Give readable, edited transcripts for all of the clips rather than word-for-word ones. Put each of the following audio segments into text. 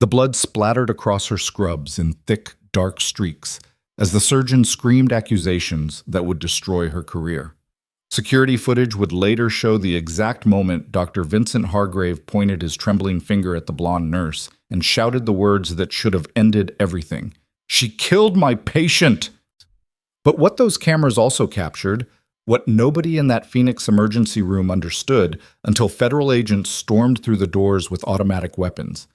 The blood splattered across her scrubs in thick, dark streaks as the surgeon screamed accusations that would destroy her career. Security footage would later show the exact moment Dr. Vincent Hargrave pointed his trembling finger at the blonde nurse and shouted the words that should have ended everything. "She killed my patient!" But what those cameras also captured, what nobody in that Phoenix emergency room understood until federal agents stormed through the doors with automatic weapons,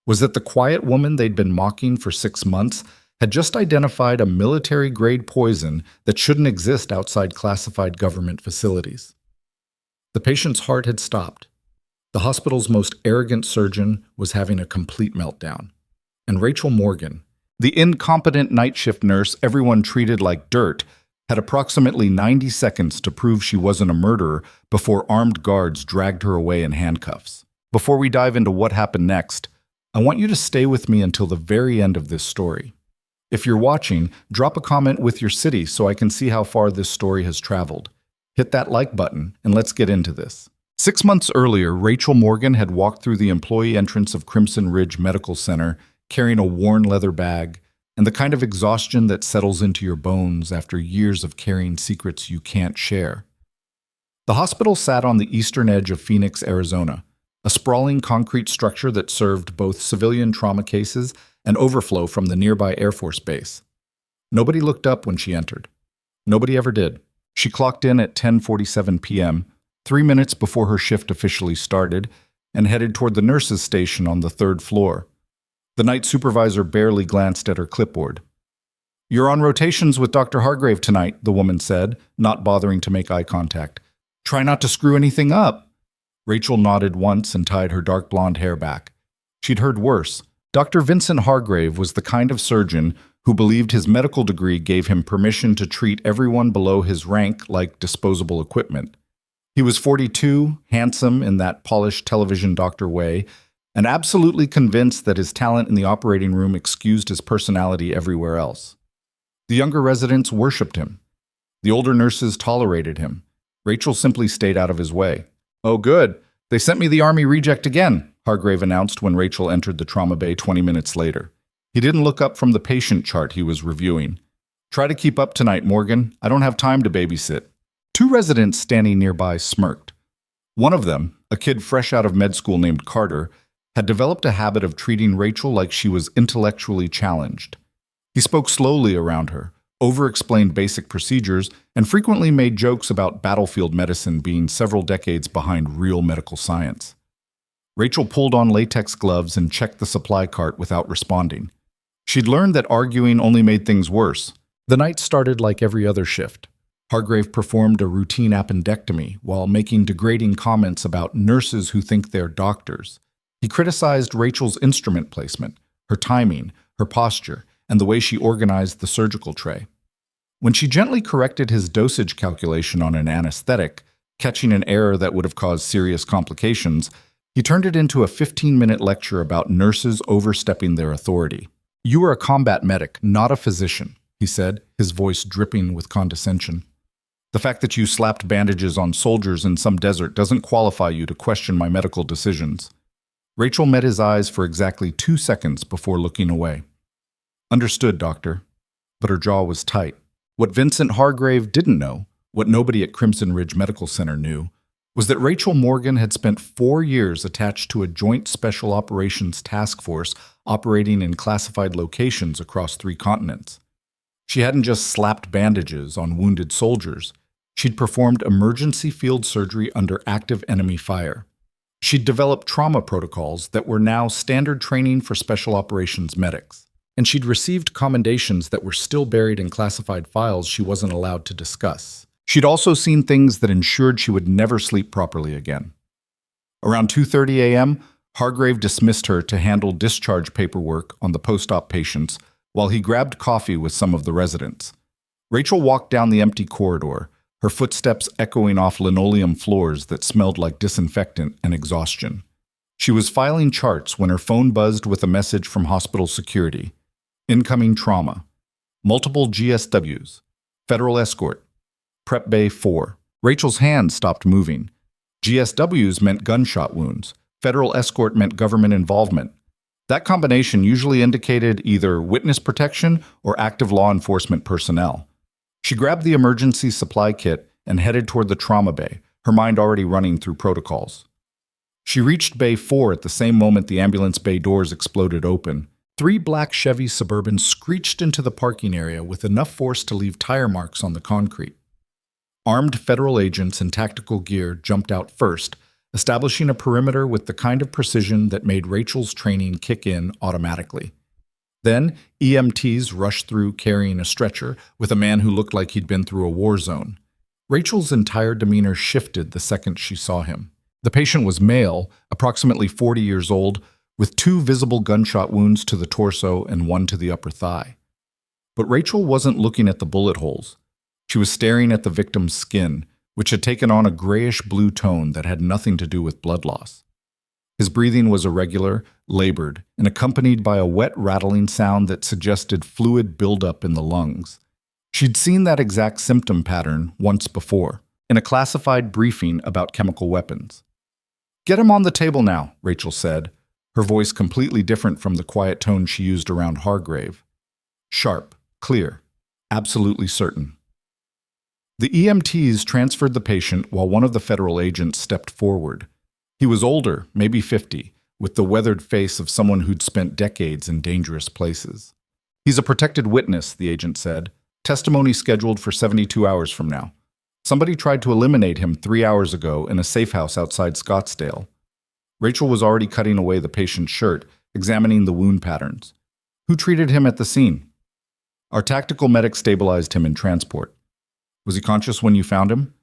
was that the quiet woman they'd been mocking for 6 months had just identified a military-grade poison that shouldn't exist outside classified government facilities. The patient's heart had stopped. The hospital's most arrogant surgeon was having a complete meltdown. And Rachel Morgan, the incompetent night shift nurse everyone treated like dirt, had approximately 90 seconds to prove she wasn't a murderer before armed guards dragged her away in handcuffs. Before we dive into what happened next, I want you to stay with me until the very end of this story. If you're watching, drop a comment with your city so I can see how far this story has traveled. Hit that like button, and let's get into this. 6 months earlier, Rachel Morgan had walked through the employee entrance of Crimson Ridge Medical Center carrying a worn leather bag and the kind of exhaustion that settles into your bones after years of carrying secrets you can't share. The hospital sat on the eastern edge of Phoenix, Arizona, a sprawling concrete structure that served both civilian trauma cases and overflow from the nearby Air Force Base. Nobody looked up when she entered. Nobody ever did. She clocked in at 10:47 p.m., 3 minutes before her shift officially started, and headed toward the nurses' station on the 3rd floor. The night supervisor barely glanced at her clipboard. "You're on rotations with Dr. Hargrave tonight," the woman said, not bothering to make eye contact. "Try not to screw anything up." Rachel nodded once and tied her dark blonde hair back. She'd heard worse. Dr. Vincent Hargrave was the kind of surgeon who believed his medical degree gave him permission to treat everyone below his rank like disposable equipment. He was 42, handsome in that polished television doctor way, and absolutely convinced that his talent in the operating room excused his personality everywhere else. The younger residents worshipped him. The older nurses tolerated him. Rachel simply stayed out of his way. "Oh, good. They sent me the Army reject again," Hargrave announced when Rachel entered the trauma bay 20 minutes later. He didn't look up from the patient chart he was reviewing. "Try to keep up tonight, Morgan. I don't have time to babysit." 2 residents standing nearby smirked. One of them, a kid fresh out of med school named Carter, had developed a habit of treating Rachel like she was intellectually challenged. He spoke slowly around her, over-explained basic procedures, and frequently made jokes about battlefield medicine being several decades behind real medical science. Rachel pulled on latex gloves and checked the supply cart without responding. She'd learned that arguing only made things worse. The night started like every other shift. Hargrave performed a routine appendectomy while making degrading comments about nurses who think they're doctors. He criticized Rachel's instrument placement, her timing, her posture, and the way she organized the surgical tray. When she gently corrected his dosage calculation on an anesthetic, catching an error that would have caused serious complications, he turned it into a 15-minute lecture about nurses overstepping their authority. "You are a combat medic, not a physician," he said, his voice dripping with condescension. "The fact that you slapped bandages on soldiers in some desert doesn't qualify you to question my medical decisions." Rachel met his eyes for exactly 2 seconds before looking away. "Understood, doctor." But her jaw was tight. What Vincent Hargrave didn't know, what nobody at Crimson Ridge Medical Center knew, was that Rachel Morgan had spent 4 years attached to a joint special operations task force operating in classified locations across 3 continents. She hadn't just slapped bandages on wounded soldiers. She'd performed emergency field surgery under active enemy fire. She'd developed trauma protocols that were now standard training for special operations medics. And she'd received commendations that were still buried in classified files she wasn't allowed to discuss. She'd also seen things that ensured she would never sleep properly again. Around 2:30 a.m., Hargrave dismissed her to handle discharge paperwork on the post-op patients while he grabbed coffee with some of the residents. Rachel walked down the empty corridor, her footsteps echoing off linoleum floors that smelled like disinfectant and exhaustion. She was filing charts when her phone buzzed with a message from hospital security. Incoming trauma. Multiple GSWs. Federal escort. Prep Bay 4. Rachel's hand stopped moving. GSWs meant gunshot wounds. Federal escort meant government involvement. That combination usually indicated either witness protection or active law enforcement personnel. She grabbed the emergency supply kit and headed toward the trauma bay, her mind already running through protocols. She reached Bay 4 at the same moment the ambulance bay doors exploded open. 3 black Chevy Suburbans screeched into the parking area with enough force to leave tire marks on the concrete. Armed federal agents in tactical gear jumped out first, establishing a perimeter with the kind of precision that made Rachel's training kick in automatically. Then, EMTs rushed through carrying a stretcher with a man who looked like he'd been through a war zone. Rachel's entire demeanor shifted the second she saw him. The patient was male, approximately 40 years old, with 2 visible gunshot wounds to the torso and 1 to the upper thigh. But Rachel wasn't looking at the bullet holes. She was staring at the victim's skin, which had taken on a grayish-blue tone that had nothing to do with blood loss. His breathing was irregular, labored, and accompanied by a wet rattling sound that suggested fluid buildup in the lungs. She'd seen that exact symptom pattern once before, in a classified briefing about chemical weapons. "Get him on the table now," Rachel said, her voice completely different from the quiet tone she used around Hargrave. Sharp, clear, absolutely certain. The EMTs transferred the patient while one of the federal agents stepped forward. He was older, maybe 50, with the weathered face of someone who'd spent decades in dangerous places. "He's a protected witness," the agent said. "Testimony scheduled for 72 hours from now. Somebody tried to eliminate him 3 hours ago in a safe house outside Scottsdale." Rachel was already cutting away the patient's shirt, examining the wound patterns. "Who treated him at the scene?" "Our tactical medic stabilized him in transport." "Was he conscious when you found him?"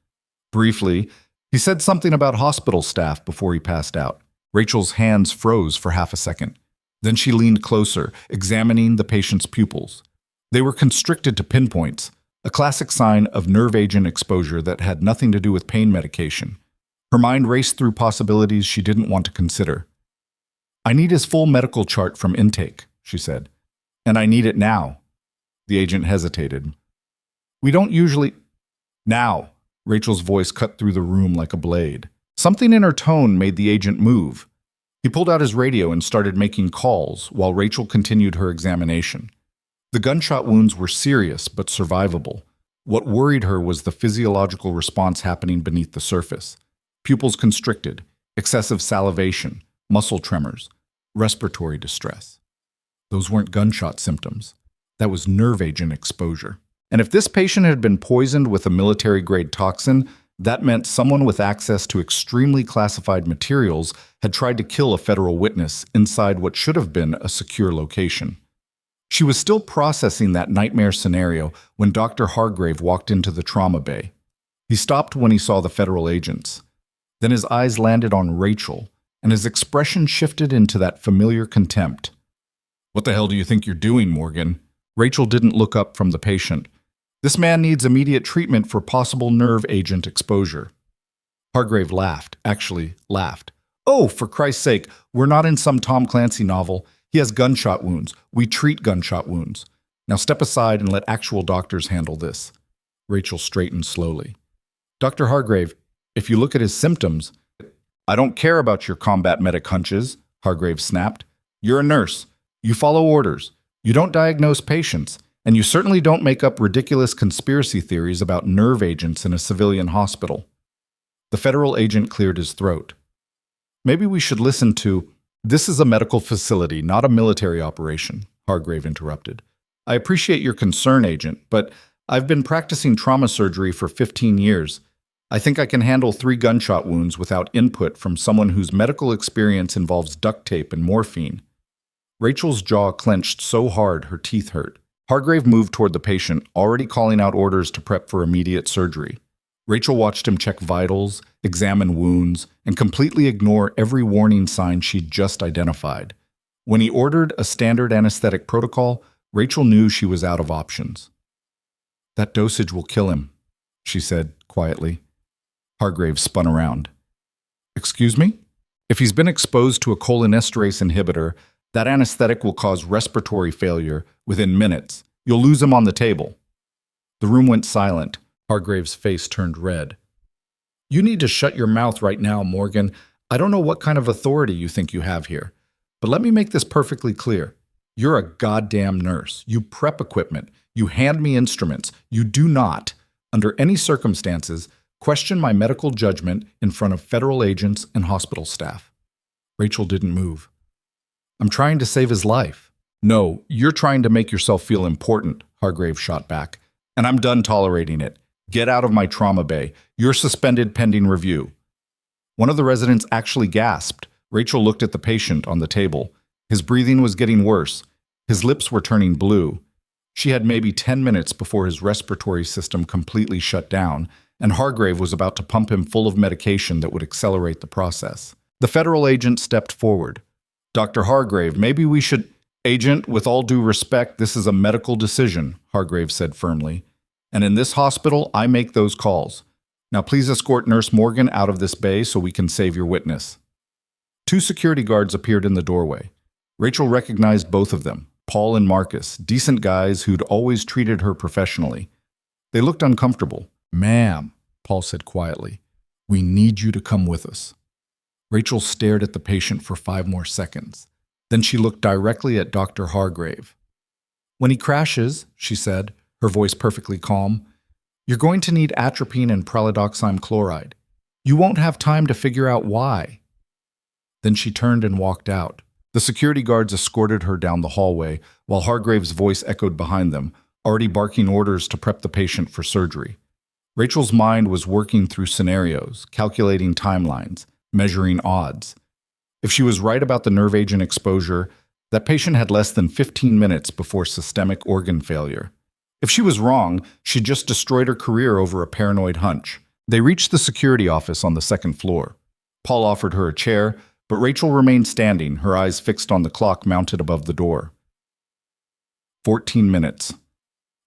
"Briefly. He said something about hospital staff before he passed out." Rachel's hands froze for half a second. Then she leaned closer, examining the patient's pupils. They were constricted to pinpoints, a classic sign of nerve agent exposure that had nothing to do with pain medication. Her mind raced through possibilities she didn't want to consider. "I need his full medical chart from intake," she said. "And I need it now." The agent hesitated. "We don't usually—" "Now!" Rachel's voice cut through the room like a blade. Something in her tone made the agent move. He pulled out his radio and started making calls while Rachel continued her examination. The gunshot wounds were serious but survivable. What worried her was the physiological response happening beneath the surface. Pupils constricted, excessive salivation, muscle tremors, respiratory distress. Those weren't gunshot symptoms. That was nerve agent exposure. And if this patient had been poisoned with a military-grade toxin, that meant someone with access to extremely classified materials had tried to kill a federal witness inside what should have been a secure location. She was still processing that nightmare scenario when Dr. Hargrave walked into the trauma bay. He stopped when he saw the federal agents. Then his eyes landed on Rachel, and his expression shifted into that familiar contempt. "What the hell do you think you're doing, Morgan?" Rachel didn't look up from the patient. "This man needs immediate treatment for possible nerve agent exposure." Hargrave laughed, actually laughed. "Oh, for Christ's sake, we're not in some Tom Clancy novel. He has gunshot wounds. We treat gunshot wounds. Now step aside and let actual doctors handle this." Rachel straightened slowly. "Dr. Hargrave, if you look at his symptoms—" "I don't care about your combat medic hunches," Hargrave snapped. "You're a nurse. You follow orders. You don't diagnose patients. And you certainly don't make up ridiculous conspiracy theories about nerve agents in a civilian hospital." The federal agent cleared his throat. "Maybe we should listen to—" "This is a medical facility, not a military operation," Hargrave interrupted. "I appreciate your concern, Agent, but I've been practicing trauma surgery for 15 years. I think I can handle 3 gunshot wounds without input from someone whose medical experience involves duct tape and morphine." Rachel's jaw clenched so hard her teeth hurt. Hargrave moved toward the patient, already calling out orders to prep for immediate surgery. Rachel watched him check vitals, examine wounds, and completely ignore every warning sign she'd just identified. When he ordered a standard anesthetic protocol, Rachel knew she was out of options. "That dosage will kill him," she said quietly. Hargrave spun around. "Excuse me? If he's been exposed to a cholinesterase inhibitor, that anesthetic will cause respiratory failure within minutes. You'll lose him on the table." The room went silent. Hargrave's face turned red. "You need to shut your mouth right now, Morgan. I don't know what kind of authority you think you have here. But let me make this perfectly clear. You're a goddamn nurse. You prep equipment. You hand me instruments. You do not, under any circumstances, question my medical judgment in front of federal agents and hospital staff. Rachel didn't move. I'm trying to save his life. No, you're trying to make yourself feel important, Hargrave shot back. And I'm done tolerating it. Get out of my trauma bay. You're suspended pending review. One of the residents actually gasped. Rachel looked at the patient on the table. His breathing was getting worse. His lips were turning blue. She had maybe 10 minutes before his respiratory system completely shut down, and Hargrave was about to pump him full of medication that would accelerate the process. The federal agent stepped forward. Dr. Hargrave, maybe we should... Agent, with all due respect, this is a medical decision, Hargrave said firmly. And in this hospital, I make those calls. Now please escort Nurse Morgan out of this bay so we can save your witness. 2 security guards appeared in the doorway. Rachel recognized both of them, Paul and Marcus, decent guys who'd always treated her professionally. They looked uncomfortable. Ma'am, Paul said quietly, we need you to come with us. Rachel stared at the patient for 5 more seconds. Then she looked directly at Dr. Hargrave. When he crashes, she said, her voice perfectly calm, you're going to need atropine and pralidoxime chloride. You won't have time to figure out why. Then she turned and walked out. The security guards escorted her down the hallway, while Hargrave's voice echoed behind them, already barking orders to prep the patient for surgery. Rachel's mind was working through scenarios, calculating timelines, measuring odds. If she was right about the nerve agent exposure, that patient had less than 15 minutes before systemic organ failure. If she was wrong, she'd just destroyed her career over a paranoid hunch. They reached the security office on the 2nd floor. Paul offered her a chair, but Rachel remained standing, her eyes fixed on the clock mounted above the door. 14 minutes.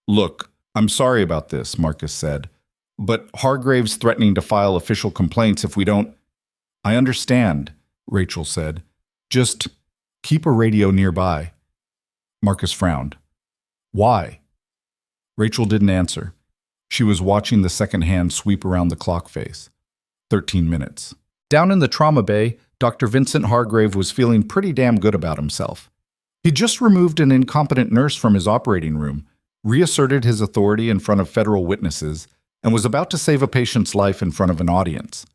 Look, I'm sorry about this, Marcus said, but Hargrave's threatening to file official complaints if we don't... I understand, Rachel said. Just keep a radio nearby. Marcus frowned. Why? Rachel didn't answer. She was watching the second hand sweep around the clock face. 13 minutes. Down in the trauma bay, Dr. Vincent Hargrave was feeling pretty damn good about himself. He just removed an incompetent nurse from his operating room, reasserted his authority in front of federal witnesses, and was about to save a patient's life in front of an audience.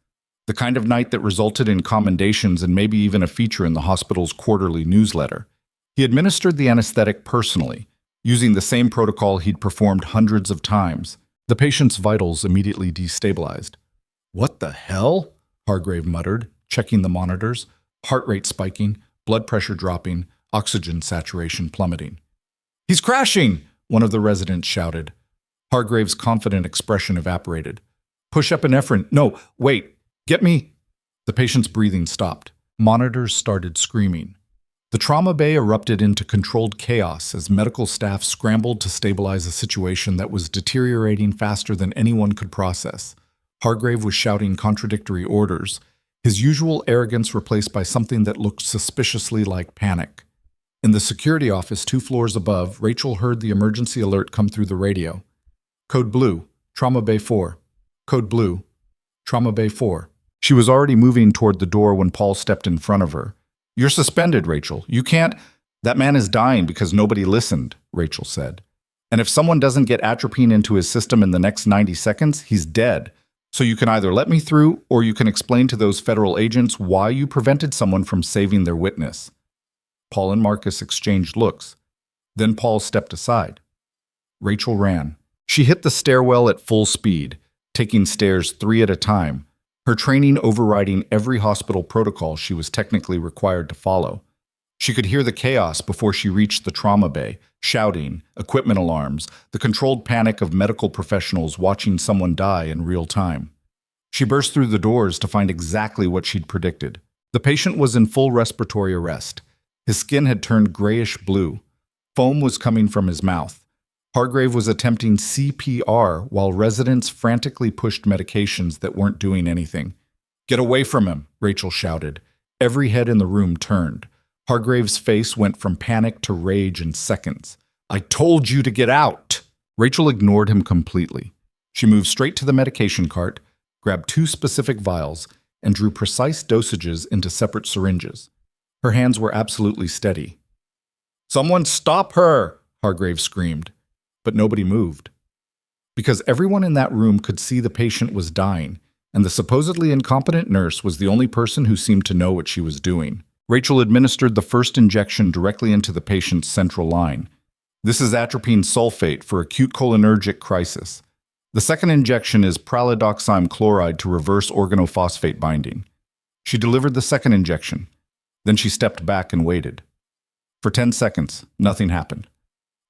The kind of night that resulted in commendations and maybe even a feature in the hospital's quarterly newsletter. He administered the anesthetic personally, using the same protocol he'd performed hundreds of times. The patient's vitals immediately destabilized. What the hell? Hargrave muttered, checking the monitors, heart rate spiking, blood pressure dropping, oxygen saturation plummeting. He's crashing! One of the residents shouted. Hargrave's confident expression evaporated. Push epinephrine. No, wait. Get me! The patient's breathing stopped. Monitors started screaming. The trauma bay erupted into controlled chaos as medical staff scrambled to stabilize a situation that was deteriorating faster than anyone could process. Hargrave was shouting contradictory orders, his usual arrogance replaced by something that looked suspiciously like panic. In the security office 2 floors above, Rachel heard the emergency alert come through the radio. Code Blue, Trauma Bay 4. Code Blue, Trauma Bay 4. She was already moving toward the door when Paul stepped in front of her. You're suspended, Rachel. You can't... That man is dying because nobody listened, Rachel said. And if someone doesn't get atropine into his system in the next 90 seconds, he's dead. So you can either let me through, or you can explain to those federal agents why you prevented someone from saving their witness. Paul and Marcus exchanged looks. Then Paul stepped aside. Rachel ran. She hit the stairwell at full speed, taking stairs 3 at a time, her training overriding every hospital protocol she was technically required to follow. She could hear the chaos before she reached the trauma bay, shouting, equipment alarms, the controlled panic of medical professionals watching someone die in real time. She burst through the doors to find exactly what she'd predicted. The patient was in full respiratory arrest. His skin had turned grayish-blue. Foam was coming from his mouth. Hargrave was attempting CPR while residents frantically pushed medications that weren't doing anything. "Get away from him," Rachel shouted. Every head in the room turned. Hargrave's face went from panic to rage in seconds. "I told you to get out!" Rachel ignored him completely. She moved straight to the medication cart, grabbed 2 specific vials, and drew precise dosages into separate syringes. Her hands were absolutely steady. "Someone stop her!" Hargrave screamed, but nobody moved. Because everyone in that room could see the patient was dying, and the supposedly incompetent nurse was the only person who seemed to know what she was doing. Rachel administered the first injection directly into the patient's central line. "This is atropine sulfate for acute cholinergic crisis. The second injection is pralidoxime chloride to reverse organophosphate binding." She delivered the second injection. Then she stepped back and waited. For 10 seconds, nothing happened.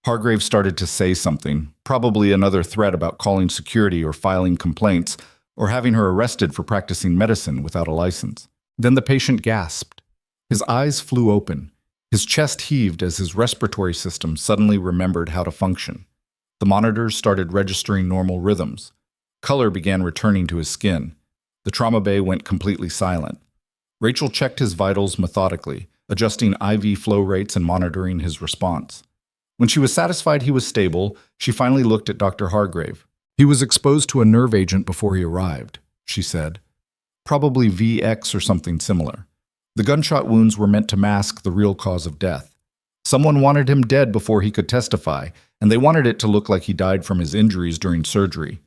Hargrave started to say something, probably another threat about calling security or filing complaints, or having her arrested for practicing medicine without a license. Then the patient gasped. His eyes flew open. His chest heaved as his respiratory system suddenly remembered how to function. The monitors started registering normal rhythms. Color began returning to his skin. The trauma bay went completely silent. Rachel checked his vitals methodically, adjusting IV flow rates and monitoring his response. When she was satisfied he was stable, she finally looked at Dr. Hargrave. "He was exposed to a nerve agent before he arrived," she said. "Probably VX or something similar. The gunshot wounds were meant to mask the real cause of death. Someone wanted him dead before he could testify, and they wanted it to look like he died from his injuries during surgery."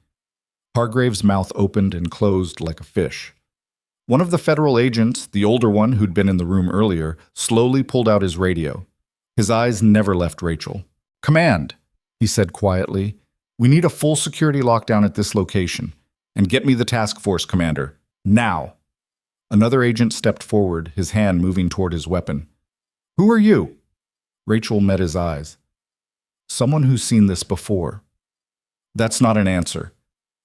Hargrave's mouth opened and closed like a fish. One of the federal agents, the older one who'd been in the room earlier, slowly pulled out his radio. His eyes never left Rachel. "Command," he said quietly. "We need a full security lockdown at this location. And get me the task force commander. Now." Another agent stepped forward, his hand moving toward his weapon. "Who are you?" Rachel met his eyes. "Someone who's seen this before." That's not an answer.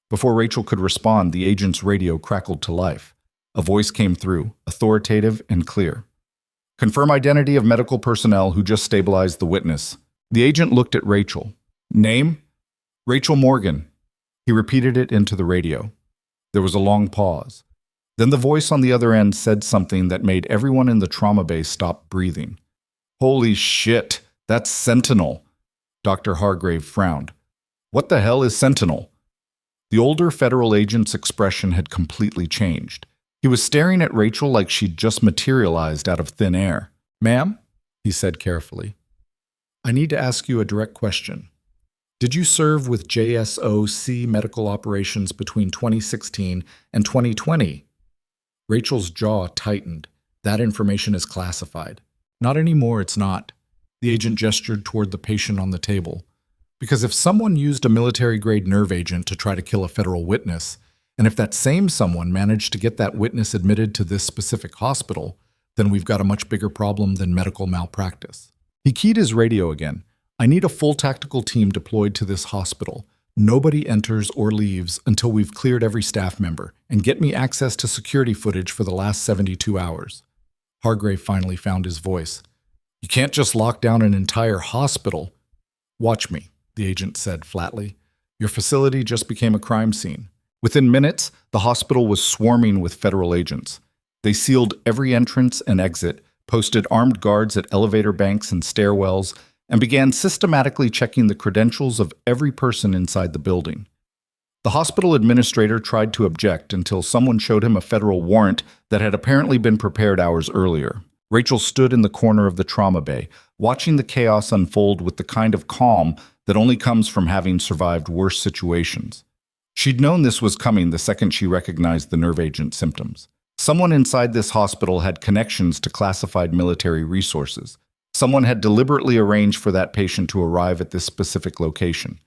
Before Rachel could respond, the agent's radio crackled to life. A voice came through, authoritative and clear. "Confirm identity of medical personnel who just stabilized the witness." The agent looked at Rachel. "Name?" "Rachel Morgan." He repeated it into the radio. There was a long pause. Then the voice on the other end said something that made everyone in the trauma bay stop breathing. "Holy shit, that's Sentinel." Dr. Hargrave frowned. "What the hell is Sentinel?" The older federal agent's expression had completely changed. He was staring at Rachel like she'd just materialized out of thin air. "Ma'am," he said carefully, "I need to ask you a direct question. Did you serve with JSOC Medical Operations between 2016 and 2020? Rachel's jaw tightened. "That information is classified." "Not anymore, it's not." The agent gestured toward the patient on the table. "Because if someone used a military-grade nerve agent to try to kill a federal witness, and if that same someone managed to get that witness admitted to this specific hospital, then we've got a much bigger problem than medical malpractice." He keyed his radio again. "I need a full tactical team deployed to this hospital. Nobody enters or leaves until we've cleared every staff member, and get me access to security footage for the last 72 hours. Hargrave finally found his voice. "You can't just lock down an entire hospital." "Watch me," the agent said flatly. "Your facility just became a crime scene." Within minutes, the hospital was swarming with federal agents. They sealed every entrance and exit, posted armed guards at elevator banks and stairwells, and began systematically checking the credentials of every person inside the building. The hospital administrator tried to object until someone showed him a federal warrant that had apparently been prepared hours earlier. Rachel stood in the corner of the trauma bay, watching the chaos unfold with the kind of calm that only comes from having survived worse situations. She'd known this was coming the second she recognized the nerve agent symptoms. Someone inside this hospital had connections to classified military resources. Someone had deliberately arranged for that patient to arrive at this specific location.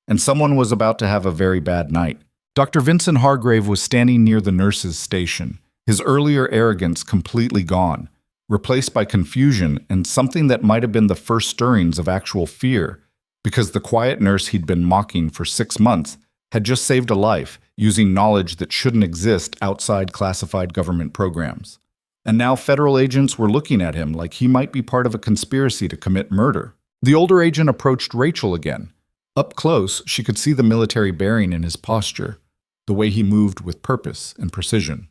And someone was about to have a very bad night. Dr. Vincent Hargrave was standing near the nurse's station, his earlier arrogance completely gone, replaced by confusion and something that might have been the first stirrings of actual fear, because the quiet nurse he'd been mocking for 6 months had just saved a life using knowledge that shouldn't exist outside classified government programs. And now federal agents were looking at him like he might be part of a conspiracy to commit murder. The older agent approached Rachel again. Up close, she could see the military bearing in his posture, the way he moved with purpose and precision.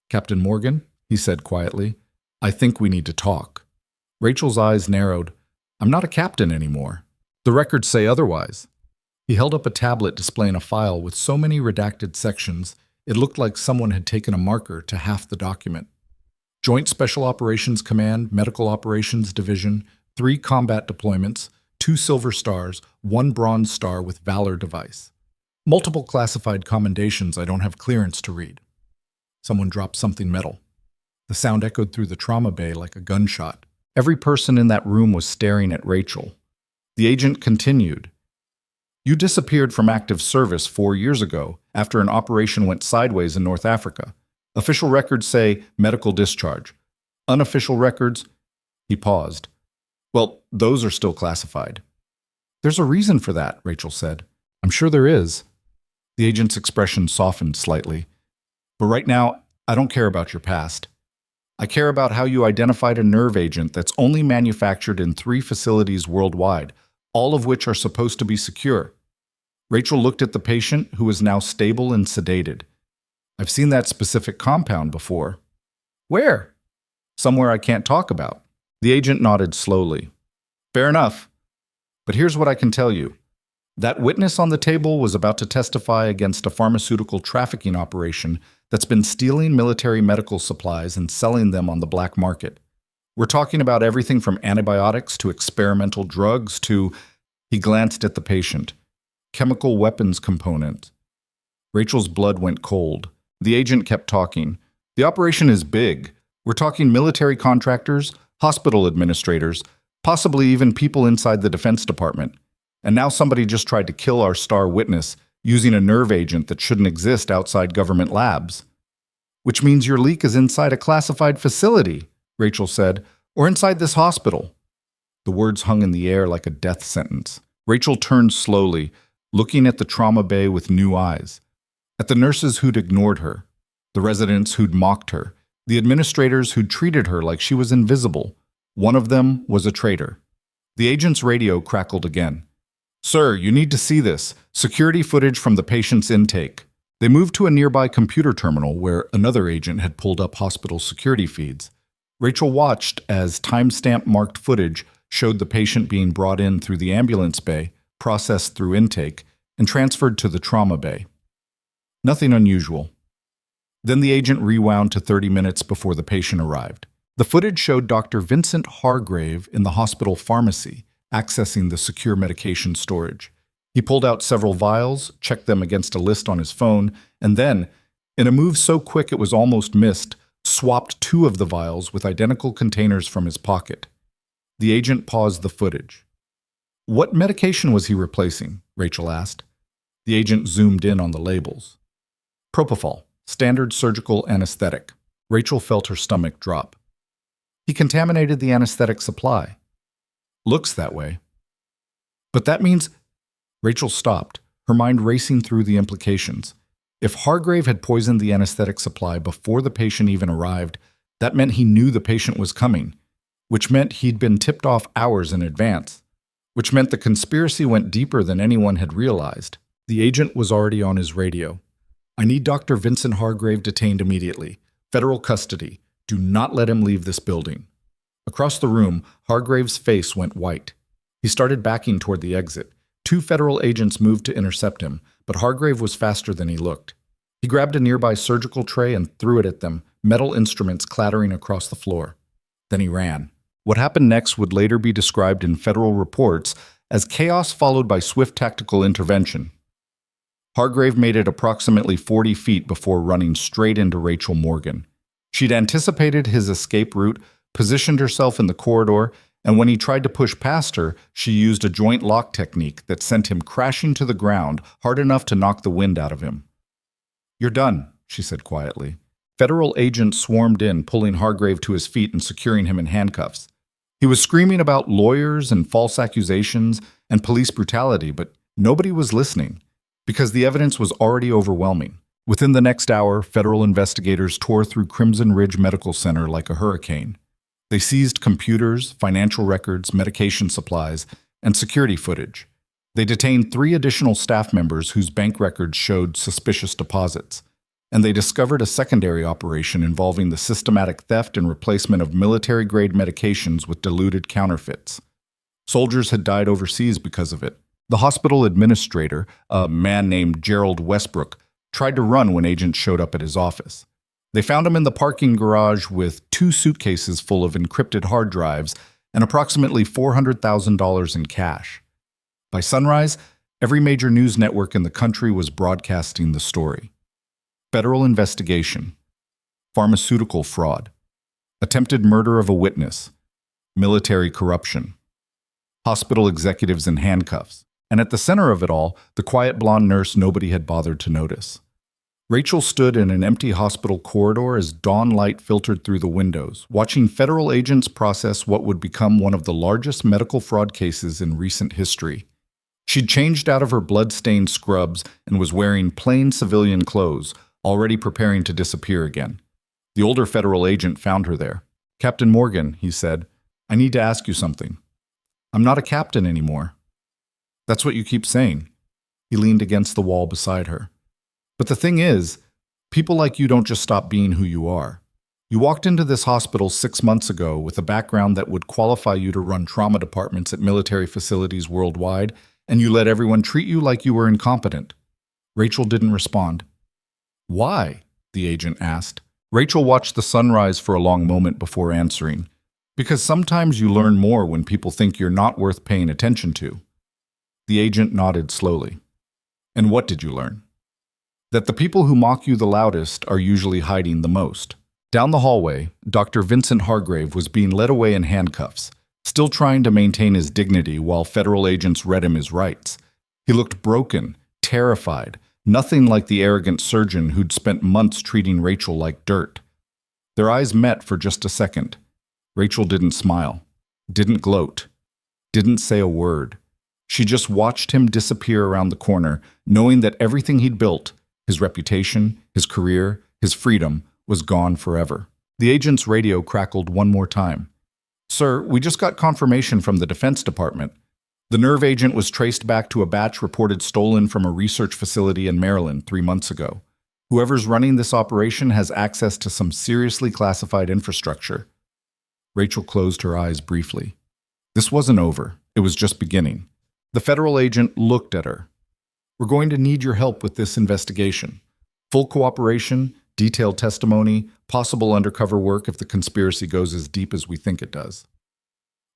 "Captain Morgan," he said quietly, "I think we need to talk." Rachel's eyes narrowed. "I'm not a captain anymore. The records say otherwise." He held up a tablet displaying a file with so many redacted sections, it looked like someone had taken a marker to half the document. Joint Special Operations Command, Medical Operations Division, 3 combat deployments, 2 Silver Stars, 1 Bronze Star with Valor device. Multiple classified commendations I don't have clearance to read. Someone dropped something metal. The sound echoed through the trauma bay like a gunshot. Every person in that room was staring at Rachel. The agent continued. You disappeared from active service 4 years ago after an operation went sideways in North Africa. Official records say medical discharge. Unofficial records, he paused. Well, those are still classified. There's a reason for that, Rachel said. I'm sure there is. The agent's expression softened slightly. But right now, I don't care about your past. I care about how you identified a nerve agent that's only manufactured in 3 facilities worldwide, all of which are supposed to be secure. Rachel looked at the patient, who was now stable and sedated. I've seen that specific compound before. Where? Somewhere I can't talk about. The agent nodded slowly. Fair enough. But here's what I can tell you. That witness on the table was about to testify against a pharmaceutical trafficking operation that's been stealing military medical supplies and selling them on the black market. We're talking about everything from antibiotics to experimental drugs to, he glanced at the patient, chemical weapons components. Rachel's blood went cold. The agent kept talking. The operation is big. We're talking military contractors, hospital administrators, possibly even people inside the Defense Department. And now somebody just tried to kill our star witness using a nerve agent that shouldn't exist outside government labs. Which means your leak is inside a classified facility, Rachel said, or inside this hospital. The words hung in the air like a death sentence. Rachel turned slowly, looking at the trauma bay with new eyes. At the nurses who'd ignored her, the residents who'd mocked her, the administrators who'd treated her like she was invisible. One of them was a traitor. The agent's radio crackled again. Sir, you need to see this. Security footage from the patient's intake. They moved to a nearby computer terminal where another agent had pulled up hospital security feeds. Rachel watched as timestamp-marked footage showed the patient being brought in through the ambulance bay, processed through intake, and transferred to the trauma bay. Nothing unusual. Then the agent rewound to 30 minutes before the patient arrived. The footage showed Dr. Vincent Hargrave in the hospital pharmacy, accessing the secure medication storage. He pulled out several vials, checked them against a list on his phone, and then, in a move so quick it was almost missed, swapped 2 of the vials with identical containers from his pocket. The agent paused the footage. What medication was he replacing? Rachel asked. The agent zoomed in on the labels. Propofol, standard surgical anesthetic. Rachel felt her stomach drop. He contaminated the anesthetic supply. Looks that way. But that means... Rachel stopped, her mind racing through the implications. If Hargrave had poisoned the anesthetic supply before the patient even arrived, that meant he knew the patient was coming, which meant he'd been tipped off hours in advance, which meant the conspiracy went deeper than anyone had realized. The agent was already on his radio. I need Dr. Vincent Hargrave detained immediately. Federal custody. Do not let him leave this building. Across the room, Hargrave's face went white. He started backing toward the exit. 2 federal agents moved to intercept him, but Hargrave was faster than he looked. He grabbed a nearby surgical tray and threw it at them, metal instruments clattering across the floor. Then he ran. What happened next would later be described in federal reports as chaos followed by swift tactical intervention. Hargrave made it approximately 40 feet before running straight into Rachel Morgan. She'd anticipated his escape route, positioned herself in the corridor, and when he tried to push past her, she used a joint lock technique that sent him crashing to the ground hard enough to knock the wind out of him. You're done, she said quietly. Federal agents swarmed in, pulling Hargrave to his feet and securing him in handcuffs. He was screaming about lawyers and false accusations and police brutality, but nobody was listening, because the evidence was already overwhelming. Within the next hour, federal investigators tore through Crimson Ridge Medical Center like a hurricane. They seized computers, financial records, medication supplies, and security footage. They detained 3 additional staff members whose bank records showed suspicious deposits. And they discovered a secondary operation involving the systematic theft and replacement of military-grade medications with diluted counterfeits. Soldiers had died overseas because of it. The hospital administrator, a man named Gerald Westbrook, tried to run when agents showed up at his office. They found him in the parking garage with 2 suitcases full of encrypted hard drives and approximately $400,000 in cash. By sunrise, every major news network in the country was broadcasting the story. Federal investigation, pharmaceutical fraud, attempted murder of a witness, military corruption, hospital executives in handcuffs, and at the center of it all, the quiet blonde nurse nobody had bothered to notice. Rachel stood in an empty hospital corridor as dawn light filtered through the windows, watching federal agents process what would become one of the largest medical fraud cases in recent history. She'd changed out of her blood-stained scrubs and was wearing plain civilian clothes, already preparing to disappear again. The older federal agent found her there. "Captain Morgan," he said, "I need to ask you something." "I'm not a captain anymore." "That's what you keep saying." He leaned against the wall beside her. "But the thing is, people like you don't just stop being who you are. You walked into this hospital 6 months ago with a background that would qualify you to run trauma departments at military facilities worldwide, and you let everyone treat you like you were incompetent." Rachel didn't respond. "Why?" the agent asked. Rachel watched the sunrise for a long moment before answering. "Because sometimes you learn more when people think you're not worth paying attention to." The agent nodded slowly. "And what did you learn?" "That the people who mock you the loudest are usually hiding the most." Down the hallway, Dr. Vincent Hargrave was being led away in handcuffs, still trying to maintain his dignity while federal agents read him his rights. He looked broken, terrified, nothing like the arrogant surgeon who'd spent months treating Rachel like dirt. Their eyes met for just a second. Rachel didn't smile, didn't gloat, didn't say a word. She just watched him disappear around the corner, knowing that everything he'd built, his reputation, his career, his freedom, was gone forever. The agent's radio crackled one more time. "Sir, we just got confirmation from the Defense Department. The nerve agent was traced back to a batch reported stolen from a research facility in Maryland 3 months ago. Whoever's running this operation has access to some seriously classified infrastructure." Rachel closed her eyes briefly. This wasn't over. It was just beginning. The federal agent looked at her. "We're going to need your help with this investigation. Full cooperation, detailed testimony, possible undercover work if the conspiracy goes as deep as we think it does."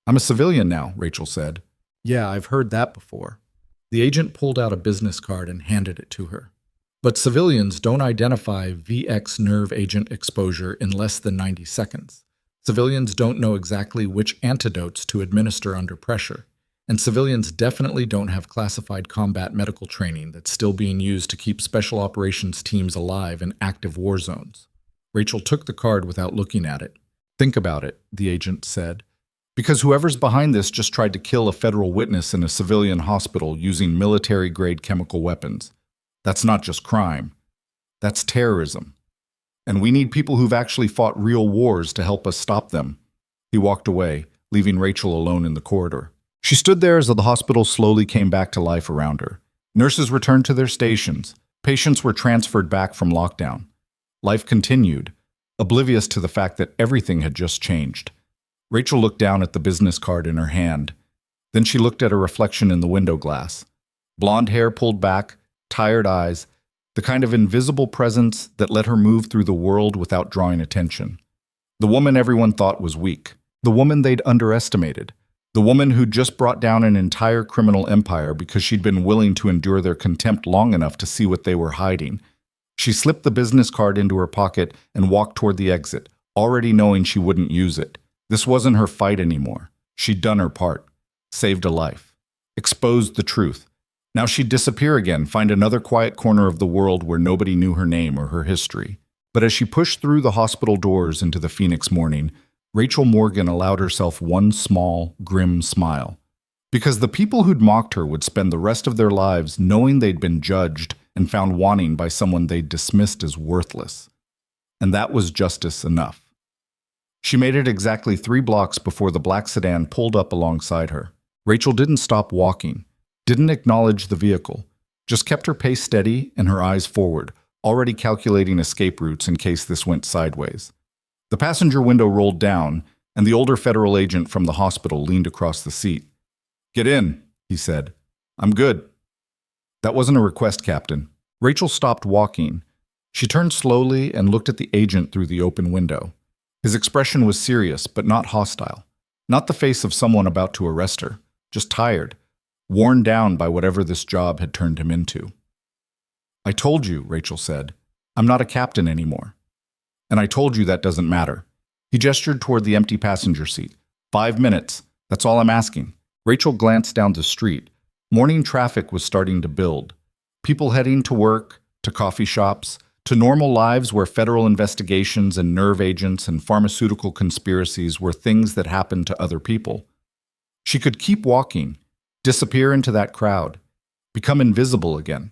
"I'm a civilian now," Rachel said. "Yeah, I've heard that before." The agent pulled out a business card and handed it to her. "But civilians don't identify VX nerve agent exposure in less than 90 seconds. Civilians don't know exactly which antidotes to administer under pressure. And civilians definitely don't have classified combat medical training that's still being used to keep special operations teams alive in active war zones." Rachel took the card without looking at it. "Think about it," the agent said. "Because whoever's behind this just tried to kill a federal witness in a civilian hospital using military-grade chemical weapons. That's not just crime. That's terrorism. And we need people who've actually fought real wars to help us stop them." He walked away, leaving Rachel alone in the corridor. She stood there as the hospital slowly came back to life around her. Nurses returned to their stations. Patients were transferred back from lockdown. Life continued, oblivious to the fact that everything had just changed. Rachel looked down at the business card in her hand. Then she looked at her reflection in the window glass. Blonde hair pulled back, tired eyes, the kind of invisible presence that let her move through the world without drawing attention. The woman everyone thought was weak. The woman they'd underestimated. The woman who'd just brought down an entire criminal empire because she'd been willing to endure their contempt long enough to see what they were hiding. She slipped the business card into her pocket and walked toward the exit, already knowing she wouldn't use it. This wasn't her fight anymore. She'd done her part. Saved a life. Exposed the truth. Now she'd disappear again, find another quiet corner of the world where nobody knew her name or her history. But as she pushed through the hospital doors into the Phoenix morning, Rachel Morgan allowed herself one small, grim smile. Because the people who'd mocked her would spend the rest of their lives knowing they'd been judged and found wanting by someone they'd dismissed as worthless. And that was justice enough. She made it exactly 3 blocks before the black sedan pulled up alongside her. Rachel didn't stop walking, didn't acknowledge the vehicle, just kept her pace steady and her eyes forward, already calculating escape routes in case this went sideways. The passenger window rolled down, and the older federal agent from the hospital leaned across the seat. "Get in," he said. "I'm good." "That wasn't a request, Captain." Rachel stopped walking. She turned slowly and looked at the agent through the open window. His expression was serious, but not hostile. Not the face of someone about to arrest her, just tired, worn down by whatever this job had turned him into. "I told you," Rachel said. "I'm not a captain anymore. And I told you that doesn't matter." He gestured toward the empty passenger seat. 5 minutes. That's all I'm asking." Rachel glanced down the street. Morning traffic was starting to build. People heading to work, to coffee shops, to normal lives where federal investigations and nerve agents and pharmaceutical conspiracies were things that happened to other people. She could keep walking, disappear into that crowd, become invisible again.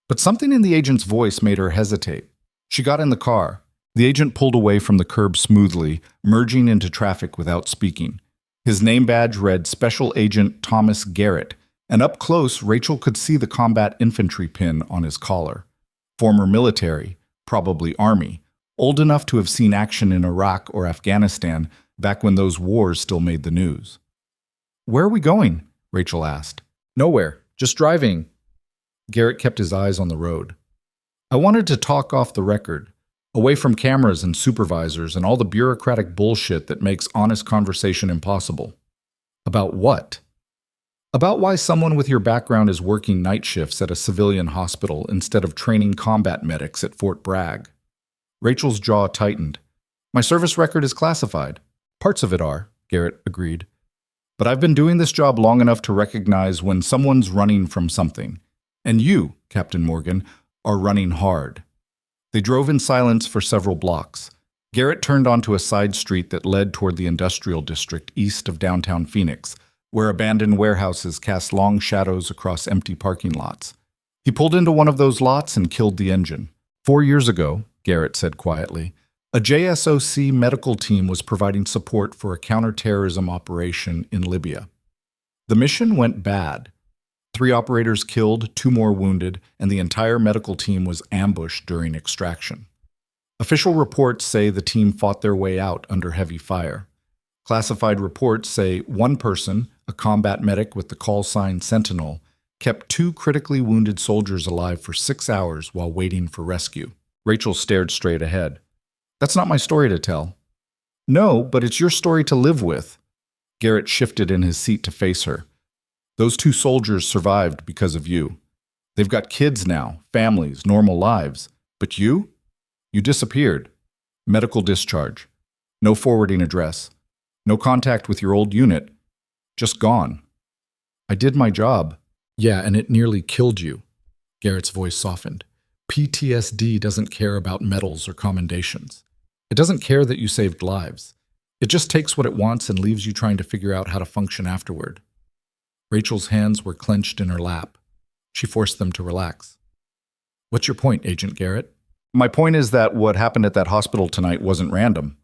But something in the agent's voice made her hesitate. She got in the car. The agent pulled away from the curb smoothly, merging into traffic without speaking. His name badge read Special Agent Thomas Garrett, and up close, Rachel could see the combat infantry pin on his collar. Former military, probably Army, old enough to have seen action in Iraq or Afghanistan back when those wars still made the news. "Where are we going?" Rachel asked. "Nowhere. Just driving." Garrett kept his eyes on the road. "I wanted to talk off the record, away from cameras and supervisors and all the bureaucratic bullshit that makes honest conversation impossible." "About what?" "About why someone with your background is working night shifts at a civilian hospital instead of training combat medics at Fort Bragg." Rachel's jaw tightened. "My service record is classified." "Parts of it are," Garrett agreed. "But I've been doing this job long enough to recognize when someone's running from something. And you, Captain Morgan, are running hard." They drove in silence for several blocks. Garrett turned onto a side street that led toward the industrial district east of downtown Phoenix, where abandoned warehouses cast long shadows across empty parking lots. He pulled into one of those lots and killed the engine. 4 years ago, Garrett said quietly, a JSOC medical team was providing support for a counterterrorism operation in Libya. The mission went bad. 3 operators killed, 2 more wounded, and the entire medical team was ambushed during extraction. Official reports say the team fought their way out under heavy fire. Classified reports say one person, a combat medic with the call sign Sentinel, kept 2 critically wounded soldiers alive for 6 hours while waiting for rescue. Rachel stared straight ahead. "That's not my story to tell." "No, but it's your story to live with." Garrett shifted in his seat to face her. "Those 2 soldiers survived because of you. They've got kids now, families, normal lives. But you? You disappeared. Medical discharge. No forwarding address. No contact with your old unit. Just gone." "I did my job." "Yeah, and it nearly killed you." Garrett's voice softened. "PTSD doesn't care about medals or commendations. It doesn't care that you saved lives. It just takes what it wants and leaves you trying to figure out how to function afterward." Rachel's hands were clenched in her lap. She forced them to relax. "What's your point, Agent Garrett?" "My point is that what happened at that hospital tonight wasn't random."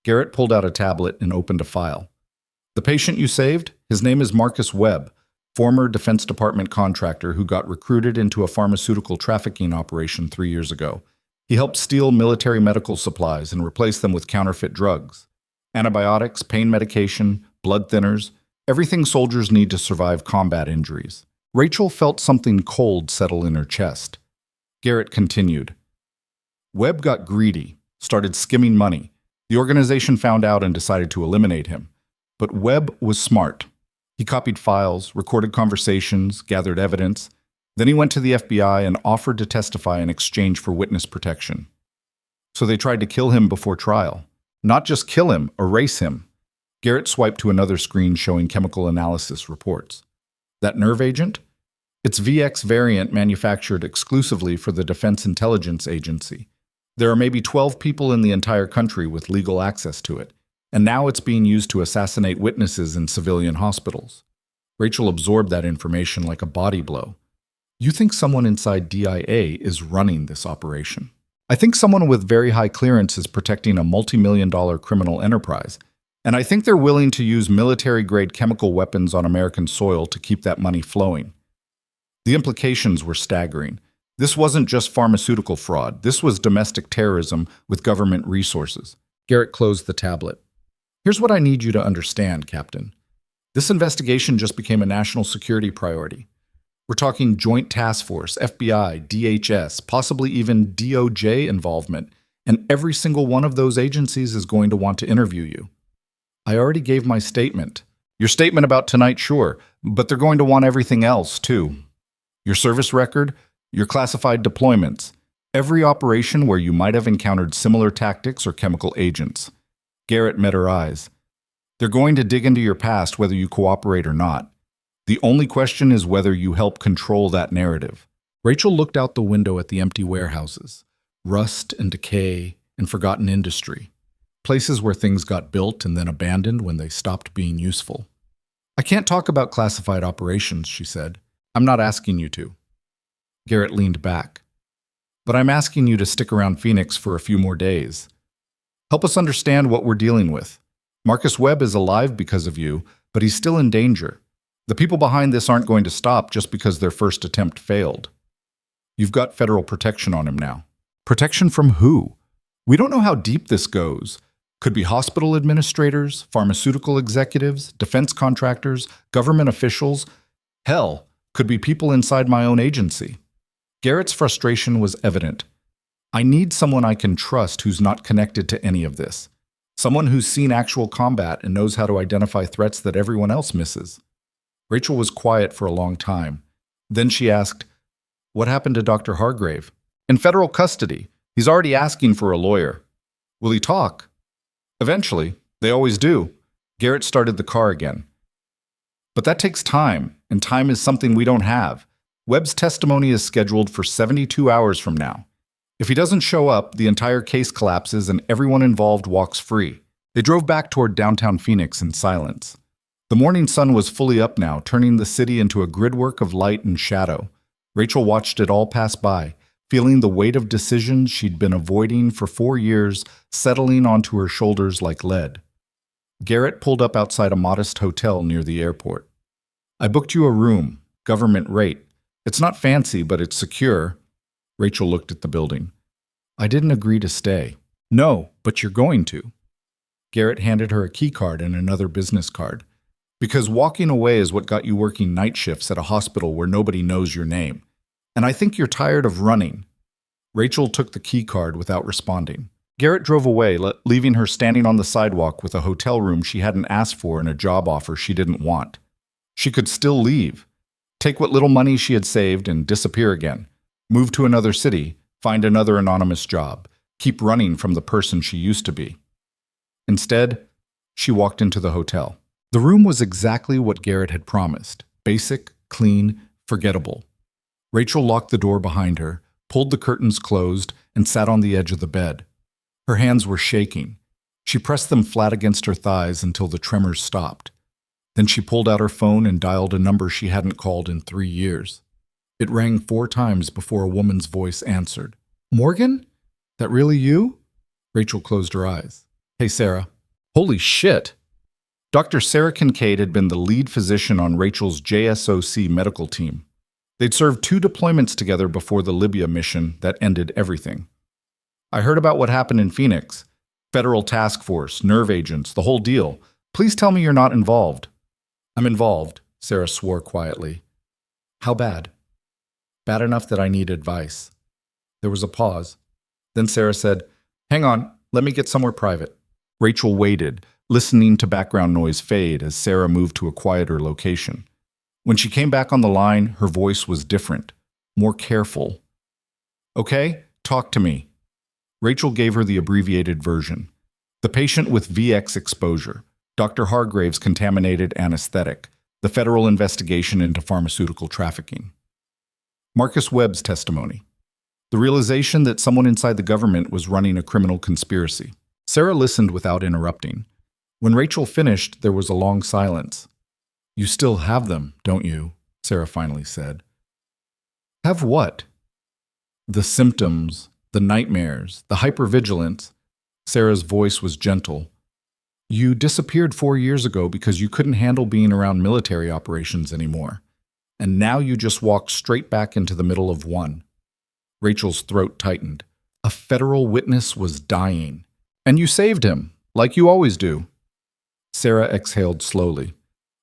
Garrett pulled out a tablet and opened a file. "The patient you saved, his name is Marcus Webb, former Defense Department contractor who got recruited into a pharmaceutical trafficking operation 3 years ago. He helped steal military medical supplies and replace them with counterfeit drugs. Antibiotics, pain medication, blood thinners, everything soldiers need to survive combat injuries." Rachel felt something cold settle in her chest. Garrett continued. "Webb got greedy, started skimming money. The organization found out and decided to eliminate him. But Webb was smart. He copied files, recorded conversations, gathered evidence. Then he went to the FBI and offered to testify in exchange for witness protection. So they tried to kill him before trial. Not just kill him, erase him." Garrett swiped to another screen showing chemical analysis reports. "That nerve agent? It's VX variant manufactured exclusively for the Defense Intelligence Agency. There are maybe 12 people in the entire country with legal access to it, and now it's being used to assassinate witnesses in civilian hospitals." Rachel absorbed that information like a body blow. "You think someone inside DIA is running this operation?" "I think someone with very high clearance is protecting a multi-million-dollar criminal enterprise, and I think they're willing to use military-grade chemical weapons on American soil to keep that money flowing." The implications were staggering. This wasn't just pharmaceutical fraud. This was domestic terrorism with government resources. Garrett closed the tablet. "Here's what I need you to understand, Captain. This investigation just became a national security priority. We're talking Joint Task Force, FBI, DHS, possibly even DOJ involvement, and every single one of those agencies is going to want to interview you. I already gave my statement. Your statement about tonight, sure, but they're going to want everything else, too. Your service record, your classified deployments, every operation where you might have encountered similar tactics or chemical agents. Garrett met her eyes. They're going to dig into your past whether you cooperate or not. The only question is whether you help control that narrative. Rachel looked out the window at the empty warehouses, rust and decay and forgotten industry, places where things got built and then abandoned when they stopped being useful. I can't talk about classified operations, she said. I'm not asking you to. Garrett leaned back. But I'm asking you to stick around Phoenix for a few more days. Help us understand what we're dealing with. Marcus Webb is alive because of you, but he's still in danger. The people behind this aren't going to stop just because their first attempt failed. You've got federal protection on him now. Protection from who? We don't know how deep this goes. Could be hospital administrators, pharmaceutical executives, defense contractors, government officials. Hell, could be people inside my own agency. Garrett's frustration was evident. I need someone I can trust who's not connected to any of this. Someone who's seen actual combat and knows how to identify threats that everyone else misses. Rachel was quiet for a long time. Then she asked, "What happened to Dr. Hargrave?" "In federal custody. He's already asking for a lawyer." "Will he talk?" "Eventually. They always do." Garrett started the car again. "But that takes time, and time is something we don't have. Webb's testimony is scheduled for 72 hours from now. If he doesn't show up, the entire case collapses and everyone involved walks free." They drove back toward downtown Phoenix in silence. The morning sun was fully up now, turning the city into a gridwork of light and shadow. Rachel watched it all pass by, feeling the weight of decisions she'd been avoiding for 4 years settling onto her shoulders like lead. Garrett pulled up outside a modest hotel near the airport. "I booked you a room, government rate. It's not fancy, but it's secure." Rachel looked at the building. "I didn't agree to stay." "No, but you're going to." Garrett handed her a key card and another business card. "Because walking away is what got you working night shifts at a hospital where nobody knows your name. And I think you're tired of running." Rachel took the key card without responding. Garrett drove away, leaving her standing on the sidewalk with a hotel room she hadn't asked for and a job offer she didn't want. She could still leave, take what little money she had saved and disappear again, move to another city, find another anonymous job, keep running from the person she used to be. Instead, she walked into the hotel. The room was exactly what Garrett had promised: basic, clean, forgettable. Rachel locked the door behind her, pulled the curtains closed, and sat on the edge of the bed. Her hands were shaking. She pressed them flat against her thighs until the tremors stopped. Then she pulled out her phone and dialed a number she hadn't called in 3 years. It rang 4 times before a woman's voice answered. "Morgan? That really you?" Rachel closed her eyes. "Hey, Sarah." "Holy shit!" Dr. Sarah Kincaid had been the lead physician on Rachel's JSOC medical team. They'd served 2 deployments together before the Libya mission that ended everything. "I heard about what happened in Phoenix. Federal task force, nerve agents, the whole deal. Please tell me you're not involved." "I'm involved," Sarah swore quietly. "How bad?" "Bad enough that I need advice." There was a pause. Then Sarah said, "Hang on, let me get somewhere private." Rachel waited, listening to background noise fade as Sarah moved to a quieter location. When she came back on the line, her voice was different, more careful. "Okay, talk to me." Rachel gave her the abbreviated version. The patient with VX exposure, Dr. Hargrave's contaminated anesthetic, the federal investigation into pharmaceutical trafficking. Marcus Webb's testimony. The realization that someone inside the government was running a criminal conspiracy. Sarah listened without interrupting. When Rachel finished, there was a long silence. "You still have them, don't you?" Sarah finally said. "Have what?" "The symptoms, the nightmares, the hypervigilance." Sarah's voice was gentle. "You disappeared 4 years ago because you couldn't handle being around military operations anymore. And now you just walk straight back into the middle of one." Rachel's throat tightened. A federal witness was dying. "And you saved him, like you always do." Sarah exhaled slowly.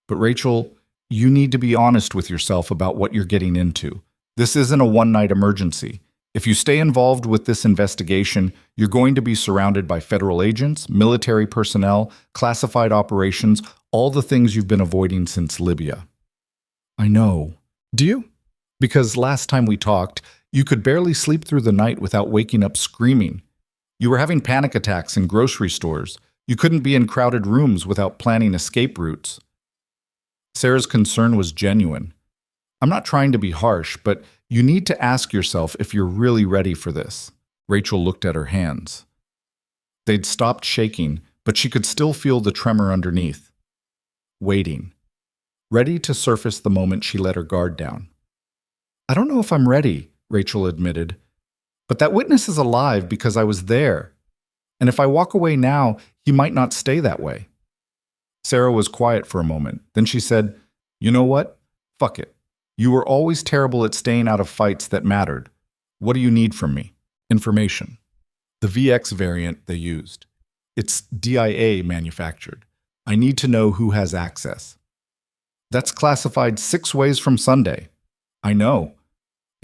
"But Rachel, You need to be honest with yourself about what you're getting into. This isn't a one-night emergency. If you stay involved with this investigation, you're going to be surrounded by federal agents, military personnel, classified operations, all the things you've been avoiding since Libya. I know. Do you? Because last time we talked, you could barely sleep through the night without waking up screaming. You were having panic attacks in grocery stores. You couldn't be in crowded rooms without planning escape routes. Sarah's concern was genuine. I'm not trying to be harsh, but you need to ask yourself if you're really ready for this. Rachel looked at her hands. They'd stopped shaking, but she could still feel the tremor underneath. Waiting. Ready to surface the moment she let her guard down. I don't know if I'm ready, Rachel admitted. But that witness is alive because I was there. And if I walk away now, he might not stay that way. Sarah was quiet for a moment. Then she said, "You know what? Fuck it. You were always terrible at staying out of fights that mattered. What do you need from me?" Information. The VX variant they used. It's DIA manufactured. I need to know who has access. That's classified 6 ways from Sunday. I know.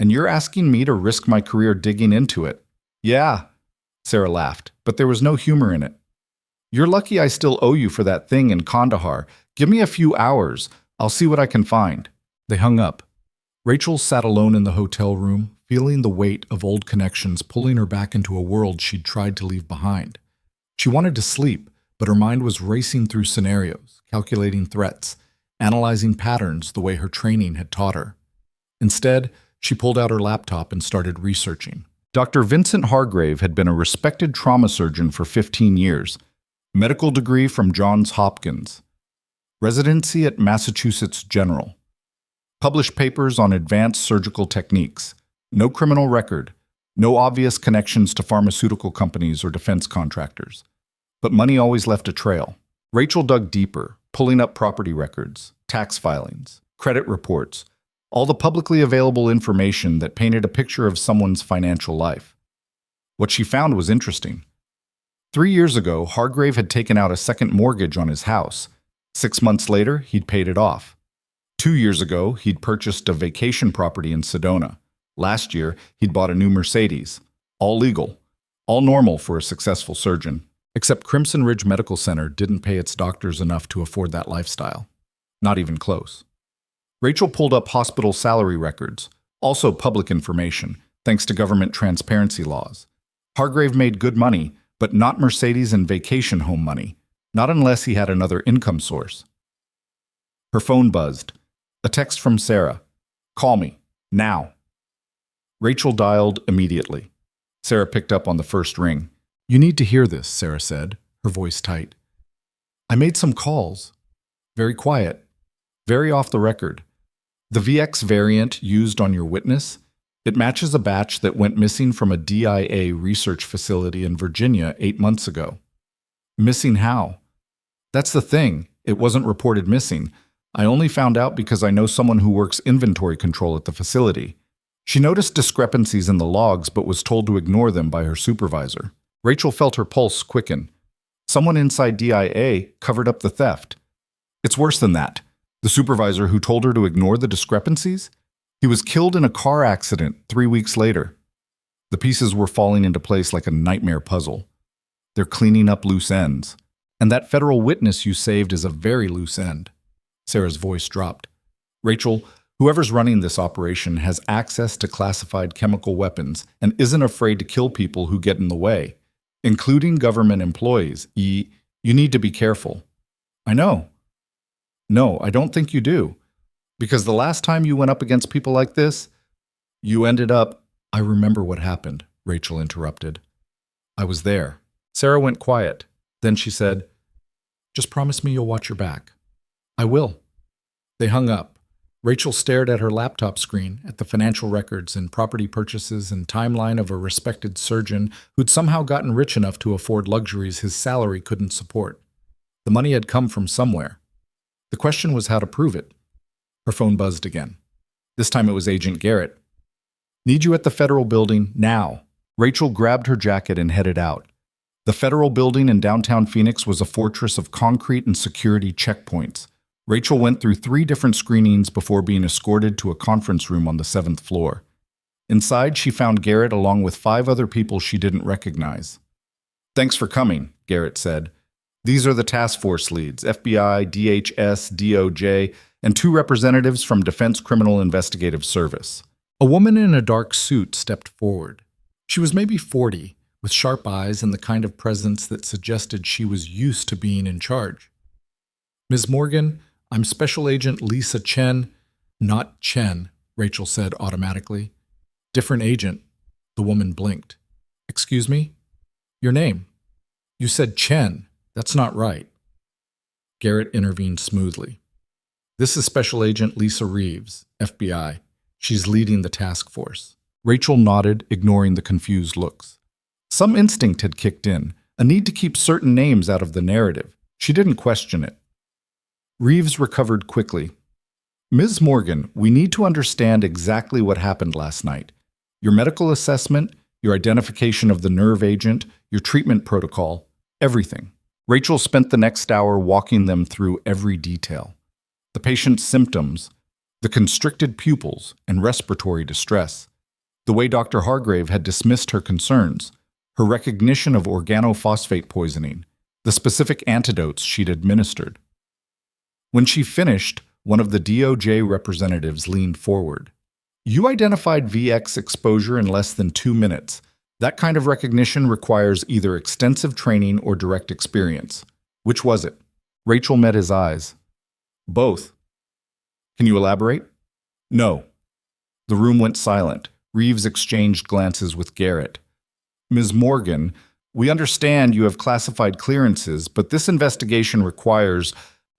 And you're asking me to risk my career digging into it. Yeah, Sarah laughed, but there was no humor in it. You're lucky I still owe you for that thing in Kandahar. Give me a few hours. I'll see what I can find. They hung up. Rachel sat alone in the hotel room, feeling the weight of old connections pulling her back into a world she'd tried to leave behind. She wanted to sleep, but her mind was racing through scenarios, calculating threats, analyzing patterns the way her training had taught her. Instead, she pulled out her laptop and started researching. Dr. Vincent Hargrave had been a respected trauma surgeon for 15 years, medical degree from Johns Hopkins, residency at Massachusetts General, published papers on advanced surgical techniques, no criminal record, no obvious connections to pharmaceutical companies or defense contractors. But money always left a trail. Rachel dug deeper, pulling up property records, tax filings, credit reports, all the publicly available information that painted a picture of someone's financial life. What she found was interesting. 3 years ago, Hargrave had taken out a second mortgage on his house. 6 months later, he'd paid it off. 2 years ago, he'd purchased a vacation property in Sedona. Last year, he'd bought a new Mercedes. All legal. All normal for a successful surgeon. Except Crimson Ridge Medical Center didn't pay its doctors enough to afford that lifestyle. Not even close. Rachel pulled up hospital salary records, also public information, thanks to government transparency laws. Hargrave made good money, but not Mercedes and vacation home money, not unless he had another income source. Her phone buzzed. A text from Sarah. "Call me. Now." Rachel dialed immediately. Sarah picked up on the first ring. "You need to hear this," Sarah said, her voice tight. "I made some calls. Very quiet. Very off the record. The VX variant used on your witness, it matches a batch that went missing from a DIA research facility in Virginia 8 months ago." Missing how? That's the thing. It wasn't reported missing. I only found out because I know someone who works inventory control at the facility. She noticed discrepancies in the logs but was told to ignore them by her supervisor. Rachel felt her pulse quicken. Someone inside DIA covered up the theft. It's worse than that. The supervisor who told her to ignore the discrepancies? He was killed in a car accident 3 weeks later. The pieces were falling into place like a nightmare puzzle. They're cleaning up loose ends. And that federal witness you saved is a very loose end. Sarah's voice dropped. Rachel, whoever's running this operation has access to classified chemical weapons and isn't afraid to kill people who get in the way, including government employees. You need to be careful. I know. No, I don't think you do. Because the last time you went up against people like this, you ended up— I remember what happened, Rachel interrupted. I was there. Sarah went quiet. Then she said, "Just promise me you'll watch your back." "I will." They hung up. Rachel stared at her laptop screen, at the financial records and property purchases and timeline of a respected surgeon who'd somehow gotten rich enough to afford luxuries his salary couldn't support. The money had come from somewhere. The question was how to prove it. Her phone buzzed again. This time it was Agent Garrett. "Need you at the federal building now." Rachel grabbed her jacket and headed out. The federal building in downtown Phoenix was a fortress of concrete and security checkpoints. Rachel went through 3 different screenings before being escorted to a conference room on the 7th floor. Inside, she found Garrett along with 5 other people she didn't recognize. "Thanks for coming," Garrett said. "These are the task force leads, FBI, DHS, DOJ, and 2 representatives from Defense Criminal Investigative Service." A woman in a dark suit stepped forward. She was maybe 40, with sharp eyes and the kind of presence that suggested she was used to being in charge. "Ms. Morgan, I'm Special Agent Lisa Chen." "Not Chen," Rachel said automatically. "Different agent." The woman blinked. "Excuse me? Your name?" "You said Chen. That's not right." Garrett intervened smoothly. "This is Special Agent Lisa Reeves, FBI. She's leading the task force." Rachel nodded, ignoring the confused looks. Some instinct had kicked in, a need to keep certain names out of the narrative. She didn't question it. Reeves recovered quickly. "Ms. Morgan, we need to understand exactly what happened last night. Your medical assessment, your identification of the nerve agent, your treatment protocol, everything." Rachel spent the next hour walking them through every detail. The patient's symptoms, the constricted pupils and respiratory distress, the way Dr. Hargrave had dismissed her concerns, her recognition of organophosphate poisoning, the specific antidotes she'd administered. When she finished, one of the DOJ representatives leaned forward. "You identified VX exposure in less than 2 minutes. That kind of recognition requires either extensive training or direct experience. Which was it?" Rachel met his eyes. "Both." "Can you elaborate?" "No." The room went silent. Reeves exchanged glances with Garrett. "Ms. Morgan, we understand you have classified clearances, but this investigation requires—"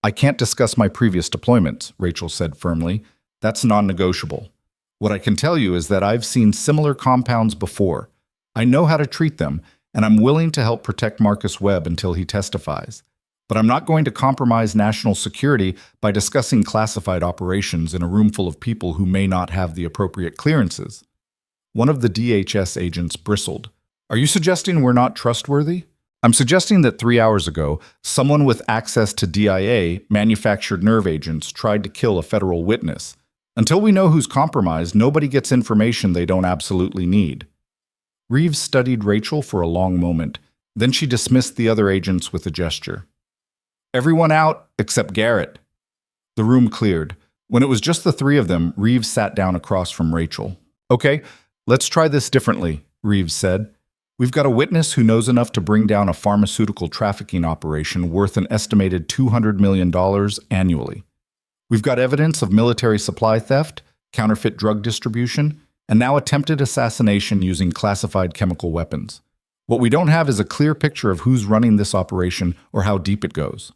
"I can't discuss my previous deployments," Rachel said firmly. "That's non-negotiable. What I can tell you is that I've seen similar compounds before. I know how to treat them, and I'm willing to help protect Marcus Webb until he testifies. But I'm not going to compromise national security by discussing classified operations in a room full of people who may not have the appropriate clearances." One of the DHS agents bristled. "Are you suggesting we're not trustworthy?" "I'm suggesting that 3 hours ago, someone with access to DIA manufactured nerve agents tried to kill a federal witness. Until we know who's compromised, nobody gets information they don't absolutely need." Reeves studied Rachel for a long moment. Then she dismissed the other agents with a gesture. "Everyone out except Garrett." The room cleared. When it was just the 3 of them, Reeves sat down across from Rachel. "Okay, let's try this differently," Reeves said. "We've got a witness who knows enough to bring down a pharmaceutical trafficking operation worth an estimated $200 million annually. We've got evidence of military supply theft, counterfeit drug distribution, and now attempted assassination using classified chemical weapons. What we don't have is a clear picture of who's running this operation or how deep it goes."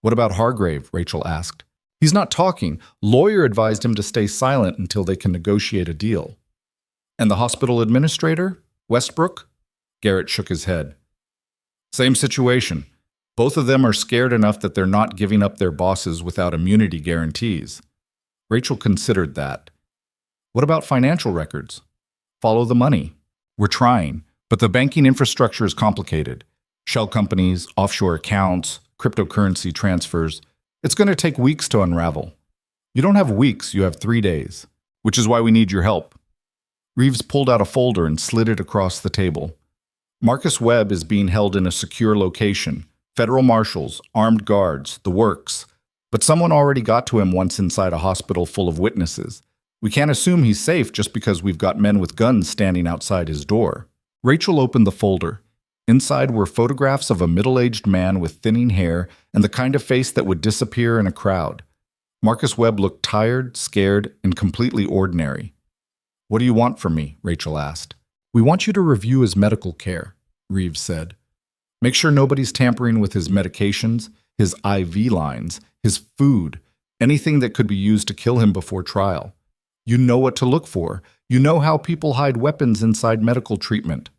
"What about Hargrave?" Rachel asked. "He's not talking. Lawyer advised him to stay silent until they can negotiate a deal." "And the hospital administrator? Westbrook?" Garrett shook his head. "Same situation. Both of them are scared enough that they're not giving up their bosses without immunity guarantees." Rachel considered that. "What about financial records?" "Follow the money." "We're trying, but the banking infrastructure is complicated. Shell companies, offshore accounts, cryptocurrency transfers. It's going to take weeks to unravel." "You don't have weeks, you have 3 days. Which is why we need your help." Reeves pulled out a folder and slid it across the table. "Marcus Webb is being held in a secure location. Federal marshals, armed guards, the works. But someone already got to him once inside a hospital full of witnesses. We can't assume he's safe just because we've got men with guns standing outside his door." Rachel opened the folder. Inside were photographs of a middle-aged man with thinning hair and the kind of face that would disappear in a crowd. Marcus Webb looked tired, scared, and completely ordinary. "What do you want from me?" Rachel asked. "We want you to review his medical care," Reeves said. "Make sure nobody's tampering with his medications, his IV lines, his food, anything that could be used to kill him before trial. You know what to look for. You know how people hide weapons inside medical treatment."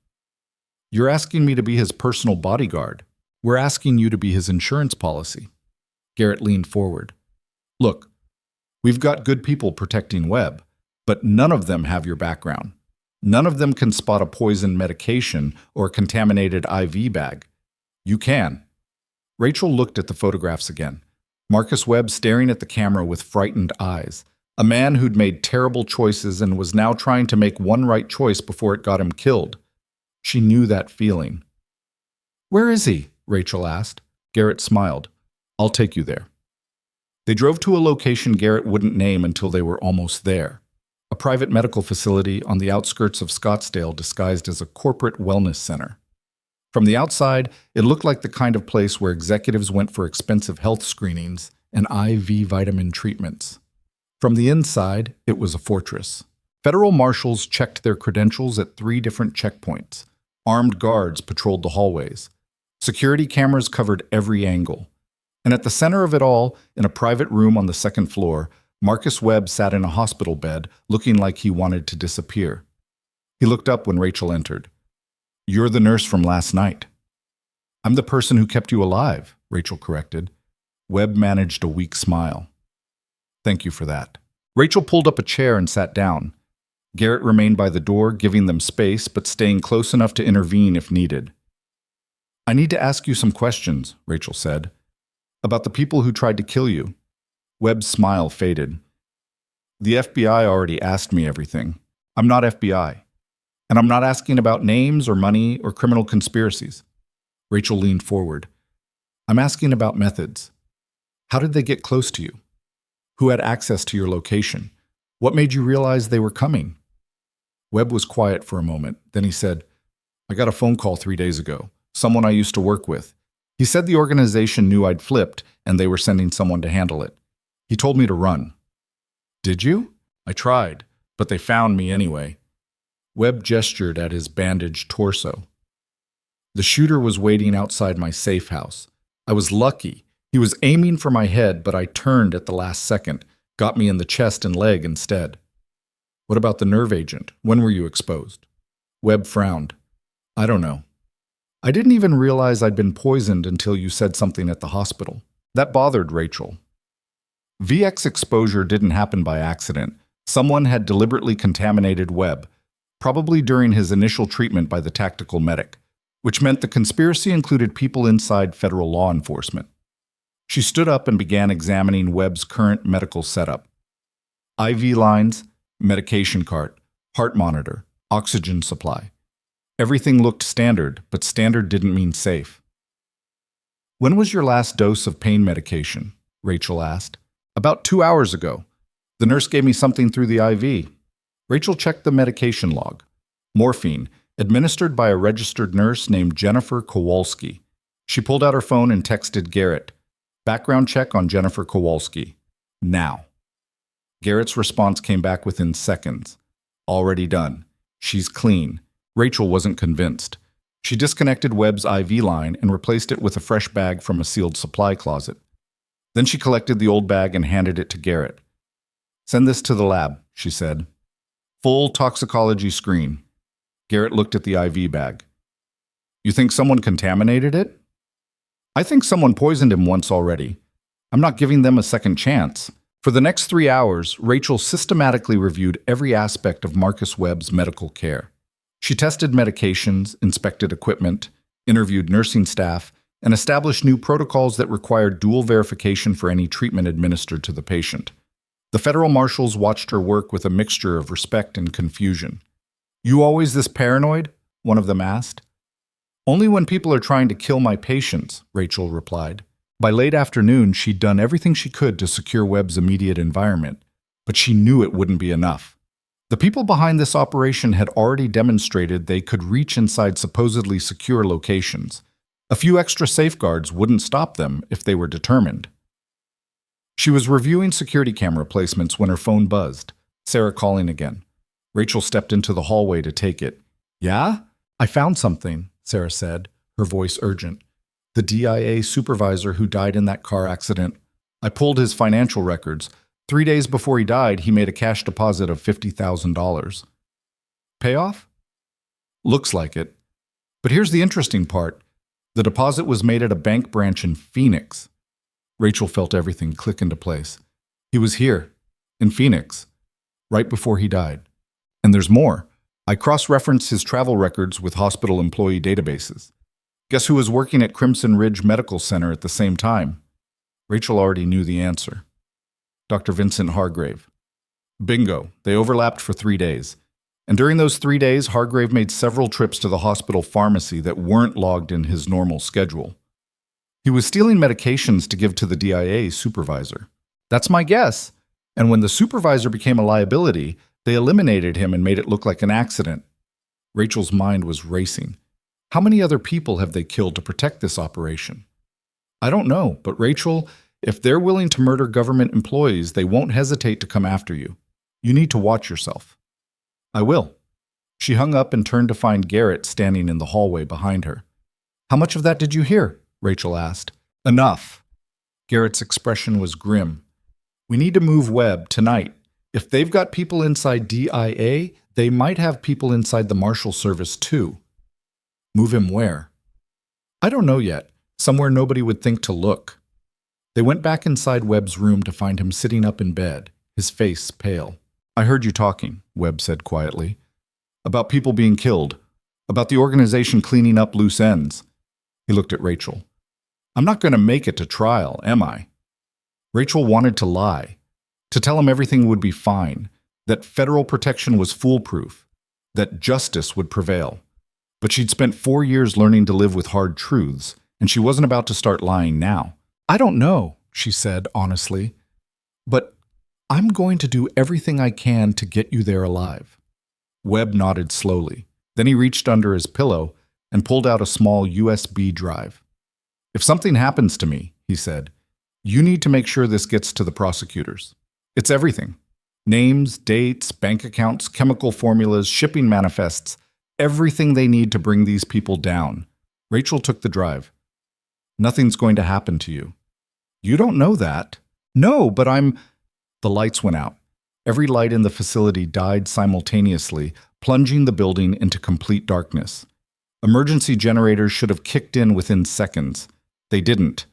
"You're asking me to be his personal bodyguard. We're asking you to be his insurance policy." Garrett leaned forward. "Look, we've got good people protecting Webb, but none of them have your background. None of them can spot a poisoned medication or a contaminated IV bag. You can." Rachel looked at the photographs again. Marcus Webb staring at the camera with frightened eyes. A man who'd made terrible choices and was now trying to make one right choice before it got him killed. She knew that feeling. "Where is he?" Rachel asked. Garrett smiled. "I'll take you there." They drove to a location Garrett wouldn't name until they were almost there. A private medical facility on the outskirts of Scottsdale disguised as a corporate wellness center. From the outside, it looked like the kind of place where executives went for expensive health screenings and IV vitamin treatments. From the inside, it was a fortress. Federal marshals checked their credentials at 3 different checkpoints. Armed guards patrolled the hallways. Security cameras covered every angle. And at the center of it all, in a private room on the 2nd floor, Marcus Webb sat in a hospital bed, looking like he wanted to disappear. He looked up when Rachel entered. "You're the nurse from last night." "I'm the person who kept you alive," Rachel corrected. Webb managed a weak smile. "Thank you for that." Rachel pulled up a chair and sat down. Garrett remained by the door, giving them space, but staying close enough to intervene if needed. "I need to ask you some questions," Rachel said. "About the people who tried to kill you." Webb's smile faded. "The FBI already asked me everything. I'm not FBI. And I'm not asking about names or money or criminal conspiracies." Rachel leaned forward. "I'm asking about methods. How did they get close to you? Who had access to your location? What made you realize they were coming?" Webb was quiet for a moment. Then he said, "I got a phone call 3 days ago. Someone I used to work with. He said the organization knew I'd flipped and they were sending someone to handle it. He told me to run." "Did you?" "I tried, but they found me anyway." Webb gestured at his bandaged torso. "The shooter was waiting outside my safe house. I was lucky. He was aiming for my head, but I turned at the last second, got me in the chest and leg instead." "What about the nerve agent? When were you exposed?" Webb frowned. "I don't know. I didn't even realize I'd been poisoned until you said something at the hospital." That bothered Rachel. VX exposure didn't happen by accident. Someone had deliberately contaminated Webb, probably during his initial treatment by the tactical medic, which meant the conspiracy included people inside federal law enforcement. She stood up and began examining Webb's current medical setup. IV lines, medication cart, heart monitor, oxygen supply. Everything looked standard, but standard didn't mean safe. "When was your last dose of pain medication?" Rachel asked. "About 2 hours ago. The nurse gave me something through the IV." Rachel checked the medication log. Morphine, administered by a registered nurse named Jennifer Kowalski. She pulled out her phone and texted Garrett. "Background check on Jennifer Kowalski. Now." Garrett's response came back within seconds. "Already done. She's clean." Rachel wasn't convinced. She disconnected Webb's IV line and replaced it with a fresh bag from a sealed supply closet. Then she collected the old bag and handed it to Garrett. "Send this to the lab," she said. "Full toxicology screen." Garrett looked at the IV bag. "You think someone contaminated it?" "I think someone poisoned him once already. I'm not giving them a second chance." For the next 3 hours, Rachel systematically reviewed every aspect of Marcus Webb's medical care. She tested medications, inspected equipment, interviewed nursing staff, and established new protocols that required dual verification for any treatment administered to the patient. The federal marshals watched her work with a mixture of respect and confusion. "You always this paranoid?" one of them asked. "Only when people are trying to kill my patients," Rachel replied. By late afternoon, she'd done everything she could to secure Webb's immediate environment, but she knew it wouldn't be enough. The people behind this operation had already demonstrated they could reach inside supposedly secure locations. A few extra safeguards wouldn't stop them if they were determined. She was reviewing security camera placements when her phone buzzed. Sarah calling again. Rachel stepped into the hallway to take it. "Yeah? I found something," Sarah said, her voice urgent. "The DIA supervisor who died in that car accident. I pulled his financial records. 3 days before he died, he made a cash deposit of $50,000. Payoff? Looks like it. But here's the interesting part. The deposit was made at a bank branch in Phoenix." Rachel felt everything click into place. He was here, in Phoenix, right before he died. And there's more. I cross-referenced his travel records with hospital employee databases. Guess who was working at Crimson Ridge Medical Center at the same time? Rachel already knew the answer. Dr. Vincent Hargrave. Bingo. They overlapped for 3 days. And during those 3 days, Hargrave made several trips to the hospital pharmacy that weren't logged in his normal schedule. He was stealing medications to give to the DIA supervisor. That's my guess. And when the supervisor became a liability, they eliminated him and made it look like an accident. Rachel's mind was racing. How many other people have they killed to protect this operation? I don't know, but Rachel, if they're willing to murder government employees, they won't hesitate to come after you. You need to watch yourself. I will. She hung up and turned to find Garrett standing in the hallway behind her. How much of that did you hear? Rachel asked. Enough. Garrett's expression was grim. We need to move Webb tonight. If they've got people inside DIA, they might have people inside the Marshal Service too. Move him where? I don't know yet. Somewhere nobody would think to look. They went back inside Webb's room to find him sitting up in bed, his face pale. I heard you talking, Webb said quietly. About people being killed. About the organization cleaning up loose ends. He looked at Rachel. I'm not going to make it to trial, am I? Rachel wanted to lie. To tell him everything would be fine. That federal protection was foolproof. That justice would prevail. But she'd spent 4 years learning to live with hard truths, and she wasn't about to start lying now. I don't know, she said honestly, but I'm going to do everything I can to get you there alive. Webb nodded slowly. Then he reached under his pillow and pulled out a small USB drive. If something happens to me, he said, you need to make sure this gets to the prosecutors. It's everything. Names, dates, bank accounts, chemical formulas, shipping manifests, everything they need to bring these people down. Rachel took the drive. Nothing's going to happen to you. You don't know that. No, but I'm... The lights went out. Every light in the facility died simultaneously, plunging the building into complete darkness. Emergency generators should have kicked in within seconds. They didn't.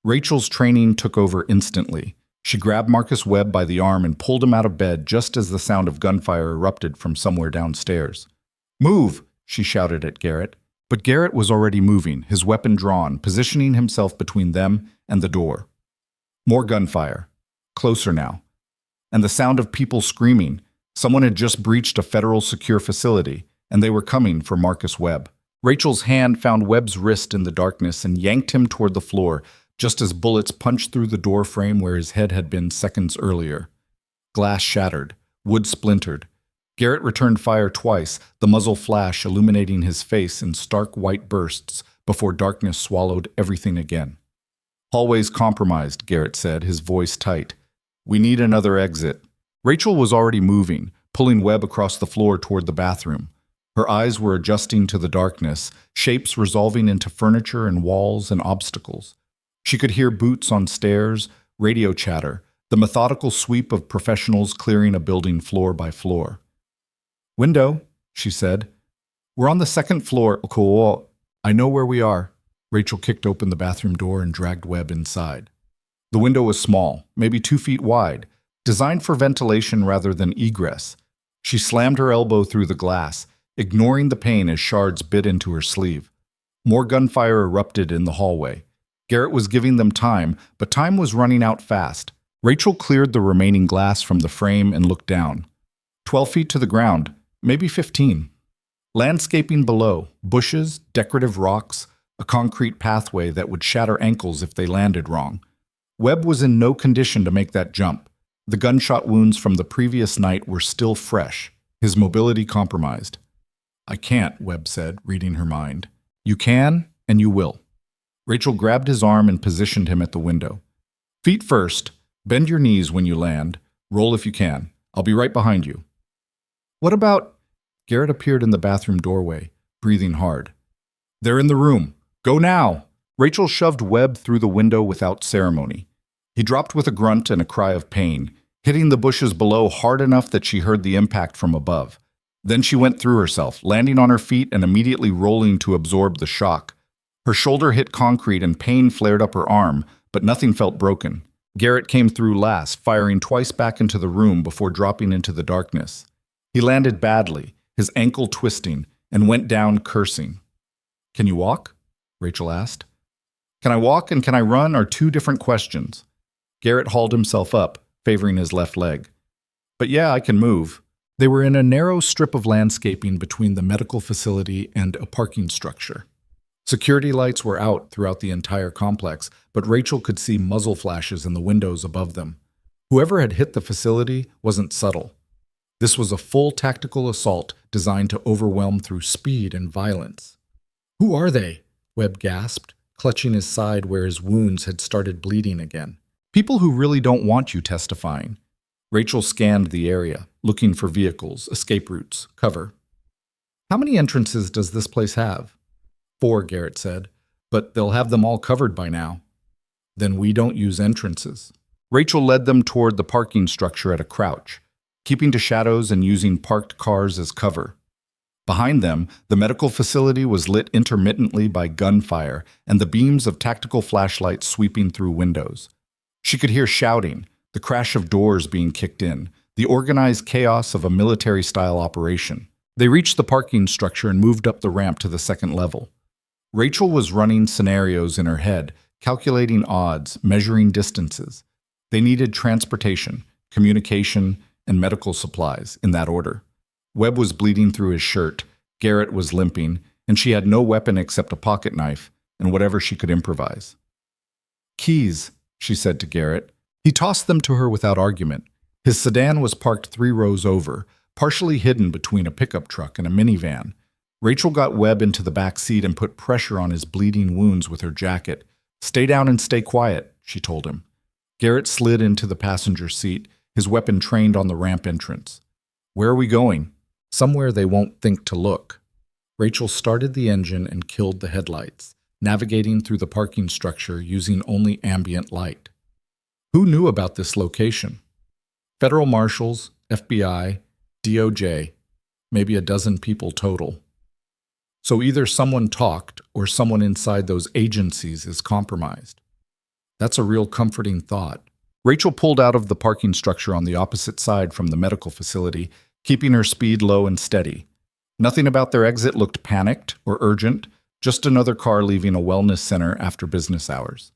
Rachel's training took over instantly. She grabbed Marcus Webb by the arm and pulled him out of bed just as the sound of gunfire erupted from somewhere downstairs. Move, she shouted at Garrett. But Garrett was already moving, his weapon drawn, positioning himself between them and the door. More gunfire. Closer now. And the sound of people screaming. Someone had just breached a federal secure facility, and they were coming for Marcus Webb. Rachel's hand found Webb's wrist in the darkness and yanked him toward the floor, just as bullets punched through the door frame where his head had been seconds earlier. Glass shattered. Wood splintered. Garrett returned fire twice, the muzzle flash illuminating his face in stark white bursts before darkness swallowed everything again. Hallway's compromised, Garrett said, his voice tight. We need another exit. Rachel was already moving, pulling Webb across the floor toward the bathroom. Her eyes were adjusting to the darkness, shapes resolving into furniture and walls and obstacles. She could hear boots on stairs, radio chatter, the methodical sweep of professionals clearing a building floor by floor. Window, she said. We're on the second floor. Cool. I know where we are. Rachel kicked open the bathroom door and dragged Webb inside. The window was small, maybe 2 feet wide, designed for ventilation rather than egress. She slammed her elbow through the glass, ignoring the pain as shards bit into her sleeve. More gunfire erupted in the hallway. Garrett was giving them time, but time was running out fast. Rachel cleared the remaining glass from the frame and looked down. 12 feet to the ground. Maybe 15. Landscaping below, bushes, decorative rocks, a concrete pathway that would shatter ankles if they landed wrong. Webb was in no condition to make that jump. The gunshot wounds from the previous night were still fresh, his mobility compromised. I can't, Webb said, reading her mind. You can, and you will. Rachel grabbed his arm and positioned him at the window. Feet first. Bend your knees when you land. Roll if you can. I'll be right behind you. What about... Garrett appeared in the bathroom doorway, breathing hard. They're in the room. Go now! Rachel shoved Webb through the window without ceremony. He dropped with a grunt and a cry of pain, hitting the bushes below hard enough that she heard the impact from above. Then she went through herself, landing on her feet and immediately rolling to absorb the shock. Her shoulder hit concrete and pain flared up her arm, but nothing felt broken. Garrett came through last, firing twice back into the room before dropping into the darkness. He landed badly, his ankle twisting, and went down cursing. Can you walk? Rachel asked. Can I walk and can I run are two different questions. Garrett hauled himself up, favoring his left leg. But yeah, I can move. They were in a narrow strip of landscaping between the medical facility and a parking structure. Security lights were out throughout the entire complex, but Rachel could see muzzle flashes in the windows above them. Whoever had hit the facility wasn't subtle. This was a full tactical assault designed to overwhelm through speed and violence. "Who are they?" Webb gasped, clutching his side where his wounds had started bleeding again. "People who really don't want you testifying." Rachel scanned the area, looking for vehicles, escape routes, cover. "How many entrances does this place have?" "4, Garrett said, "but they'll have them all covered by now." "Then we don't use entrances." Rachel led them toward the parking structure at a crouch, keeping to shadows and using parked cars as cover. Behind them, the medical facility was lit intermittently by gunfire and the beams of tactical flashlights sweeping through windows. She could hear shouting, the crash of doors being kicked in, the organized chaos of a military-style operation. They reached the parking structure and moved up the ramp to the second level. Rachel was running scenarios in her head, calculating odds, measuring distances. They needed transportation, communication, and medical supplies, in that order. Webb was bleeding through his shirt, Garrett was limping, and she had no weapon except a pocket knife and whatever she could improvise. "Keys," she said to Garrett. He tossed them to her without argument. His sedan was parked 3 rows over, partially hidden between a pickup truck and a minivan. Rachel got Webb into the back seat and put pressure on his bleeding wounds with her jacket. "Stay down and stay quiet," she told him. Garrett slid into the passenger seat, his weapon trained on the ramp entrance. "Where are we going?" "Somewhere they won't think to look." Rachel started the engine and killed the headlights, navigating through the parking structure using only ambient light. Who knew about this location? Federal marshals, FBI, DOJ, maybe a dozen people total. So either someone talked or someone inside those agencies is compromised. That's a real comforting thought. Rachel pulled out of the parking structure on the opposite side from the medical facility, keeping her speed low and steady. Nothing about their exit looked panicked or urgent, just another car leaving a wellness center after business hours.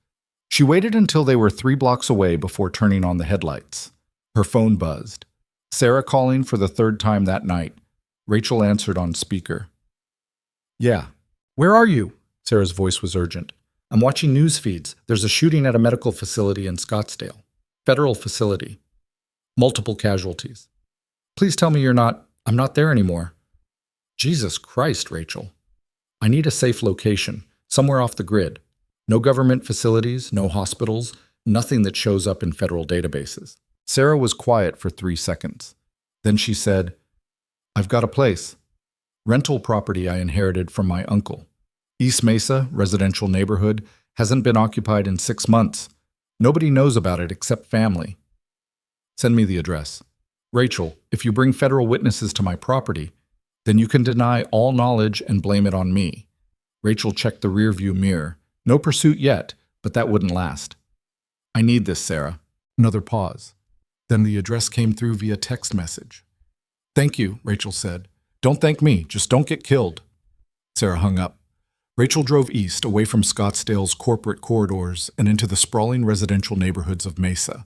She waited until they were 3 blocks away before turning on the headlights. Her phone buzzed. Sarah calling for the 3rd time that night. Rachel answered on speaker. "Yeah. Where are you?" Sarah's voice was urgent. "I'm watching news feeds. There's a shooting at a medical facility in Scottsdale. Federal facility. Multiple casualties. Please tell me I'm not there anymore." "Jesus Christ, Rachel. I need a safe location, somewhere off the grid. No government facilities, no hospitals, nothing that shows up in federal databases." Sarah was quiet for 3 seconds. Then she said, "I've got a place. Rental property I inherited from my uncle. East Mesa, residential neighborhood, hasn't been occupied in 6 months. Nobody knows about it except family. Send me the address. Rachel, if you bring federal witnesses to my property, then you can deny all knowledge and blame it on me." Rachel checked the rearview mirror. No pursuit yet, but that wouldn't last. "I need this, Sarah." Another pause. Then the address came through via text message. "Thank you," Rachel said. "Don't thank me, just don't get killed." Sarah hung up. Rachel drove east, away from Scottsdale's corporate corridors and into the sprawling residential neighborhoods of Mesa.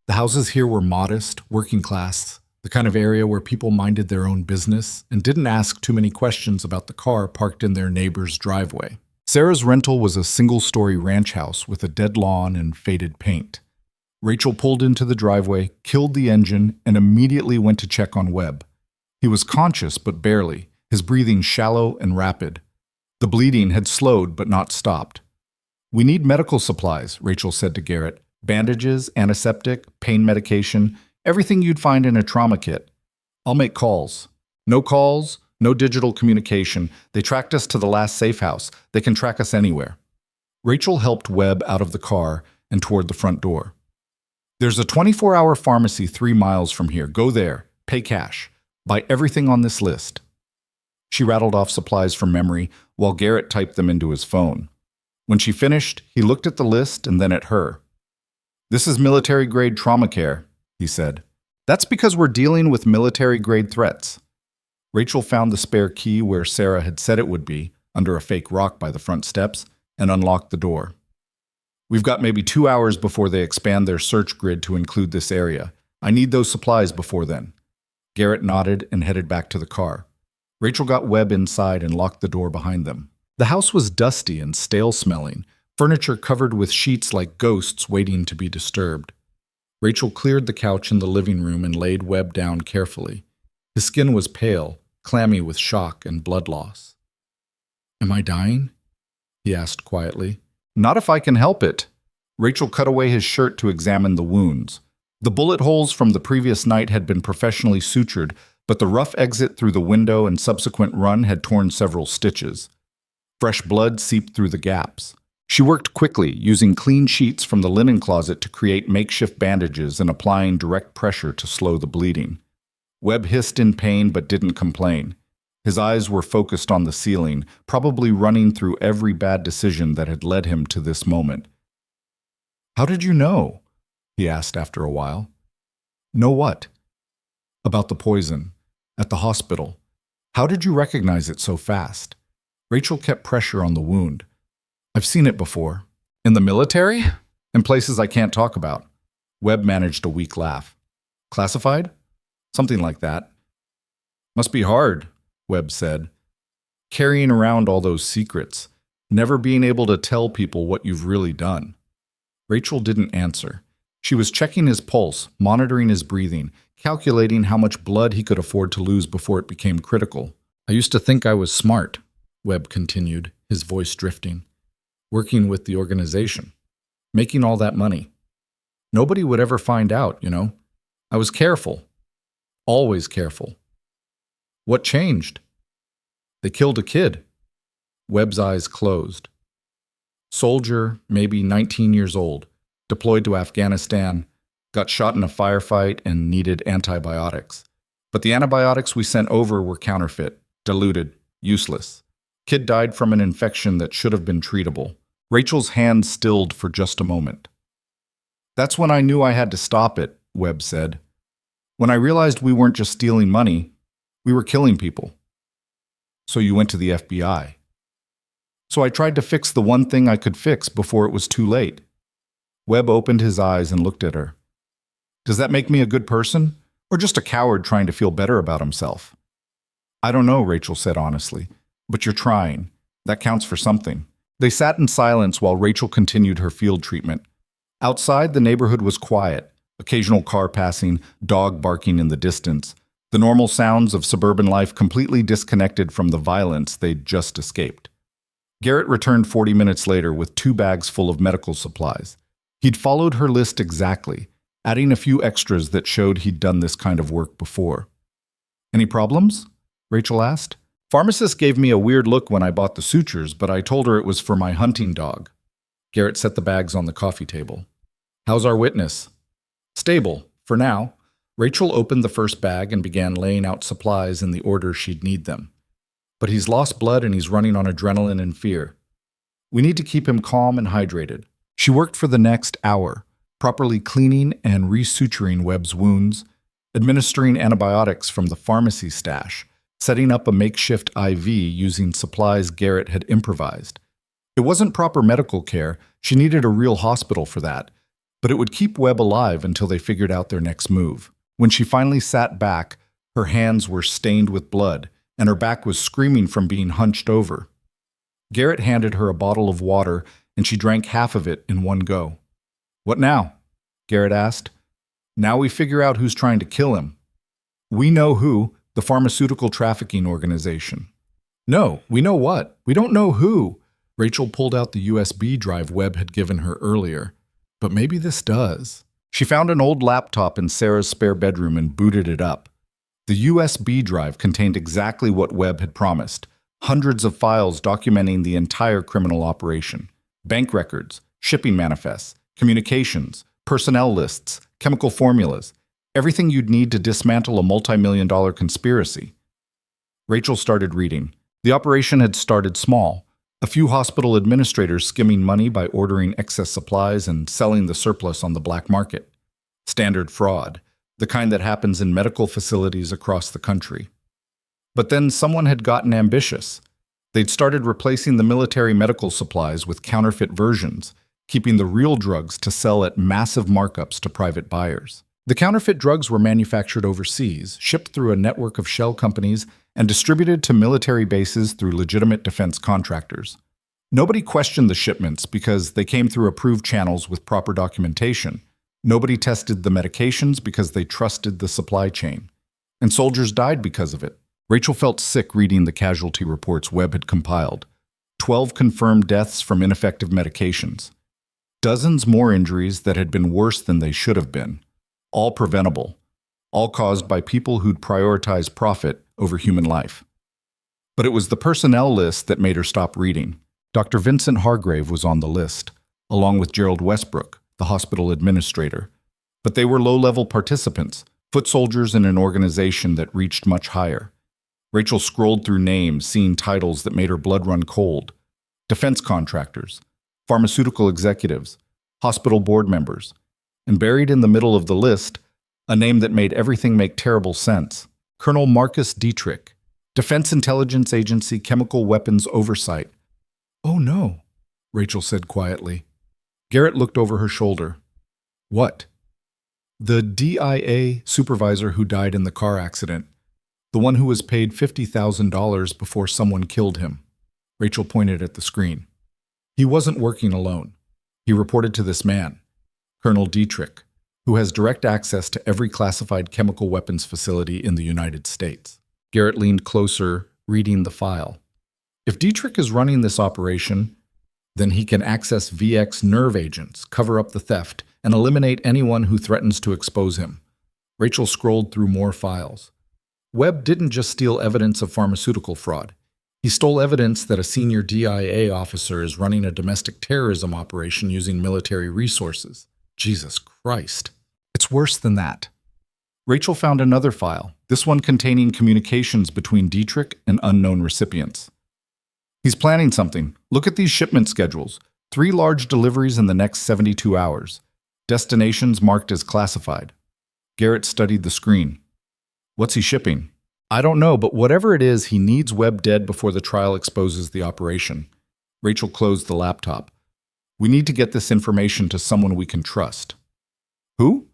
The houses here were modest, working class, the kind of area where people minded their own business and didn't ask too many questions about the car parked in their neighbor's driveway. Sarah's rental was a single-story ranch house with a dead lawn and faded paint. Rachel pulled into the driveway, killed the engine, and immediately went to check on Webb. He was conscious, but barely, his breathing shallow and rapid. The bleeding had slowed but not stopped. "We need medical supplies," Rachel said to Garrett. "Bandages, antiseptic, pain medication, everything you'd find in a trauma kit. I'll make calls." "No calls, no digital communication. They tracked us to the last safe house. They can track us anywhere." Rachel helped Webb out of the car and toward the front door. "There's a 24-hour pharmacy 3 miles from here. Go there. Pay cash. Buy everything on this list." She rattled off supplies from memory while Garrett typed them into his phone. When she finished, he looked at the list and then at her. "This is military-grade trauma care," he said. "That's because we're dealing with military-grade threats." Rachel found the spare key where Sarah had said it would be, under a fake rock by the front steps, and unlocked the door. We've got maybe 2 hours before they expand their search grid to include this area. I need those supplies before then." Garrett nodded and headed back to the car. Rachel got Webb inside and locked the door behind them. The house was dusty and stale-smelling, furniture covered with sheets like ghosts waiting to be disturbed. Rachel cleared the couch in the living room and laid Webb down carefully. His skin was pale, clammy with shock and blood loss. "Am I dying?" he asked quietly. "Not if I can help it." Rachel cut away his shirt to examine the wounds. The bullet holes from the previous night had been professionally sutured, but the rough exit through the window and subsequent run had torn several stitches. Fresh blood seeped through the gaps. She worked quickly, using clean sheets from the linen closet to create makeshift bandages and applying direct pressure to slow the bleeding. Webb hissed in pain but didn't complain. His eyes were focused on the ceiling, probably running through every bad decision that had led him to this moment. "How did you know?" he asked after a while. "Know what?" "About the poison. At the hospital. How did you recognize it so fast?" Rachel kept pressure on the wound. "I've seen it before. In the military? In places I can't talk about." Webb managed a weak laugh. "Classified? Something like that." "Must be hard," Webb said. "Carrying around all those secrets, never being able to tell people what you've really done." Rachel didn't answer. She was checking his pulse, monitoring his breathing, calculating how much blood he could afford to lose before it became critical. "I used to think I was smart," Webb continued, his voice drifting. "Working with the organization. Making all that money. Nobody would ever find out, you know. I was careful. Always careful. What changed? They killed a kid." Webb's eyes closed. Soldier, maybe 19 years old, deployed to Afghanistan, got shot in a firefight and needed antibiotics. But the antibiotics we sent over were counterfeit, diluted, useless. Kid died from an infection that should have been treatable. Rachel's hand stilled for just a moment. "That's when I knew I had to stop it," Webb said. "When I realized we weren't just stealing money, we were killing people." "So you went to the FBI." "So I tried to fix the one thing I could fix before it was too late." Webb opened his eyes and looked at her. "Does that make me a good person, or just a coward trying to feel better about himself?" "I don't know," Rachel said honestly, "but you're trying. That counts for something." They sat in silence while Rachel continued her field treatment. Outside, the neighborhood was quiet, occasional car passing, dog barking in the distance, the normal sounds of suburban life completely disconnected from the violence they'd just escaped. Garrett returned 40 minutes later with 2 bags full of medical supplies. He'd followed her list exactly, adding a few extras that showed he'd done this kind of work before. "Any problems?" Rachel asked. "Pharmacist gave me a weird look when I bought the sutures, but I told her it was for my hunting dog." Garrett set the bags on the coffee table. "How's our witness?" "Stable, for now." Rachel opened the first bag and began laying out supplies in the order she'd need them. "But he's lost blood and he's running on adrenaline and fear. We need to keep him calm and hydrated." She worked for the next hour, properly cleaning and resuturing Webb's wounds, administering antibiotics from the pharmacy stash, setting up a makeshift IV using supplies Garrett had improvised. It wasn't proper medical care, she needed a real hospital for that, but it would keep Webb alive until they figured out their next move. When she finally sat back, her hands were stained with blood, and her back was screaming from being hunched over. Garrett handed her a bottle of water, and she drank half of it in one go. "What now?" Garrett asked. "Now we figure out who's trying to kill him." "We know who. The pharmaceutical trafficking organization." "No, we know what. We don't know who." Rachel pulled out the USB drive Webb had given her earlier. "But maybe this does." She found an old laptop in Sarah's spare bedroom and booted it up. The USB drive contained exactly what Webb had promised, hundreds of files documenting the entire criminal operation. Bank records, shipping manifests, communications, personnel lists, chemical formulas, everything you'd need to dismantle a multi-million-dollar conspiracy. Rachel started reading. The operation had started small. A few hospital administrators skimming money by ordering excess supplies and selling the surplus on the black market. Standard fraud, the kind that happens in medical facilities across the country. But then someone had gotten ambitious. They'd started replacing the military medical supplies with counterfeit versions, keeping the real drugs to sell at massive markups to private buyers. The counterfeit drugs were manufactured overseas, shipped through a network of shell companies, and distributed to military bases through legitimate defense contractors. Nobody questioned the shipments because they came through approved channels with proper documentation. Nobody tested the medications because they trusted the supply chain. And soldiers died because of it. Rachel felt sick reading the casualty reports Webb had compiled. 12 confirmed deaths from ineffective medications. Dozens more injuries that had been worse than they should have been. All preventable. All caused by people who'd prioritize profit over human life. But it was the personnel list that made her stop reading. Dr. Vincent Hargrave was on the list, along with Gerald Westbrook, the hospital administrator. But they were low-level participants, foot soldiers in an organization that reached much higher. Rachel scrolled through names, seeing titles that made her blood run cold. Defense contractors, pharmaceutical executives, hospital board members. And buried in the middle of the list, a name that made everything make terrible sense. Colonel Marcus Dietrich, Defense Intelligence Agency Chemical Weapons Oversight. "Oh no," Rachel said quietly. Garrett looked over her shoulder. "What?" "The DIA supervisor who died in the car accident. The one who was paid $50,000 before someone killed him." Rachel pointed at the screen. "He wasn't working alone. He reported to this man, Colonel Dietrich, who has direct access to every classified chemical weapons facility in the United States." Garrett leaned closer, reading the file. "If Dietrich is running this operation, then he can access VX nerve agents, cover up the theft, and eliminate anyone who threatens to expose him." Rachel scrolled through more files. Webb didn't just steal evidence of pharmaceutical fraud. He stole evidence that a senior DIA officer is running a domestic terrorism operation using military resources. Jesus Christ. It's worse than that. Rachel found another file, this one containing communications between Dietrich and unknown recipients. "He's planning something. Look at these shipment schedules. 3 large deliveries in the next 72 hours. Destinations marked as classified." Garrett studied the screen. "What's he shipping?" "I don't know, but whatever it is, he needs Webb dead before the trial exposes the operation." Rachel closed the laptop. "We need to get this information to someone we can trust." "Who?"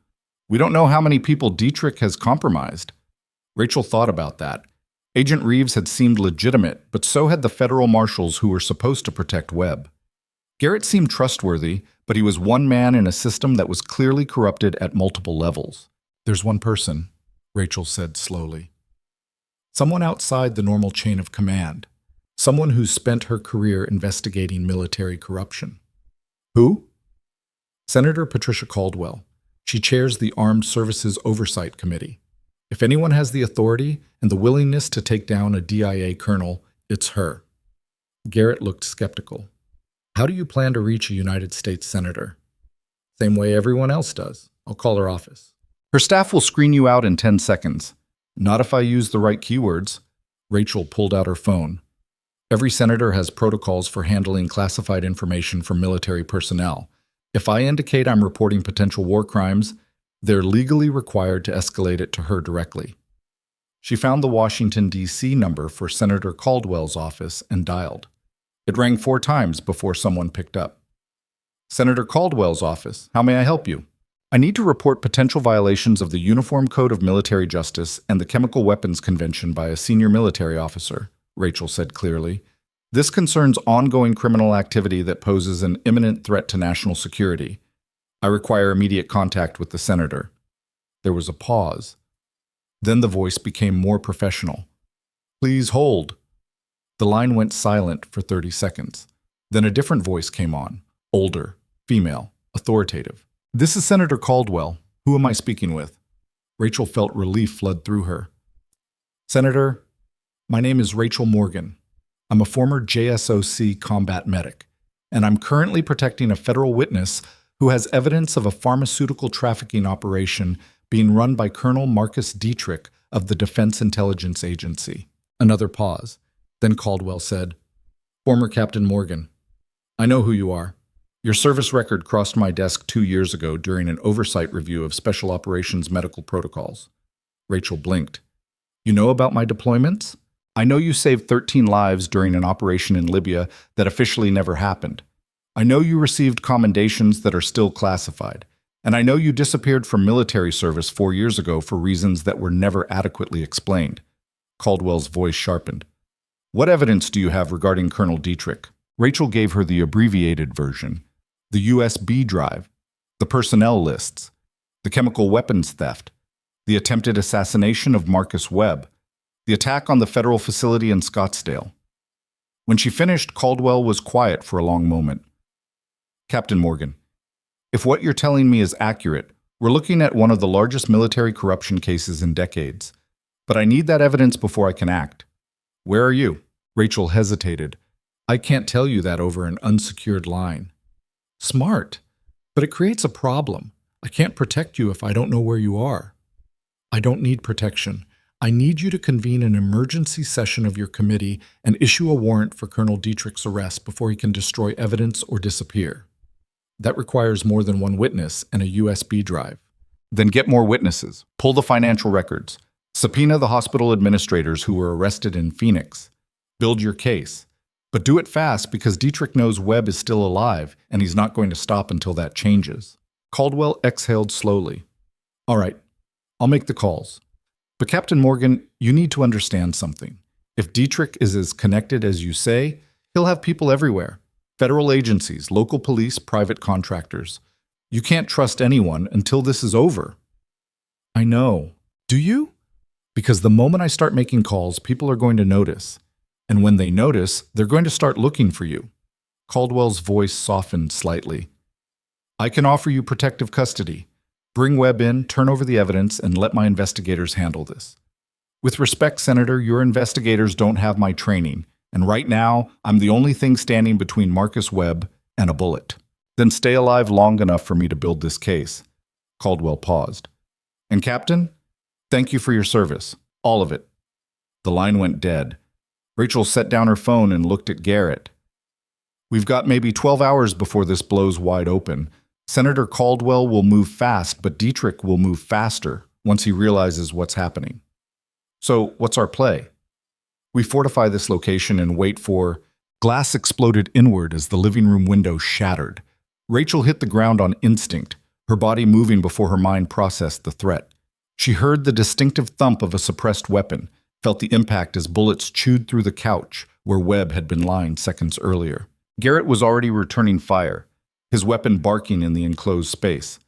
"We don't know how many people Dietrich has compromised." Rachel thought about that. Agent Reeves had seemed legitimate, but so had the federal marshals who were supposed to protect Webb. Garrett seemed trustworthy, but he was one man in a system that was clearly corrupted at multiple levels. "There's one person," Rachel said slowly. "Someone outside the normal chain of command. Someone who's spent her career investigating military corruption." "Who?" "Senator Patricia Caldwell. She chairs the Armed Services Oversight Committee. If anyone has the authority and the willingness to take down a DIA colonel, it's her." Garrett looked skeptical. "How do you plan to reach a United States senator?" "Same way everyone else does. I'll call her office." "Her staff will screen you out in 10 seconds. Not if I use the right keywords." Rachel pulled out her phone. "Every senator has protocols for handling classified information from military personnel. If I indicate I'm reporting potential war crimes, they're legally required to escalate it to her directly." She found the Washington, D.C. number for Senator Caldwell's office and dialed. It rang 4 times before someone picked up. "Senator Caldwell's office, how may I help you?" "I need to report potential violations of the Uniform Code of Military Justice and the Chemical Weapons Convention by a senior military officer," Rachel said clearly. "This concerns ongoing criminal activity that poses an imminent threat to national security. I require immediate contact with the senator." There was a pause. Then the voice became more professional. "Please hold." The line went silent for 30 seconds. Then a different voice came on, older, female, authoritative. "This is Senator Caldwell. Who am I speaking with?" Rachel felt relief flood through her. "Senator, my name is Rachel Morgan. I'm a former JSOC combat medic, and I'm currently protecting a federal witness who has evidence of a pharmaceutical trafficking operation being run by Colonel Marcus Dietrich of the Defense Intelligence Agency." Another pause. Then Caldwell said, "Former Captain Morgan, I know who you are. Your service record crossed my desk 2 years ago during an oversight review of Special Operations medical protocols." Rachel blinked. "You know about my deployments? I know you saved 13 lives during an operation in Libya that officially never happened. I know you received commendations that are still classified, and I know you disappeared from military service 4 years ago for reasons that were never adequately explained. Caldwell's voice sharpened. What evidence do you have regarding Colonel Dietrich? Rachel gave her the abbreviated version, the USB drive, the personnel lists, the chemical weapons theft, the attempted assassination of Marcus Webb, the attack on the federal facility in Scottsdale. When she finished, Caldwell was quiet for a long moment. Captain Morgan, if what you're telling me is accurate, we're looking at one of the largest military corruption cases in decades. But I need that evidence before I can act. Where are you? Rachel hesitated. I can't tell you that over an unsecured line. Smart, but it creates a problem. I can't protect you if I don't know where you are. I don't need protection. I need you to convene an emergency session of your committee and issue a warrant for Colonel Dietrich's arrest before he can destroy evidence or disappear. That requires more than one witness and a USB drive. Then get more witnesses. Pull the financial records. Subpoena the hospital administrators who were arrested in Phoenix. Build your case. But do it fast because Dietrich knows Webb is still alive and he's not going to stop until that changes. Caldwell exhaled slowly. All right, I'll make the calls. But Captain Morgan, you need to understand something. If Dietrich is as connected as you say, he'll have people everywhere. Federal agencies, local police, private contractors. You can't trust anyone until this is over. I know. Do you? Because the moment I start making calls, people are going to notice. And when they notice, they're going to start looking for you. Caldwell's voice softened slightly. I can offer you protective custody. Bring Webb in, turn over the evidence, and let my investigators handle this. With respect, Senator, your investigators don't have my training, and right now, I'm the only thing standing between Marcus Webb and a bullet. Then stay alive long enough for me to build this case. Caldwell paused. And Captain, thank you for your service. All of it. The line went dead. Rachel set down her phone and looked at Garrett. We've got maybe 12 hours before this blows wide open. Senator Caldwell will move fast, but Dietrich will move faster once he realizes what's happening. So, what's our play? We fortify this location and wait for... Glass exploded inward as the living room window shattered. Rachel hit the ground on instinct, her body moving before her mind processed the threat. She heard the distinctive thump of a suppressed weapon, felt the impact as bullets chewed through the couch where Webb had been lying seconds earlier. Garrett was already returning fire, his weapon barking in the enclosed space.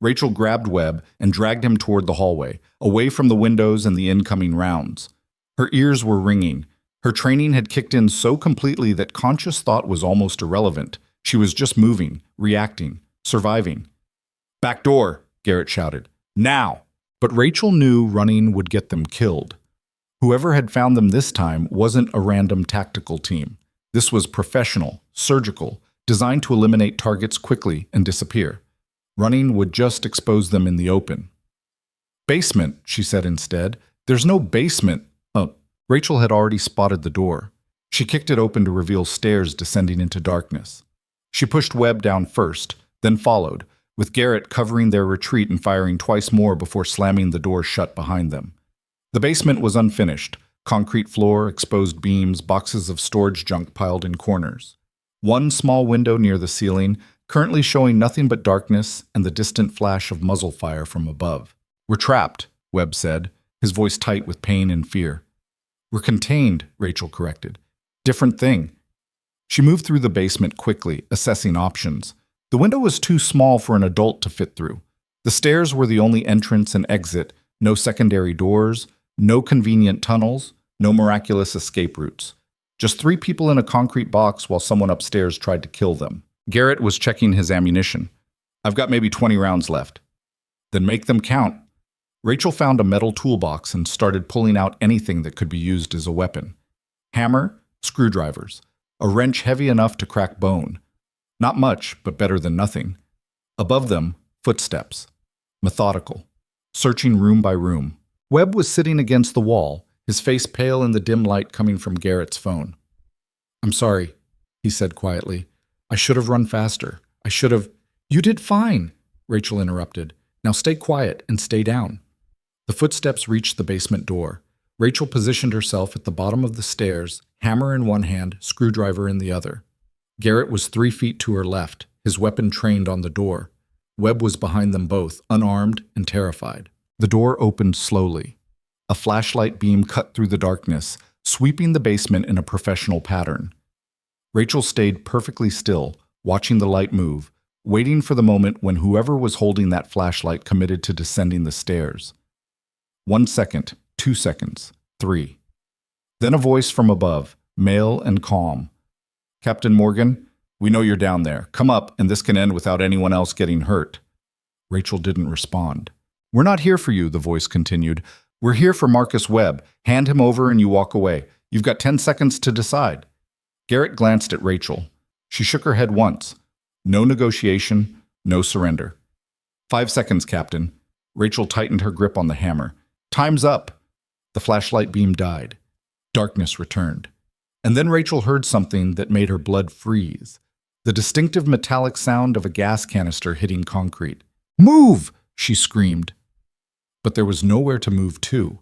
Rachel grabbed Webb and dragged him toward the hallway, away from the windows and the incoming rounds. Her ears were ringing. Her training had kicked in so completely that conscious thought was almost irrelevant. She was just moving, reacting, surviving. Back door, Garrett shouted. Now! But Rachel knew running would get them killed. Whoever had found them this time wasn't a random tactical team. This was professional, surgical, designed to eliminate targets quickly and disappear. Running would just expose them in the open. Basement, she said instead. There's no basement. Oh, Rachel had already spotted the door. She kicked it open to reveal stairs descending into darkness. She pushed Webb down first, then followed, with Garrett covering their retreat and firing twice more before slamming the door shut behind them. The basement was unfinished. Concrete floor, exposed beams, boxes of storage junk piled in corners. One small window near the ceiling, currently showing nothing but darkness and the distant flash of muzzle fire from above. We're trapped, Webb said, his voice tight with pain and fear. We're contained, Rachel corrected. Different thing. She moved through the basement quickly, assessing options. The window was too small for an adult to fit through. The stairs were the only entrance and exit, no secondary doors, no convenient tunnels, no miraculous escape routes. Just 3 people in a concrete box while someone upstairs tried to kill them. Garrett was checking his ammunition. I've got maybe 20 rounds left. Then make them count. Rachel found a metal toolbox and started pulling out anything that could be used as a weapon. Hammer, screwdrivers, a wrench heavy enough to crack bone. Not much, but better than nothing. Above them, footsteps. Methodical. Searching room by room. Webb was sitting against the wall, his face pale in the dim light coming from Garrett's phone. I'm sorry, he said quietly. I should have run faster. I should have... You did fine, Rachel interrupted. Now stay quiet and stay down. The footsteps reached the basement door. Rachel positioned herself at the bottom of the stairs, hammer in one hand, screwdriver in the other. Garrett was 3 feet to her left, his weapon trained on the door. Webb was behind them both, unarmed and terrified. The door opened slowly. A flashlight beam cut through the darkness, sweeping the basement in a professional pattern. Rachel stayed perfectly still, watching the light move, waiting for the moment when whoever was holding that flashlight committed to descending the stairs. 1 second, 2 seconds, 3. Then a voice from above, male and calm. "Captain Morgan, we know you're down there. Come up, and this can end without anyone else getting hurt." Rachel didn't respond. "We're not here for you," the voice continued. "We're here for Marcus Webb. Hand him over and you walk away. You've got 10 seconds to decide." Garrett glanced at Rachel. She shook her head once. No negotiation, no surrender. 5 seconds, Captain. Rachel tightened her grip on the hammer. "Time's up." The flashlight beam died. Darkness returned. And then Rachel heard something that made her blood freeze. The distinctive metallic sound of a gas canister hitting concrete. "Move!" she screamed. But there was nowhere to move to.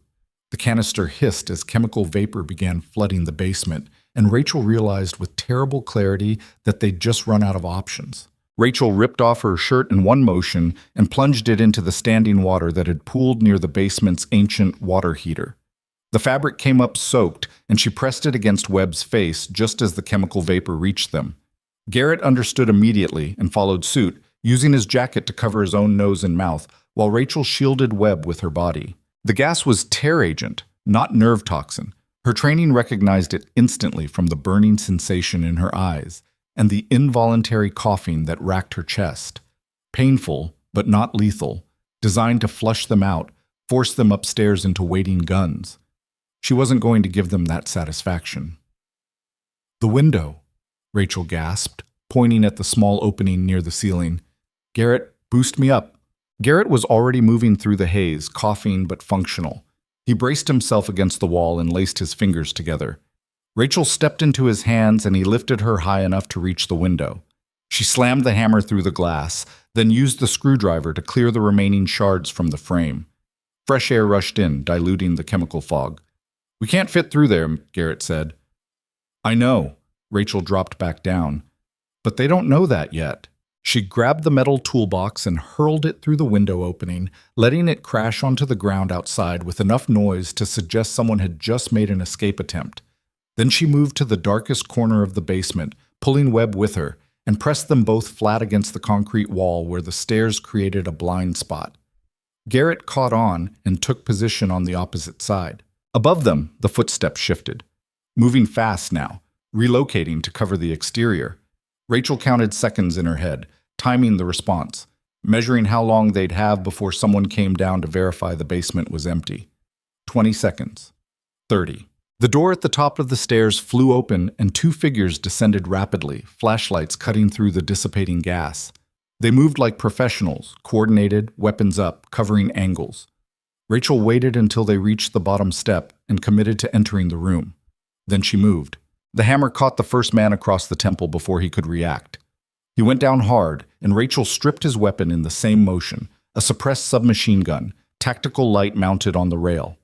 The canister hissed as chemical vapor began flooding the basement, and Rachel realized with terrible clarity that they'd just run out of options. Rachel ripped off her shirt in one motion and plunged it into the standing water that had pooled near the basement's ancient water heater. The fabric came up soaked, and she pressed it against Webb's face just as the chemical vapor reached them. Garrett understood immediately and followed suit, using his jacket to cover his own nose and mouth, while Rachel shielded Webb with her body. The gas was tear agent, not nerve toxin. Her training recognized it instantly from the burning sensation in her eyes and the involuntary coughing that racked her chest. Painful, but not lethal, designed to flush them out, force them upstairs into waiting guns. She wasn't going to give them that satisfaction. "The window," Rachel gasped, pointing at the small opening near the ceiling. "Garrett, boost me up." Garrett was already moving through the haze, coughing but functional. He braced himself against the wall and laced his fingers together. Rachel stepped into his hands and he lifted her high enough to reach the window. She slammed the hammer through the glass, then used the screwdriver to clear the remaining shards from the frame. Fresh air rushed in, diluting the chemical fog. "We can't fit through there," Garrett said. "I know." Rachel dropped back down. "But they don't know that yet." She grabbed the metal toolbox and hurled it through the window opening, letting it crash onto the ground outside with enough noise to suggest someone had just made an escape attempt. Then she moved to the darkest corner of the basement, pulling Webb with her, and pressed them both flat against the concrete wall where the stairs created a blind spot. Garrett caught on and took position on the opposite side. Above them, the footsteps shifted, moving fast now, relocating to cover the exterior. Rachel counted seconds in her head, timing the response, measuring how long they'd have before someone came down to verify the basement was empty. 20 seconds. 30. The door at the top of the stairs flew open and two figures descended rapidly, flashlights cutting through the dissipating gas. They moved like professionals, coordinated, weapons up, covering angles. Rachel waited until they reached the bottom step and committed to entering the room. Then she moved. The hammer caught the first man across the temple before he could react. He went down hard, and Rachel stripped his weapon in the same motion, a suppressed submachine gun, tactical light mounted on the rail.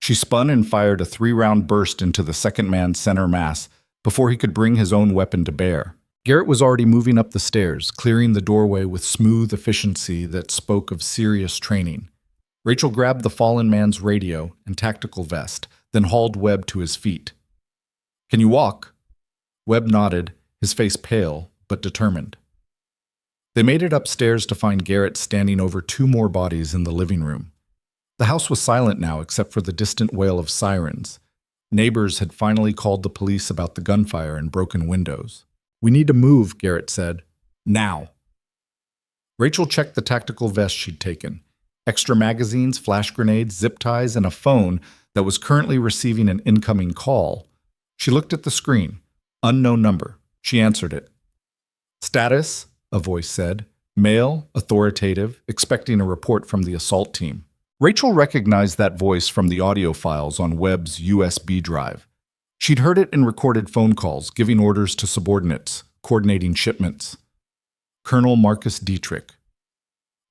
She spun and fired a 3-round burst into the second man's center mass before he could bring his own weapon to bear. Garrett was already moving up the stairs, clearing the doorway with smooth efficiency that spoke of serious training. Rachel grabbed the fallen man's radio and tactical vest, then hauled Webb to his feet. "Can you walk?" Webb nodded, his face pale but determined. They made it upstairs to find Garrett standing over two more bodies in the living room. The house was silent now except for the distant wail of sirens. Neighbors had finally called the police about the gunfire and broken windows. "We need to move," Garrett said. "Now." Rachel checked the tactical vest she'd taken. Extra magazines, flash grenades, zip ties, and a phone that was currently receiving an incoming call. She looked at the screen. Unknown number. She answered it. "Status," a voice said. "Male, authoritative, expecting a report from the assault team." Rachel recognized that voice from the audio files on Webb's USB drive. She'd heard it in recorded phone calls, giving orders to subordinates, coordinating shipments. Colonel Marcus Dietrich.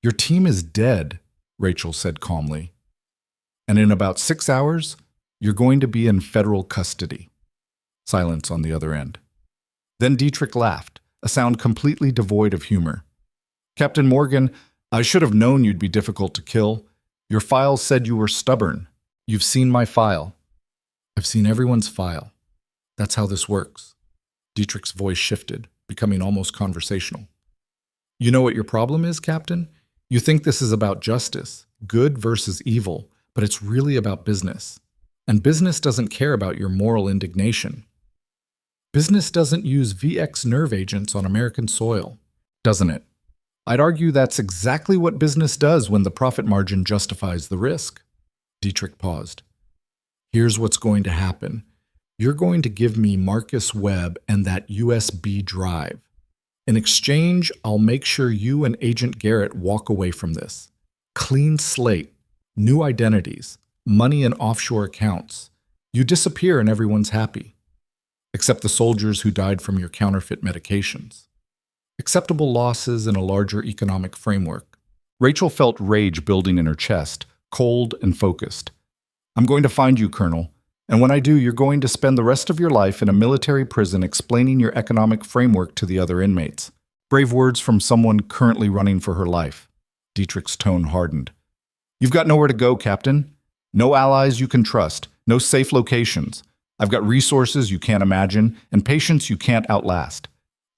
"Your team is dead," Rachel said calmly. "And in about 6 hours, you're going to be in federal custody." Silence on the other end. Then Dietrich laughed, a sound completely devoid of humor. Captain Morgan, I should have known you'd be difficult to kill. Your file said you were stubborn. You've seen my file. I've seen everyone's file. That's how this works. Dietrich's voice shifted, becoming almost conversational. You know what your problem is, Captain? You think this is about justice, good versus evil, but it's really about business. And business doesn't care about your moral indignation. Business doesn't use VX nerve agents on American soil, doesn't it? I'd argue that's exactly what business does when the profit margin justifies the risk. Dietrich paused. Here's what's going to happen. You're going to give me Marcus Webb and that USB drive. In exchange, I'll make sure you and Agent Garrett walk away from this. Clean slate, new identities, money in offshore accounts. You disappear and everyone's happy. Except the soldiers who died from your counterfeit medications. Acceptable losses in a larger economic framework. Rachel felt rage building in her chest, cold and focused. I'm going to find you, Colonel. And when I do, you're going to spend the rest of your life in a military prison explaining your economic framework to the other inmates. Brave words from someone currently running for her life. Dietrich's tone hardened. You've got nowhere to go, Captain. No allies you can trust. No safe locations. I've got resources you can't imagine and patience you can't outlast.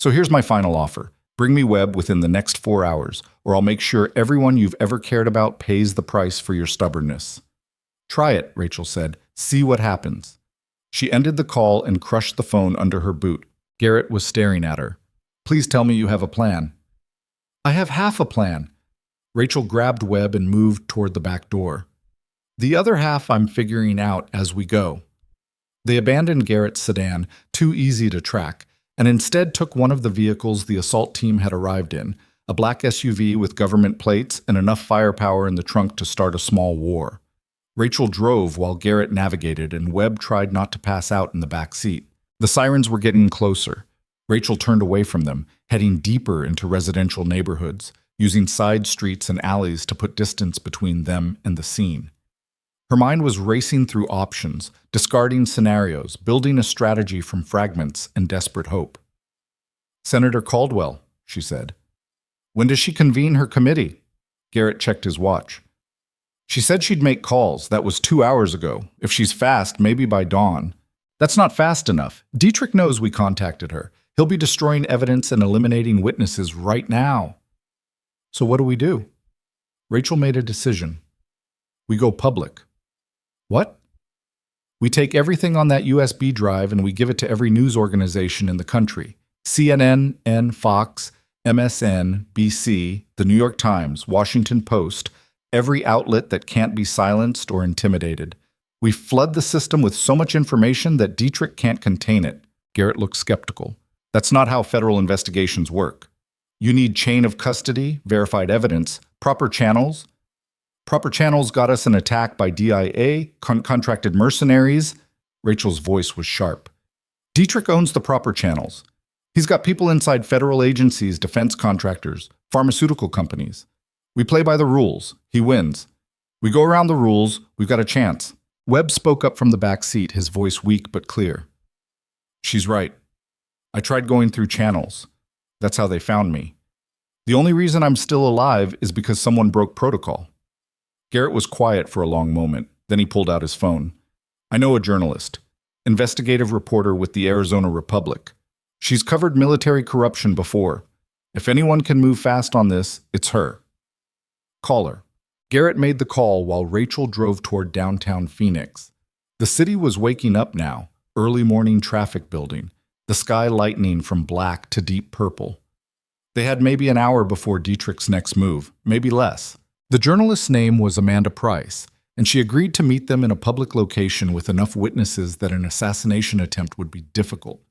So here's my final offer. Bring me Webb within the next 4 hours, or I'll make sure everyone you've ever cared about pays the price for your stubbornness. Try it, Rachel said. See what happens. She ended the call and crushed the phone under her boot. Garrett was staring at her. Please tell me you have a plan. I have half a plan. Rachel grabbed Webb and moved toward the back door. The other half I'm figuring out as we go. They abandoned Garrett's sedan, too easy to track, and instead took one of the vehicles the assault team had arrived in, a black SUV with government plates and enough firepower in the trunk to start a small war. Rachel drove while Garrett navigated, and Webb tried not to pass out in the back seat. The sirens were getting closer. Rachel turned away from them, heading deeper into residential neighborhoods, using side streets and alleys to put distance between them and the scene. Her mind was racing through options, discarding scenarios, building a strategy from fragments and desperate hope. Senator Caldwell, she said. When does she convene her committee? Garrett checked his watch. She said she'd make calls. That was 2 hours ago. If she's fast, maybe by dawn. That's not fast enough. Dietrich knows we contacted her. He'll be destroying evidence and eliminating witnesses right now. So what do? Rachel made a decision. We go public. What? We take everything on that USB drive and we give it to every news organization in the country. CNN, Fox, MSN, BC, The New York Times, Washington Post, every outlet that can't be silenced or intimidated. We flood the system with so much information that Dietrich can't contain it. Garrett looked skeptical. That's not how federal investigations work. You need chain of custody, verified evidence, proper channels. Proper channels got us an attack by DIA, contracted mercenaries. Rachel's voice was sharp. Dietrich owns the proper channels. He's got people inside federal agencies, defense contractors, pharmaceutical companies. We play by the rules. He wins. We go around the rules. We've got a chance. Webb spoke up from the back seat, his voice weak but clear. She's right. I tried going through channels. That's how they found me. The only reason I'm still alive is because someone broke protocol. Garrett was quiet for a long moment. Then he pulled out his phone. I know a journalist, investigative reporter with the Arizona Republic. She's covered military corruption before. If anyone can move fast on this, it's her. Call her. Garrett made the call while Rachel drove toward downtown Phoenix. The city was waking up now, early morning traffic building, the sky lightening from black to deep purple. They had maybe an hour before Dietrich's next move, maybe less. The journalist's name was Amanda Price, and she agreed to meet them in a public location with enough witnesses that an assassination attempt would be difficult.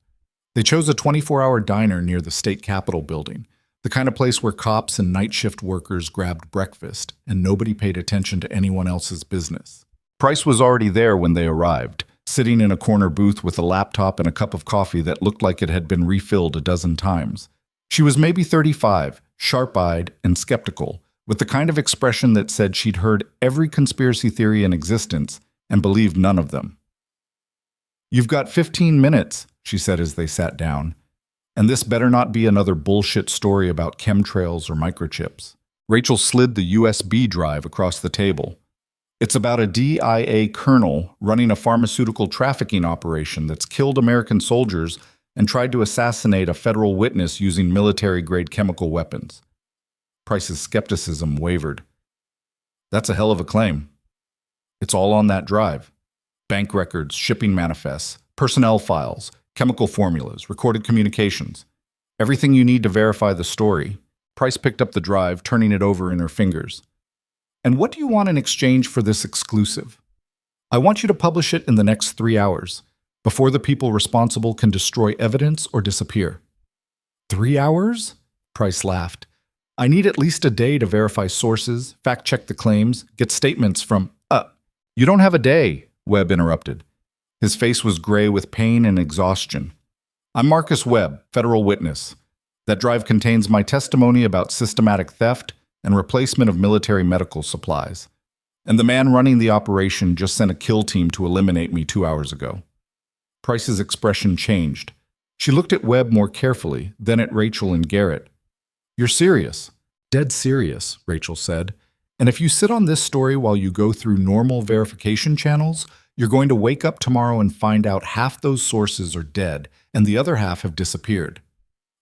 They chose a 24-hour diner near the state capitol building, the kind of place where cops and night shift workers grabbed breakfast and nobody paid attention to anyone else's business. Price was already there when they arrived, sitting in a corner booth with a laptop and a cup of coffee that looked like it had been refilled a dozen times. She was maybe 35, sharp-eyed and skeptical, with the kind of expression that said she'd heard every conspiracy theory in existence and believed none of them. You've got 15 minutes, she said as they sat down. And this better not be another bullshit story about chemtrails or microchips. Rachel slid the USB drive across the table. It's about a DIA colonel running a pharmaceutical trafficking operation that's killed American soldiers and tried to assassinate a federal witness using military-grade chemical weapons. Price's skepticism wavered. That's a hell of a claim. It's all on that drive. Bank records, shipping manifests, personnel files, chemical formulas, recorded communications. Everything you need to verify the story. Price picked up the drive, turning it over in her fingers. And what do you want in exchange for this exclusive? I want you to publish it in the next 3 hours, before the people responsible can destroy evidence or disappear. 3 hours? Price laughed. I need at least a day to verify sources, fact-check the claims, get statements from— You don't have a day, Webb interrupted. His face was gray with pain and exhaustion. I'm Marcus Webb, federal witness. That drive contains my testimony about systematic theft and replacement of military medical supplies. And the man running the operation just sent a kill team to eliminate me 2 hours ago. Price's expression changed. She looked at Webb more carefully, then at Rachel and Garrett. You're serious. Dead serious, Rachel said. And if you sit on this story while you go through normal verification channels, you're going to wake up tomorrow and find out half those sources are dead and the other half have disappeared.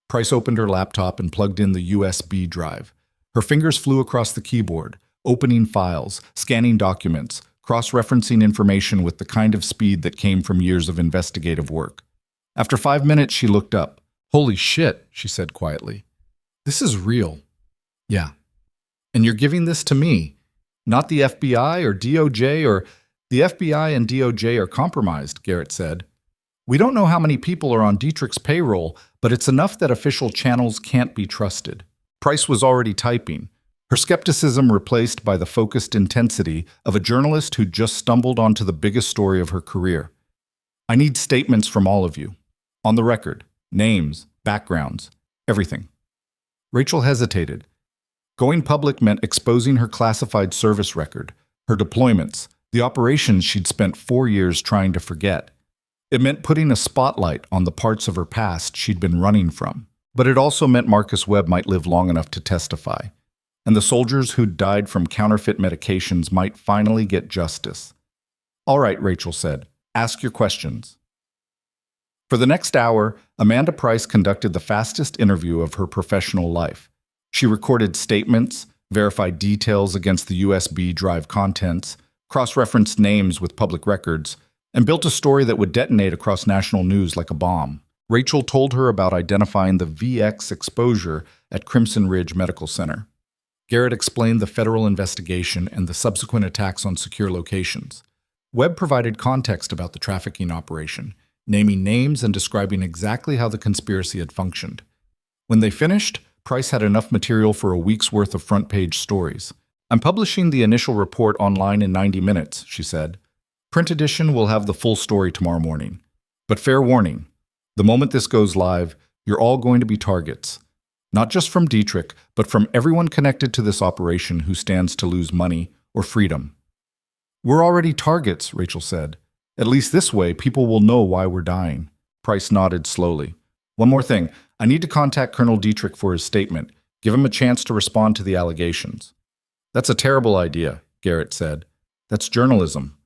Price opened her laptop and plugged in the USB drive. Her fingers flew across the keyboard, opening files, scanning documents, cross-referencing information with the kind of speed that came from years of investigative work. After 5 minutes, she looked up. Holy shit, she said quietly. This is real. Yeah. And you're giving this to me, not the FBI or DOJ or— The FBI and DOJ are compromised, Garrett said. We don't know how many people are on Dietrich's payroll, but it's enough that official channels can't be trusted. Price was already typing, her skepticism replaced by the focused intensity of a journalist who just stumbled onto the biggest story of her career. I need statements from all of you. On the record, names, backgrounds, everything. Rachel hesitated. Going public meant exposing her classified service record, her deployments, the operations she'd spent 4 years trying to forget. It meant putting a spotlight on the parts of her past she'd been running from. But it also meant Marcus Webb might live long enough to testify, and the soldiers who'd died from counterfeit medications might finally get justice. All right, Rachel said, ask your questions. For the next hour, Amanda Price conducted the fastest interview of her professional life. She recorded statements, verified details against the USB drive contents, cross-referenced names with public records, and built a story that would detonate across national news like a bomb. Rachel told her about identifying the VX exposure at Crimson Ridge Medical Center. Garrett explained the federal investigation and the subsequent attacks on secure locations. Webb provided context about the trafficking operation, naming names and describing exactly how the conspiracy had functioned. When they finished, Price had enough material for a week's worth of front-page stories. I'm publishing the initial report online in 90 minutes, she said. Print edition will have the full story tomorrow morning. But fair warning, the moment this goes live, you're all going to be targets. Not just from Dietrich, but from everyone connected to this operation who stands to lose money or freedom. We're already targets, Rachel said. At least this way, people will know why we're dying. Price nodded slowly. One more thing. I need to contact Colonel Dietrich for his statement. Give him a chance to respond to the allegations. That's a terrible idea, Garrett said. That's journalism.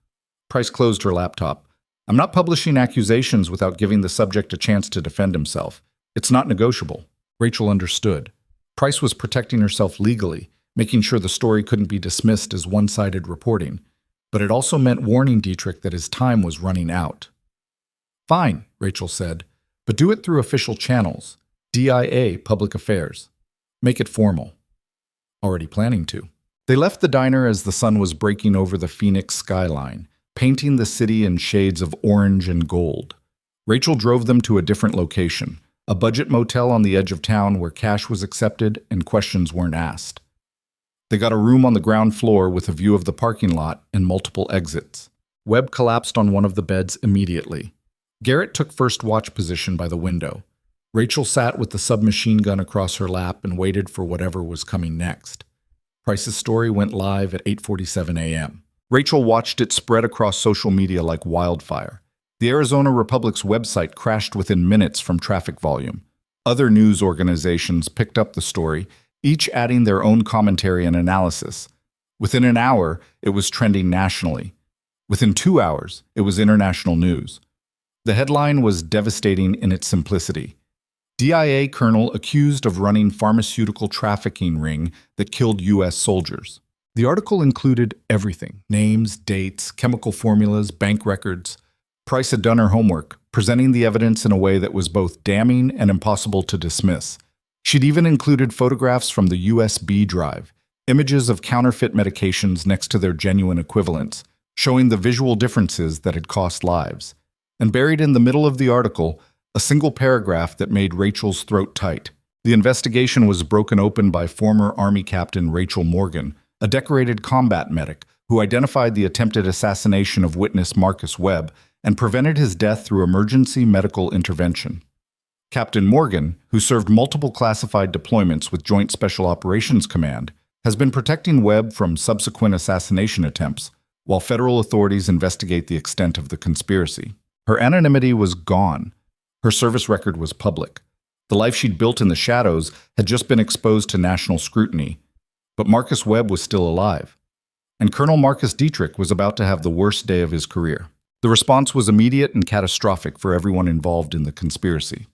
Price closed her laptop. I'm not publishing accusations without giving the subject a chance to defend himself. It's not negotiable. Rachel understood. Price was protecting herself legally, making sure the story couldn't be dismissed as one-sided reporting. But it also meant warning Dietrich that his time was running out. Fine, Rachel said, but do it through official channels. DIA Public Affairs. Make it formal. Already planning to. They left the diner as the sun was breaking over the Phoenix skyline, painting the city in shades of orange and gold. Rachel drove them to a different location, a budget motel on the edge of town where cash was accepted and questions weren't asked. They got a room on the ground floor with a view of the parking lot and multiple exits. Webb collapsed on one of the beds immediately. Garrett took first watch position by the window. Rachel sat with the submachine gun across her lap and waited for whatever was coming next. Price's story went live at 8:47 a.m. Rachel watched it spread across social media like wildfire. The Arizona Republic's website crashed within minutes from traffic volume. Other news organizations picked up the story, each adding their own commentary and analysis. Within an hour, it was trending nationally. Within 2 hours, it was international news. The headline was devastating in its simplicity. DIA colonel accused of running pharmaceutical trafficking ring that killed U.S. soldiers. The article included everything: names, dates, chemical formulas, bank records. Price had done her homework, presenting the evidence in a way that was both damning and impossible to dismiss. She'd even included photographs from the USB drive, images of counterfeit medications next to their genuine equivalents, showing the visual differences that had cost lives. And buried in the middle of the article, a single paragraph that made Rachel's throat tight. The investigation was broken open by former Army Captain Rachel Morgan, a decorated combat medic who identified the attempted assassination of witness Marcus Webb and prevented his death through emergency medical intervention. Captain Morgan, who served multiple classified deployments with Joint Special Operations Command, has been protecting Webb from subsequent assassination attempts, while federal authorities investigate the extent of the conspiracy. Her anonymity was gone. Her service record was public. The life she'd built in the shadows had just been exposed to national scrutiny. But Marcus Webb was still alive. And Colonel Marcus Dietrich was about to have the worst day of his career. The response was immediate and catastrophic for everyone involved in the conspiracy.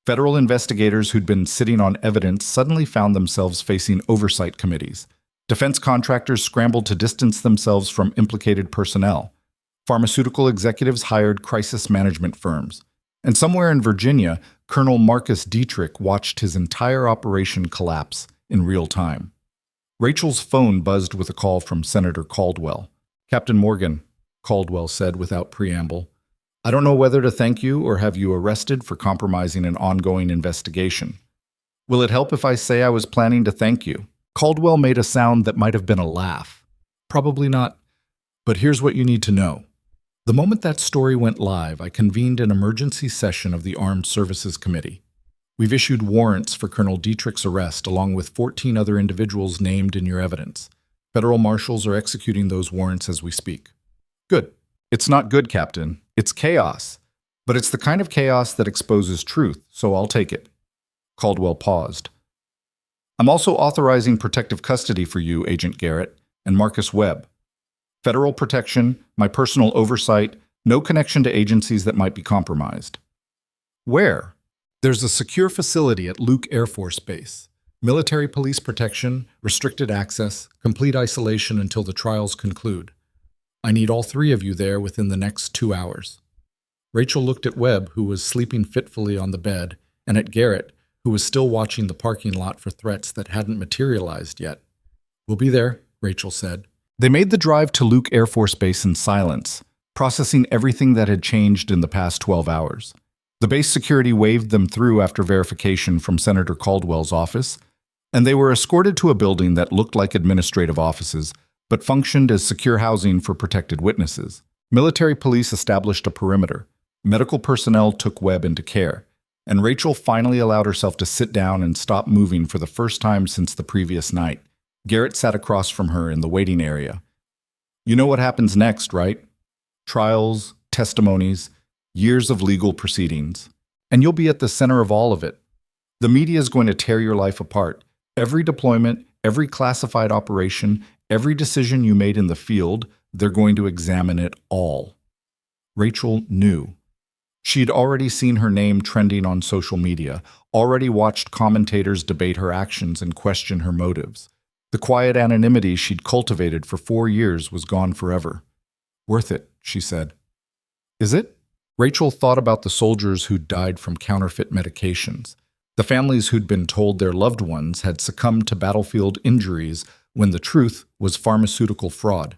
Federal investigators who'd been sitting on evidence suddenly found themselves facing oversight committees. Defense contractors scrambled to distance themselves from implicated personnel. Pharmaceutical executives hired crisis management firms. And somewhere in Virginia, Colonel Marcus Dietrich watched his entire operation collapse in real time. Rachel's phone buzzed with a call from Senator Caldwell. "Captain Morgan," Caldwell said without preamble, "I don't know whether to thank you or have you arrested for compromising an ongoing investigation. Will it help if I say I was planning to thank you?" Caldwell made a sound that might have been a laugh. "Probably not, but here's what you need to know. The moment that story went live, I convened an emergency session of the Armed Services Committee. We've issued warrants for Colonel Dietrich's arrest along with 14 other individuals named in your evidence. Federal marshals are executing those warrants as we speak." "Good." "It's not good, Captain. It's chaos. But it's the kind of chaos that exposes truth, so I'll take it." Caldwell paused. "I'm also authorizing protective custody for you, Agent Garrett, and Marcus Webb. Federal protection, my personal oversight, no connection to agencies that might be compromised." "Where?" "There's a secure facility at Luke Air Force Base. Military police protection, restricted access, complete isolation until the trials conclude. I need all three of you there within the next 2 hours." Rachel looked at Webb, who was sleeping fitfully on the bed, and at Garrett, who was still watching the parking lot for threats that hadn't materialized yet. "We'll be there," Rachel said. They made the drive to Luke Air Force Base in silence, processing everything that had changed in the past 12 hours. The base security waved them through after verification from Senator Caldwell's office, and they were escorted to a building that looked like administrative offices, but functioned as secure housing for protected witnesses. Military police established a perimeter. Medical personnel took Webb into care, and Rachel finally allowed herself to sit down and stop moving for the first time since the previous night. Garrett sat across from her in the waiting area. "You know what happens next, right? Trials, testimonies, years of legal proceedings. And you'll be at the center of all of it. The media is going to tear your life apart. Every deployment, every classified operation, every decision you made in the field, they're going to examine it all." Rachel knew. She'd already seen her name trending on social media, already watched commentators debate her actions and question her motives. The quiet anonymity she'd cultivated for 4 years was gone forever. "Worth it," she said. "Is it?" Rachel thought about the soldiers who'd died from counterfeit medications, the families who'd been told their loved ones had succumbed to battlefield injuries when the truth was pharmaceutical fraud,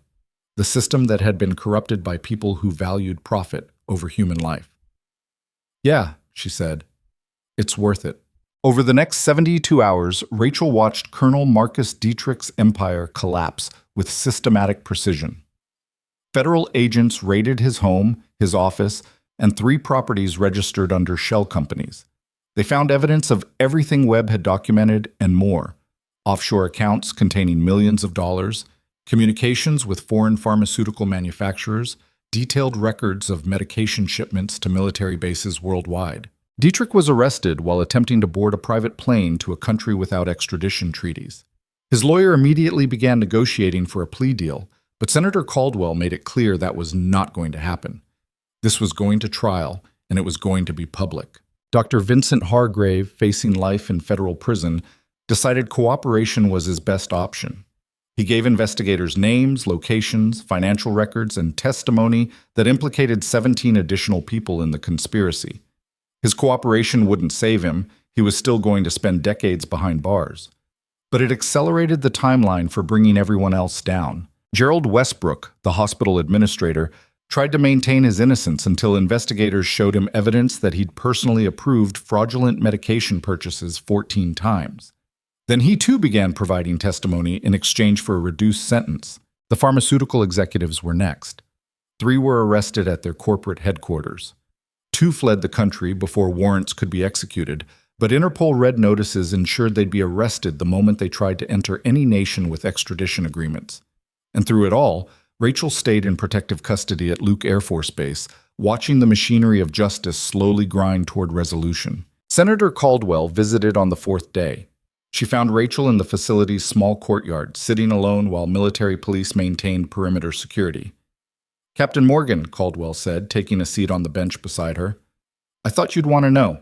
the system that had been corrupted by people who valued profit over human life. "Yeah," she said, "it's worth it." Over the next 72 hours, Rachel watched Colonel Marcus Dietrich's empire collapse with systematic precision. Federal agents raided his home, his office, and 3 properties registered under shell companies. They found evidence of everything Webb had documented and more: offshore accounts containing millions of dollars, communications with foreign pharmaceutical manufacturers, detailed records of medication shipments to military bases worldwide. Dietrich was arrested while attempting to board a private plane to a country without extradition treaties. His lawyer immediately began negotiating for a plea deal, but Senator Caldwell made it clear that was not going to happen. This was going to trial, and it was going to be public. Dr. Vincent Hargrave, facing life in federal prison, decided cooperation was his best option. He gave investigators names, locations, financial records, and testimony that implicated 17 additional people in the conspiracy. His cooperation wouldn't save him. He was still going to spend decades behind bars. But it accelerated the timeline for bringing everyone else down. Gerald Westbrook, the hospital administrator, tried to maintain his innocence until investigators showed him evidence that he'd personally approved fraudulent medication purchases 14 times. Then he too began providing testimony in exchange for a reduced sentence. The pharmaceutical executives were next. 3 were arrested at their corporate headquarters. 2 fled the country before warrants could be executed, but Interpol red notices ensured they'd be arrested the moment they tried to enter any nation with extradition agreements. And through it all, Rachel stayed in protective custody at Luke Air Force Base, watching the machinery of justice slowly grind toward resolution. Senator Caldwell visited on the 4th day. She found Rachel in the facility's small courtyard, sitting alone while military police maintained perimeter security. "Captain Morgan," Caldwell said, taking a seat on the bench beside her, "I thought you'd want to know.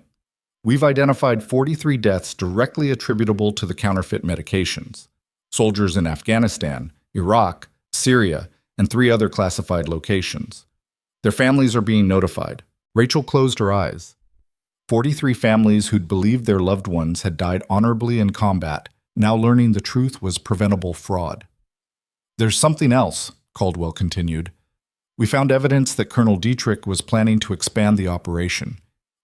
We've identified 43 deaths directly attributable to the counterfeit medications. Soldiers in Afghanistan, Iraq, Syria, and 3 other classified locations. Their families are being notified." Rachel closed her eyes. 43 families who'd believed their loved ones had died honorably in combat, now learning the truth was preventable fraud. "There's something else," Caldwell continued. "We found evidence that Colonel Dietrich was planning to expand the operation.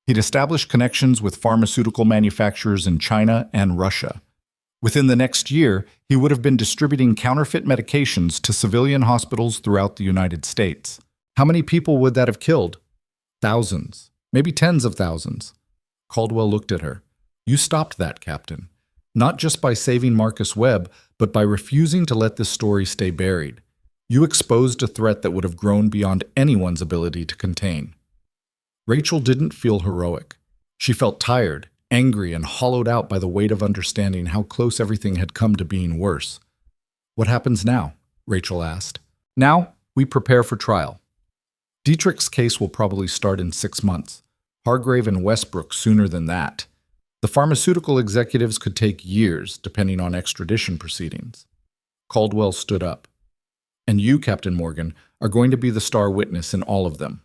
He'd established connections with pharmaceutical manufacturers in China and Russia. Within the next year, he would have been distributing counterfeit medications to civilian hospitals throughout the United States. How many people would that have killed? Thousands. Maybe tens of thousands." Caldwell looked at her. "You stopped that, Captain. Not just by saving Marcus Webb, but by refusing to let this story stay buried. You exposed a threat that would have grown beyond anyone's ability to contain." Rachel didn't feel heroic. She felt tired, angry, and hollowed out by the weight of understanding how close everything had come to being worse. "What happens now?" Rachel asked. "Now, we prepare for trial. Dietrich's case will probably start in 6 months. Hargrave and Westbrook sooner than that. The pharmaceutical executives could take years, depending on extradition proceedings." Caldwell stood up. "And you, Captain Morgan, are going to be the star witness in all of them.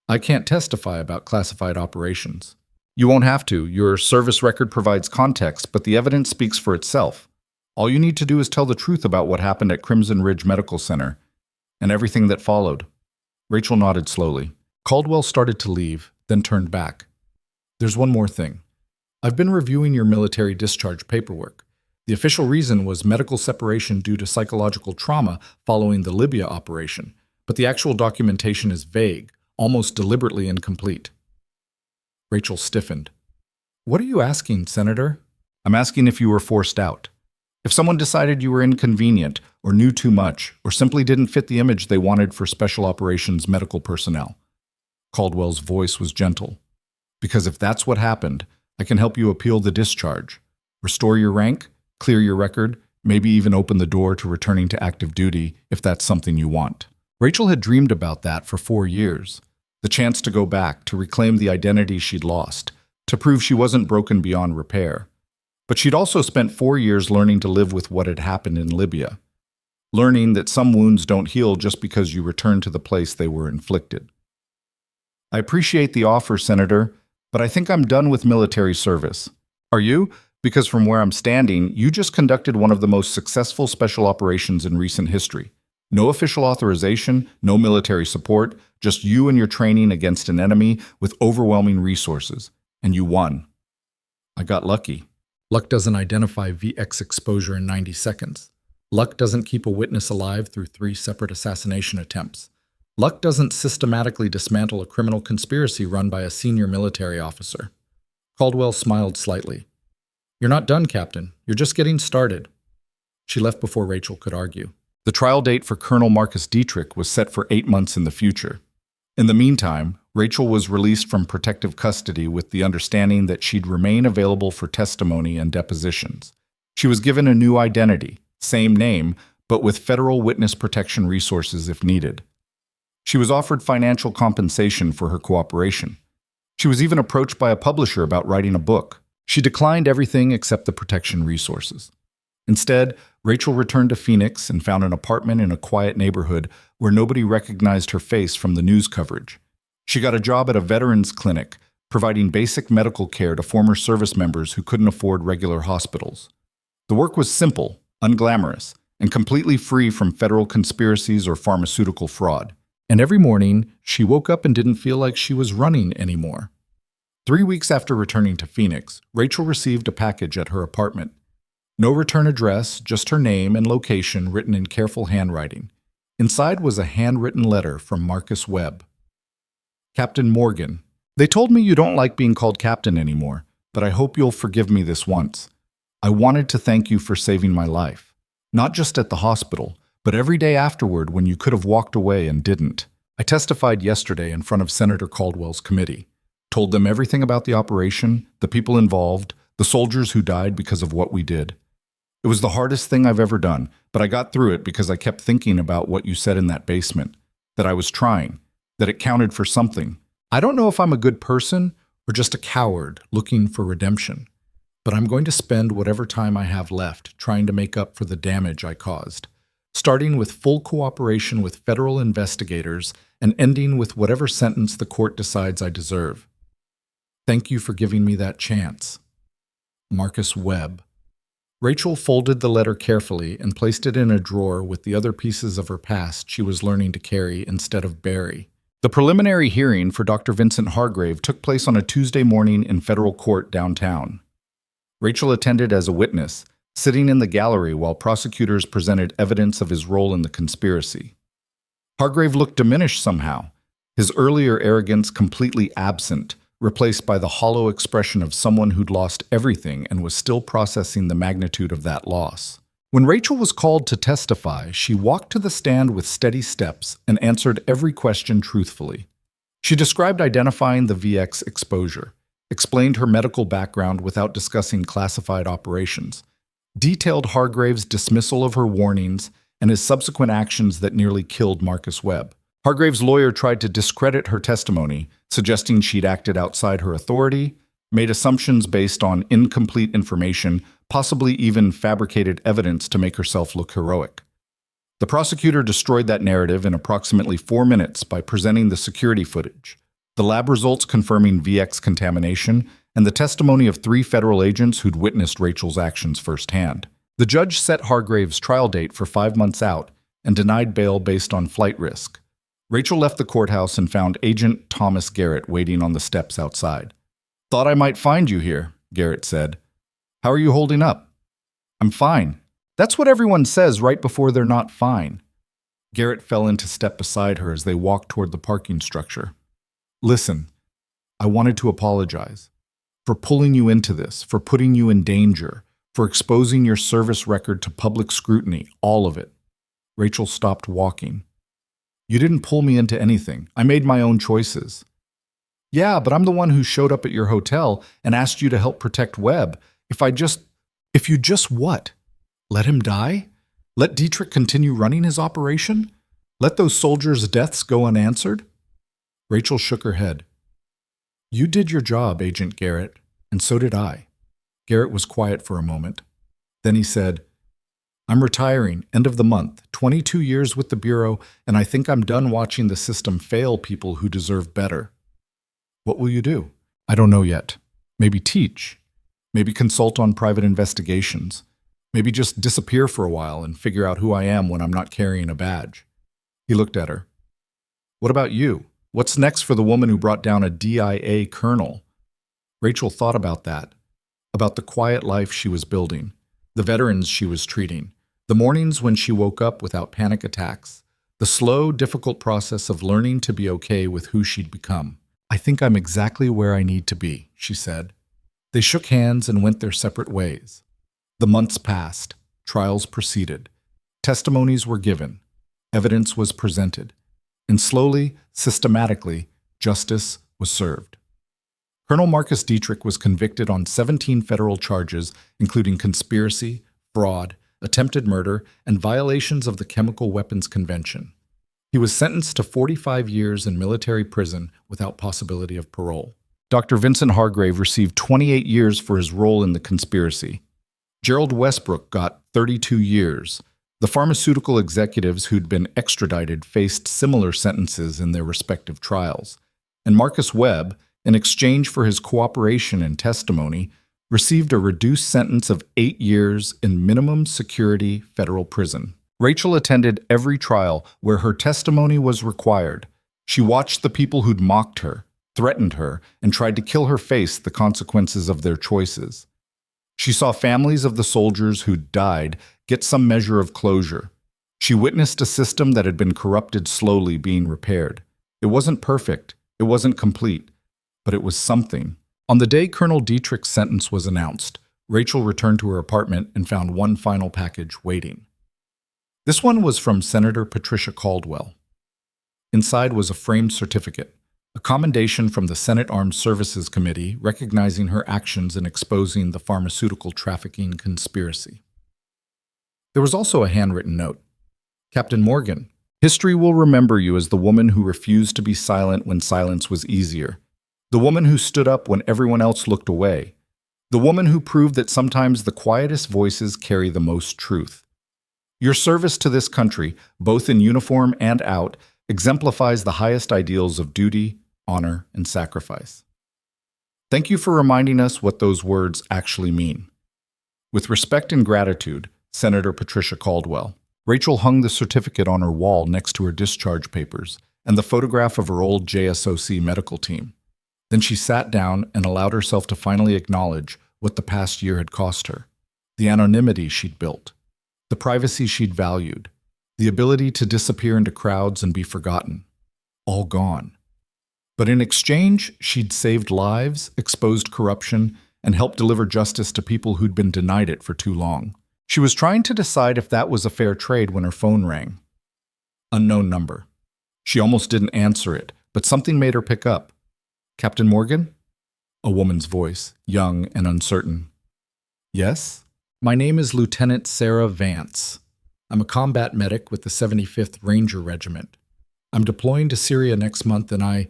I can't testify about classified operations. You won't have to. Your service record provides context, but the evidence speaks for itself. All you need to do is tell the truth about what happened at Crimson Ridge Medical Center and everything that followed." Rachel nodded slowly. Caldwell started to leave, then turned back. "There's one more thing. I've been reviewing your military discharge paperwork. The official reason was medical separation due to psychological trauma following the Libya operation, but the actual documentation is vague, almost deliberately incomplete." Rachel stiffened. "What are you asking, Senator?" "I'm asking if you were forced out. If someone decided you were inconvenient, or knew too much, or simply didn't fit the image they wanted for special operations medical personnel." Caldwell's voice was gentle. "Because if that's what happened, I can help you appeal the discharge, restore your rank, clear your record, maybe even open the door to returning to active duty if that's something you want." Rachel had dreamed about that for 4 years. The chance to go back, to reclaim the identity she'd lost, to prove she wasn't broken beyond repair. But she'd also spent 4 years learning to live with what had happened in Libya, learning that some wounds don't heal just because you return to the place they were inflicted. "I appreciate the offer, Senator, but I think I'm done with military service. Are you? Because from where I'm standing, you just conducted one of the most successful special operations in recent history. No official authorization, no military support, just you and your training against an enemy with overwhelming resources. And you won." "I got lucky." Luck doesn't identify VX exposure in 90 seconds. Luck doesn't keep a witness alive through 3 separate assassination attempts. Luck doesn't systematically dismantle a criminal conspiracy run by a senior military officer. Caldwell smiled slightly. "You're not done, Captain. You're just getting started." She left before Rachel could argue. The trial date for Colonel Marcus Dietrich was set for 8 months in the future. In the meantime, Rachel was released from protective custody with the understanding that she'd remain available for testimony and depositions. She was given a new identity, same name, but with federal witness protection resources if needed. She was offered financial compensation for her cooperation. She was even approached by a publisher about writing a book. She declined everything except the protection resources. Instead, Rachel returned to Phoenix and found an apartment in a quiet neighborhood where nobody recognized her face from the news coverage. She got a job at a veterans clinic, providing basic medical care to former service members who couldn't afford regular hospitals. The work was simple, unglamorous, and completely free from federal conspiracies or pharmaceutical fraud. And every morning, she woke up and didn't feel like she was running anymore. 3 weeks after returning to Phoenix, Rachel received a package at her apartment. No return address, just her name and location written in careful handwriting. Inside was a handwritten letter from Marcus Webb. Captain Morgan, they told me you don't like being called captain anymore, but I hope you'll forgive me this once. I wanted to thank you for saving my life. Not just at the hospital, but every day afterward when you could have walked away and didn't. I testified yesterday in front of Senator Caldwell's committee. Told them everything about the operation, the people involved, the soldiers who died because of what we did. It was the hardest thing I've ever done, but I got through it because I kept thinking about what you said in that basement, that I was trying, that it counted for something. I don't know if I'm a good person or just a coward looking for redemption, but I'm going to spend whatever time I have left trying to make up for the damage I caused, starting with full cooperation with federal investigators and ending with whatever sentence the court decides I deserve. Thank you for giving me that chance. Marcus Webb. Rachel folded the letter carefully and placed it in a drawer with the other pieces of her past she was learning to carry instead of bury. The preliminary hearing for Dr. Vincent Hargrave took place on a Tuesday morning in federal court downtown. Rachel attended as a witness, sitting in the gallery while prosecutors presented evidence of his role in the conspiracy. Hargrave looked diminished somehow, his earlier arrogance completely absent, replaced by the hollow expression of someone who'd lost everything and was still processing the magnitude of that loss. When Rachel was called to testify, she walked to the stand with steady steps and answered every question truthfully. She described identifying the VX exposure, explained her medical background without discussing classified operations, detailed Hargrave's dismissal of her warnings and his subsequent actions that nearly killed Marcus Webb. Hargrave's lawyer tried to discredit her testimony, suggesting she'd acted outside her authority, made assumptions based on incomplete information, possibly even fabricated evidence to make herself look heroic. The prosecutor destroyed that narrative in approximately 4 minutes by presenting the security footage, the lab results confirming VX contamination, and the testimony of 3 federal agents who'd witnessed Rachel's actions firsthand. The judge set Hargrave's trial date for 5 months out and denied bail based on flight risk. Rachel left the courthouse and found Agent Thomas Garrett waiting on the steps outside. "Thought I might find you here," Garrett said. "How are you holding up?" "I'm fine." That's what everyone says right before they're not fine. Garrett fell into step beside her as they walked toward the parking structure. "Listen, I wanted to apologize for pulling you into this, for putting you in danger, for exposing your service record to public scrutiny, all of it." Rachel stopped walking. "You didn't pull me into anything. I made my own choices." "Yeah, but I'm the one who showed up at your hotel and asked you to help protect Webb. If you just what? Let him die? Let Dietrich continue running his operation? Let those soldiers' deaths go unanswered?" Rachel shook her head. "You did your job, Agent Garrett, and so did I." Garrett was quiet for a moment. Then he said, "I'm retiring, end of the month, 22 years with the Bureau, and I think I'm done watching the system fail people who deserve better." "What will you do?" "I don't know yet. Maybe teach. Maybe consult on private investigations. Maybe just disappear for a while and figure out who I am when I'm not carrying a badge." He looked at her. "What about you? What's next for the woman who brought down a DIA colonel?" Rachel thought about that, about the quiet life she was building, the veterans she was treating, the mornings when she woke up without panic attacks, the slow, difficult process of learning to be okay with who she'd become. "I think I'm exactly where I need to be," she said. They shook hands and went their separate ways. The months passed. Trials proceeded. Testimonies were given. Evidence was presented. And slowly, systematically, justice was served. Colonel Marcus Dietrich was convicted on 17 federal charges, including conspiracy, fraud, attempted murder, and violations of the Chemical Weapons Convention. He was sentenced to 45 years in military prison without possibility of parole. Dr. Vincent Hargrave received 28 years for his role in the conspiracy. Gerald Westbrook got 32 years. The pharmaceutical executives who'd been extradited faced similar sentences in their respective trials. And Marcus Webb, in exchange for his cooperation and testimony, received a reduced sentence of 8 years in minimum security federal prison. Rachel attended every trial where her testimony was required. She watched the people who'd mocked her, threatened her, and tried to kill her face the consequences of their choices. She saw families of the soldiers who'd died get some measure of closure. She witnessed a system that had been corrupted slowly being repaired. It wasn't perfect, it wasn't complete, but it was something. On the day Colonel Dietrich's sentence was announced, Rachel returned to her apartment and found one final package waiting. This one was from Senator Patricia Caldwell. Inside was a framed certificate, a commendation from the Senate Armed Services Committee recognizing her actions in exposing the pharmaceutical trafficking conspiracy. There was also a handwritten note. Captain Morgan, history will remember you as the woman who refused to be silent when silence was easier, the woman who stood up when everyone else looked away, the woman who proved that sometimes the quietest voices carry the most truth. Your service to this country, both in uniform and out, exemplifies the highest ideals of duty, honor, and sacrifice. Thank you for reminding us what those words actually mean. With respect and gratitude, Senator Patricia Caldwell. Rachel hung the certificate on her wall next to her discharge papers and the photograph of her old JSOC medical team. Then she sat down and allowed herself to finally acknowledge what the past year had cost her. The anonymity she'd built, the privacy she'd valued, the ability to disappear into crowds and be forgotten. All gone. But in exchange, she'd saved lives, exposed corruption, and helped deliver justice to people who'd been denied it for too long. She was trying to decide if that was a fair trade when her phone rang. Unknown number. She almost didn't answer it, but something made her pick up. Captain Morgan? A woman's voice, young and uncertain. Yes? My name is Lieutenant Sarah Vance. I'm a combat medic with the 75th Ranger Regiment. I'm deploying to Syria next month, and I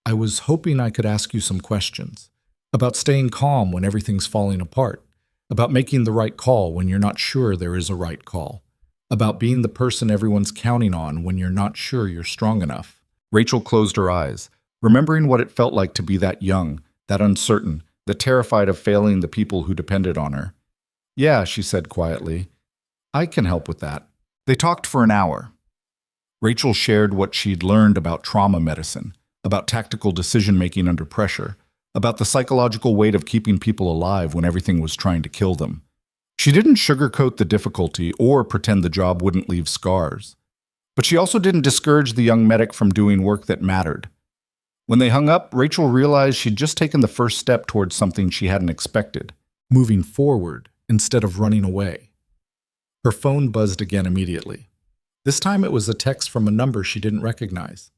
was hoping I could ask you some questions about staying calm when everything's falling apart, about making the right call when you're not sure there is a right call, about being the person everyone's counting on when you're not sure you're strong enough. Rachel closed her eyes, remembering what it felt like to be that young, that uncertain, that terrified of failing the people who depended on her. Yeah, she said quietly. I can help with that. They talked for an hour. Rachel shared what she'd learned about trauma medicine, about tactical decision-making under pressure, about the psychological weight of keeping people alive when everything was trying to kill them. She didn't sugarcoat the difficulty or pretend the job wouldn't leave scars. But she also didn't discourage the young medic from doing work that mattered. When they hung up, Rachel realized she'd just taken the first step towards something she hadn't expected, moving forward instead of running away. Her phone buzzed again immediately. This time it was a text from a number she didn't recognize.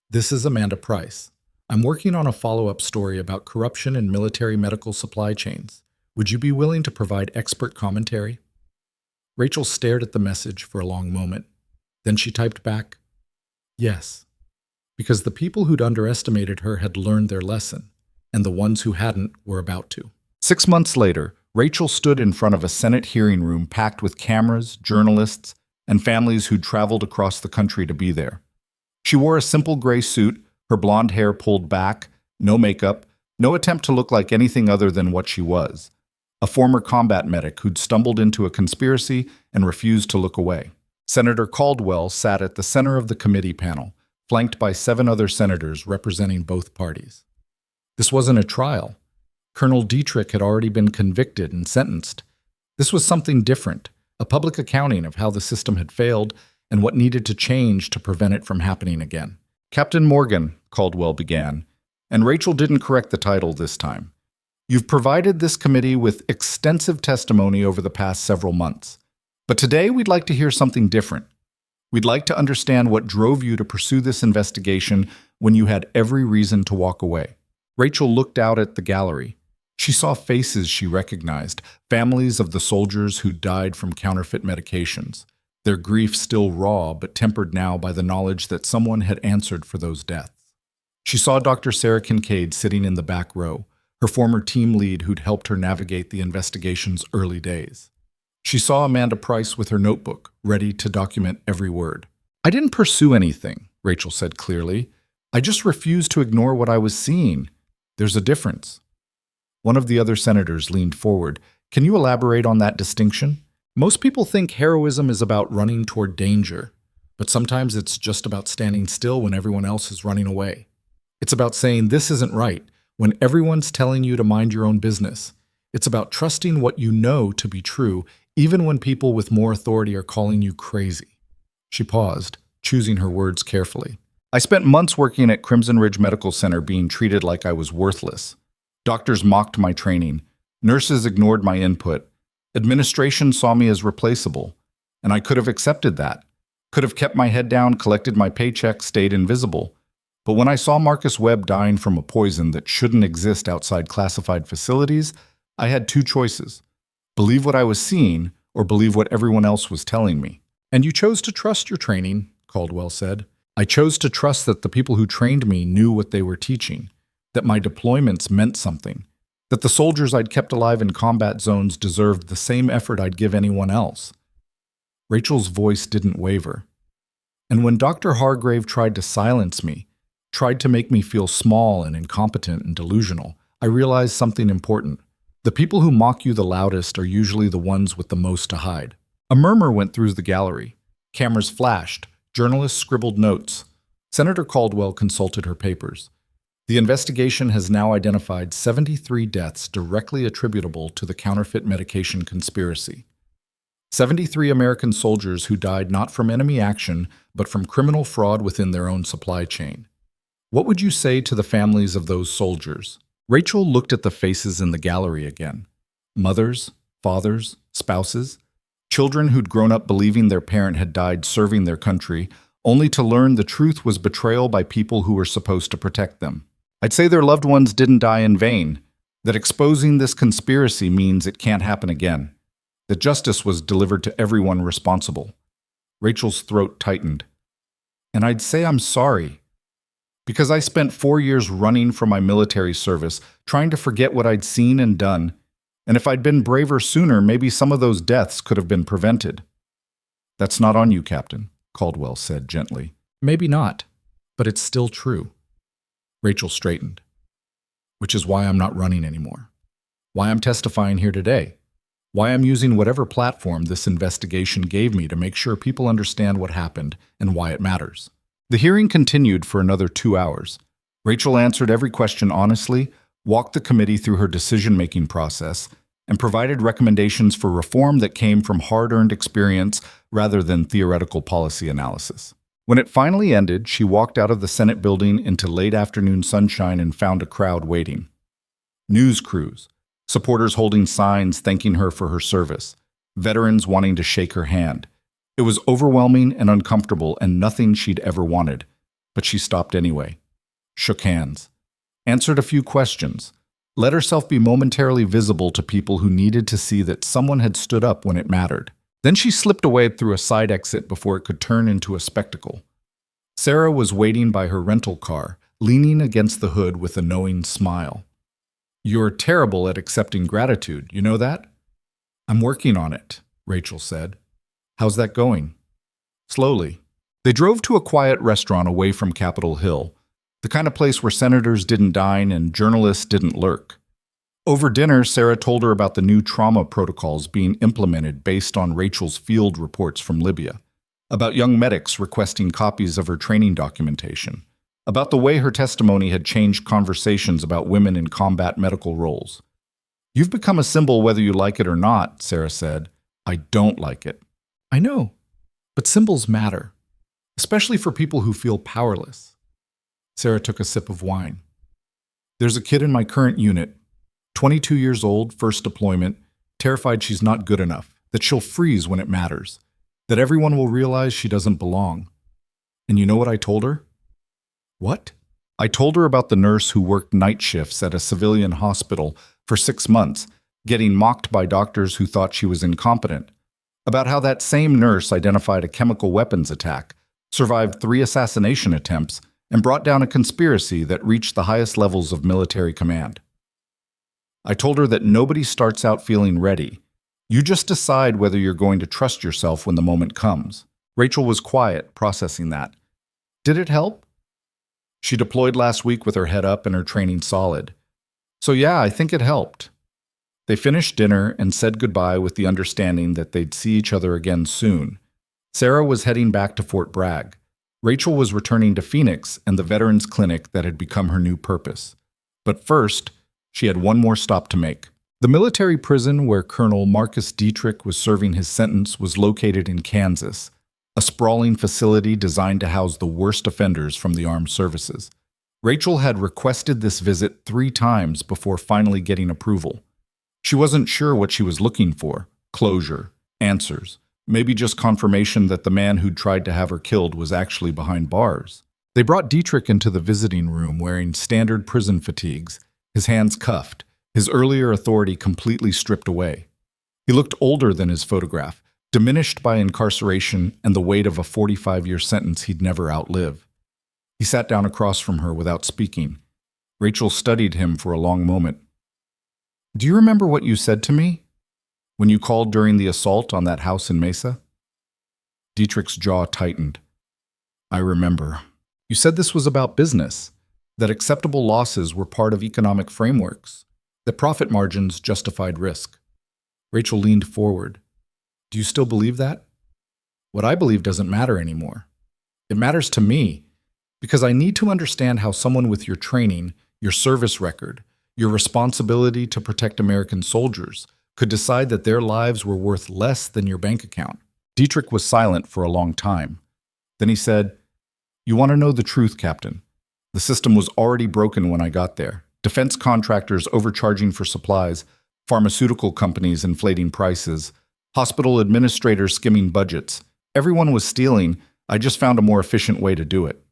This is Amanda Price. I'm working on a follow-up story about corruption in military medical supply chains. Would you be willing to provide expert commentary? Rachel stared at the message for a long moment. Then she typed back, yes, because the people who'd underestimated her had learned their lesson, and the ones who hadn't were about to. 6 months later, Rachel stood in front of a Senate hearing room packed with cameras, journalists, and families who'd traveled across the country to be there. She wore a simple gray suit, her blonde hair pulled back, no makeup, no attempt to look like anything other than what she was, a former combat medic who'd stumbled into a conspiracy and refused to look away. Senator Caldwell sat at the center of the committee panel, flanked by 7 other senators representing both parties. This wasn't a trial. Colonel Dietrich had already been convicted and sentenced. This was something different, a public accounting of how the system had failed and what needed to change to prevent it from happening again. Captain Morgan, Caldwell began, and Rachel didn't correct the title this time. You've provided this committee with extensive testimony over the past several months. But today we'd like to hear something different. We'd like to understand what drove you to pursue this investigation when you had every reason to walk away." Rachel looked out at the gallery. She saw faces she recognized, families of the soldiers who died from counterfeit medications, their grief still raw but tempered now by the knowledge that someone had answered for those deaths. She saw Dr. Sarah Kincaid sitting in the back row, her former team lead who'd helped her navigate the investigation's early days. She saw Amanda Price with her notebook, ready to document every word. "I didn't pursue anything," Rachel said clearly. "I just refused to ignore what I was seeing. There's a difference." One of the other senators leaned forward. "Can you elaborate on that distinction? Most people think heroism is about running toward danger, but sometimes it's just about standing still when everyone else is running away. It's about saying this isn't right when everyone's telling you to mind your own business. It's about trusting what you know to be true, even when people with more authority are calling you crazy." She paused, choosing her words carefully. "I spent months working at Crimson Ridge Medical Center being treated like I was worthless. Doctors mocked my training. Nurses ignored my input. Administration saw me as replaceable. And I could have accepted that. Could have kept my head down, collected my paycheck, stayed invisible. But when I saw Marcus Webb dying from a poison that shouldn't exist outside classified facilities, I had two choices: believe what I was seeing or believe what everyone else was telling me." "And you chose to trust your training," Caldwell said. "I chose to trust that the people who trained me knew what they were teaching, that my deployments meant something, that the soldiers I'd kept alive in combat zones deserved the same effort I'd give anyone else." Rachel's voice didn't waver. "And when Dr. Hargrave tried to silence me, tried to make me feel small and incompetent and delusional, I realized something important. The people who mock you the loudest are usually the ones with the most to hide." A murmur went through the gallery. Cameras flashed. Journalists scribbled notes. Senator Caldwell consulted her papers. "The investigation has now identified 73 deaths directly attributable to the counterfeit medication conspiracy. 73 American soldiers who died not from enemy action, but from criminal fraud within their own supply chain. What would you say to the families of those soldiers?" Rachel looked at the faces in the gallery again. Mothers, fathers, spouses, children who'd grown up believing their parent had died serving their country, only to learn the truth was betrayal by people who were supposed to protect them. "I'd say their loved ones didn't die in vain, that exposing this conspiracy means it can't happen again, that justice was delivered to everyone responsible." Rachel's throat tightened. "And I'd say I'm sorry, because I spent 4 years running from my military service, trying to forget what I'd seen and done, and if I'd been braver sooner, maybe some of those deaths could have been prevented." "That's not on you, Captain," Caldwell said gently. "Maybe not, but it's still true." Rachel straightened. "Which is why I'm not running anymore. Why I'm testifying here today. Why I'm using whatever platform this investigation gave me to make sure people understand what happened and why it matters." The hearing continued for another 2 hours. Rachel answered every question honestly, walked the committee through her decision-making process, and provided recommendations for reform that came from hard-earned experience rather than theoretical policy analysis. When it finally ended, she walked out of the Senate building into late afternoon sunshine and found a crowd waiting. News crews, supporters holding signs thanking her for her service, veterans wanting to shake her hand. It was overwhelming and uncomfortable and nothing she'd ever wanted, but she stopped anyway. Shook hands. Answered a few questions. Let herself be momentarily visible to people who needed to see that someone had stood up when it mattered. Then she slipped away through a side exit before it could turn into a spectacle. Sarah was waiting by her rental car, leaning against the hood with a knowing smile. "You're terrible at accepting gratitude, you know that?" "I'm working on it," Rachel said. "How's that going?" "Slowly." They drove to a quiet restaurant away from Capitol Hill, the kind of place where senators didn't dine and journalists didn't lurk. Over dinner, Sarah told her about the new trauma protocols being implemented based on Rachel's field reports from Libya, about young medics requesting copies of her training documentation, about the way her testimony had changed conversations about women in combat medical roles. "You've become a symbol whether you like it or not," Sarah said. "I don't like it." "I know, but symbols matter, especially for people who feel powerless." Sarah took a sip of wine. "There's a kid in my current unit, 22 years old, first deployment, terrified she's not good enough, that she'll freeze when it matters, that everyone will realize she doesn't belong. And you know what I told her? What? I told her about the nurse who worked night shifts at a civilian hospital for 6 months, getting mocked by doctors who thought she was incompetent. About how that same nurse identified a chemical weapons attack, survived 3 assassination attempts, and brought down a conspiracy that reached the highest levels of military command. I told her that nobody starts out feeling ready. You just decide whether you're going to trust yourself when the moment comes. Rachel was quiet, processing that. Did it help? She deployed last week with her head up and her training solid. So yeah, I think it helped. They finished dinner and said goodbye with the understanding that they'd see each other again soon. Sarah was heading back to Fort Bragg. Rachel was returning to Phoenix and the Veterans Clinic that had become her new purpose. But first, she had one more stop to make. The military prison where Colonel Marcus Dietrich was serving his sentence was located in Kansas, a sprawling facility designed to house the worst offenders from the armed services. Rachel had requested this visit 3 times before finally getting approval. She wasn't sure what she was looking for: closure, answers, maybe just confirmation that the man who'd tried to have her killed was actually behind bars. They brought Dietrich into the visiting room wearing standard prison fatigues, his hands cuffed, his earlier authority completely stripped away. He looked older than his photograph, diminished by incarceration and the weight of a 45-year sentence he'd never outlive. He sat down across from her without speaking. Rachel studied him for a long moment. Do you remember what you said to me when you called during the assault on that house in Mesa? Dietrich's jaw tightened. I remember. You said this was about business, that acceptable losses were part of economic frameworks, that profit margins justified risk. Rachel leaned forward. Do you still believe that? What I believe doesn't matter anymore. It matters to me, because I need to understand how someone with your training, your service record, your responsibility to protect American soldiers could decide that their lives were worth less than your bank account. Dietrich was silent for a long time. Then he said, You want to know the truth, Captain? The system was already broken when I got there. Defense contractors overcharging for supplies, pharmaceutical companies inflating prices, hospital administrators skimming budgets. Everyone was stealing. I just found a more efficient way to do it.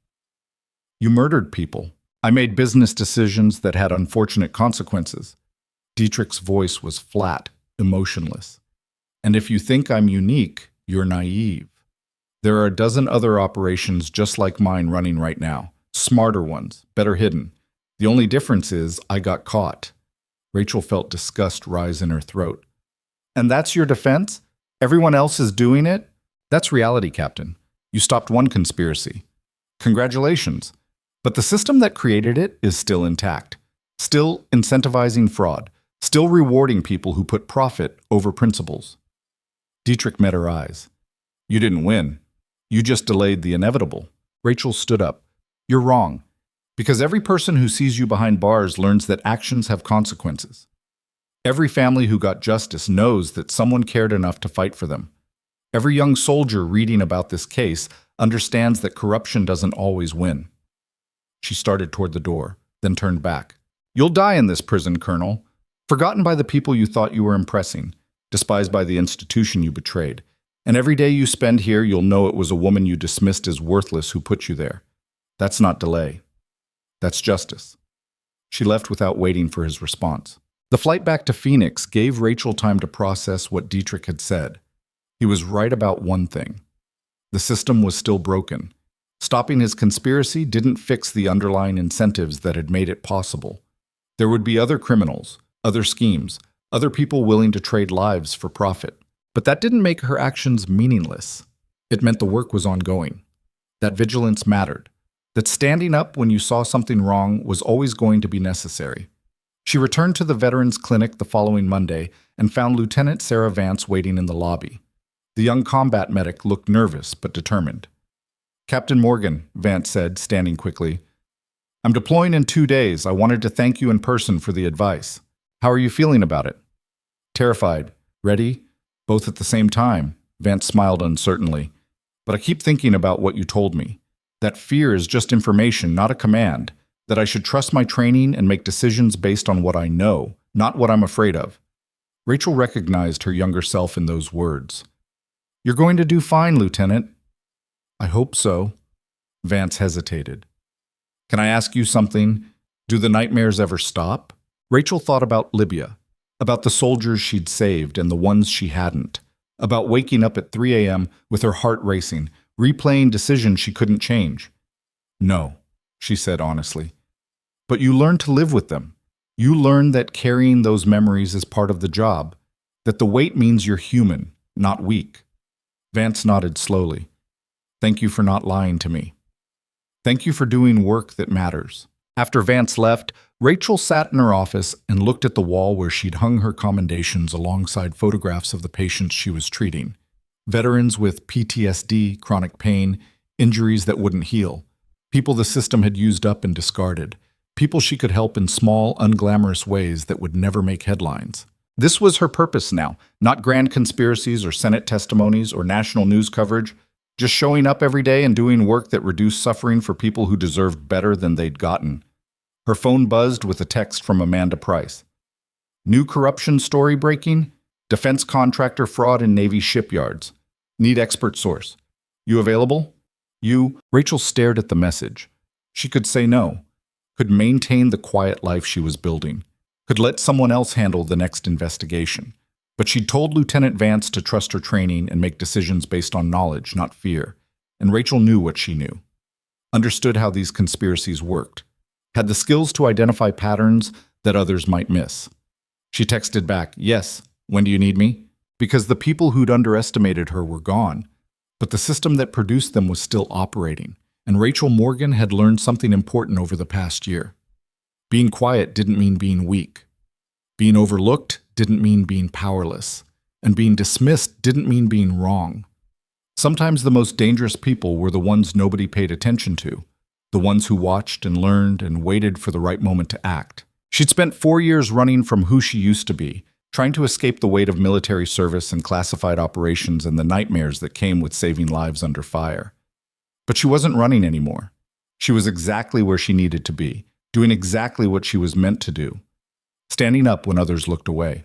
You murdered people. I made business decisions that had unfortunate consequences. Dietrich's voice was flat, emotionless. And if you think I'm unique, you're naive. There are a dozen other operations just like mine running right now. Smarter ones, better hidden. The only difference is I got caught. Rachel felt disgust rise in her throat. And that's your defense? Everyone else is doing it? That's reality, Captain. You stopped one conspiracy. Congratulations. But the system that created it is still intact, still incentivizing fraud, still rewarding people who put profit over principles. Dietrich met her eyes. You didn't win. You just delayed the inevitable. Rachel stood up. You're wrong. Because every person who sees you behind bars learns that actions have consequences. Every family who got justice knows that someone cared enough to fight for them. Every young soldier reading about this case understands that corruption doesn't always win. She started toward the door, then turned back. You'll die in this prison, Colonel. Forgotten by the people you thought you were impressing, despised by the institution you betrayed. And every day you spend here, you'll know it was a woman you dismissed as worthless who put you there. That's not delay. That's justice. She left without waiting for his response. The flight back to Phoenix gave Rachel time to process what Dietrich had said. He was right about one thing. The system was still broken. Stopping his conspiracy didn't fix the underlying incentives that had made it possible. There would be other criminals, other schemes, other people willing to trade lives for profit. But that didn't make her actions meaningless. It meant the work was ongoing. That vigilance mattered. That standing up when you saw something wrong was always going to be necessary. She returned to the Veterans Clinic the following Monday and found Lieutenant Sarah Vance waiting in the lobby. The young combat medic looked nervous but determined. Captain Morgan, Vance said, standing quickly. I'm deploying in 2 days. I wanted to thank you in person for the advice. How are you feeling about it? Terrified. Ready? Both at the same time. Vance smiled uncertainly. But I keep thinking about what you told me. That fear is just information, not a command. That I should trust my training and make decisions based on what I know, not what I'm afraid of. Rachel recognized her younger self in those words. "You're going to do fine, Lieutenant." "I hope so." Vance hesitated. "Can I ask you something? Do the nightmares ever stop?" Rachel thought about Libya, about the soldiers she'd saved and the ones she hadn't, about waking up at 3 a.m. with her heart racing, replaying decisions she couldn't change. "No," she said honestly. "But you learn to live with them. You learn that carrying those memories is part of the job, that the weight means you're human, not weak." Vance nodded slowly. "Thank you for not lying to me. Thank you for doing work that matters." After Vance left, Rachel sat in her office and looked at the wall where she'd hung her commendations alongside photographs of the patients she was treating. Veterans with PTSD, chronic pain, injuries that wouldn't heal. People the system had used up and discarded. People she could help in small, unglamorous ways that would never make headlines. This was her purpose now, not grand conspiracies or Senate testimonies or national news coverage, just showing up every day and doing work that reduced suffering for people who deserved better than they'd gotten. Her phone buzzed with a text from Amanda Price. "New corruption story breaking? Defense contractor fraud in Navy shipyards. Need expert source. You available?" Rachel stared at the message. She could say no, could maintain the quiet life she was building, could let someone else handle the next investigation. But she'd told Lieutenant Vance to trust her training and make decisions based on knowledge, not fear. And Rachel knew what she knew. Understood how these conspiracies worked. Had the skills to identify patterns that others might miss. She texted back, "Yes, when do you need me?" Because the people who'd underestimated her were gone. But the system that produced them was still operating. And Rachel Morgan had learned something important over the past year. Being quiet didn't mean being weak. Being overlooked didn't mean being powerless. And being dismissed didn't mean being wrong. Sometimes the most dangerous people were the ones nobody paid attention to. The ones who watched and learned and waited for the right moment to act. She'd spent 4 years running from who she used to be, trying to escape the weight of military service and classified operations and the nightmares that came with saving lives under fire. But she wasn't running anymore. She was exactly where she needed to be, doing exactly what she was meant to do. Standing up when others looked away.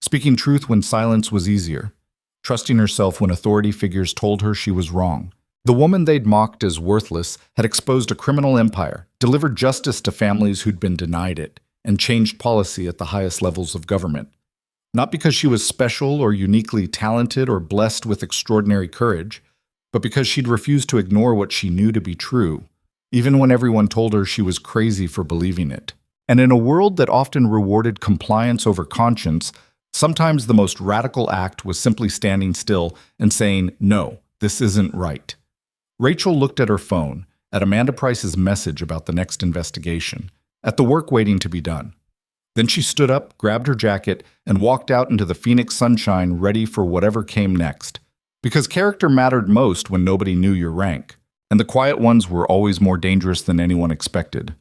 Speaking truth when silence was easier. Trusting herself when authority figures told her she was wrong. The woman they'd mocked as worthless had exposed a criminal empire, delivered justice to families who'd been denied it, and changed policy at the highest levels of government. Not because she was special or uniquely talented or blessed with extraordinary courage, but because she'd refused to ignore what she knew to be true, even when everyone told her she was crazy for believing it. And in a world that often rewarded compliance over conscience, sometimes the most radical act was simply standing still and saying, "No, this isn't right." Rachel looked at her phone, at Amanda Price's message about the next investigation, at the work waiting to be done. Then she stood up, grabbed her jacket, and walked out into the Phoenix sunshine ready for whatever came next. Because character mattered most when nobody knew your rank, and the quiet ones were always more dangerous than anyone expected.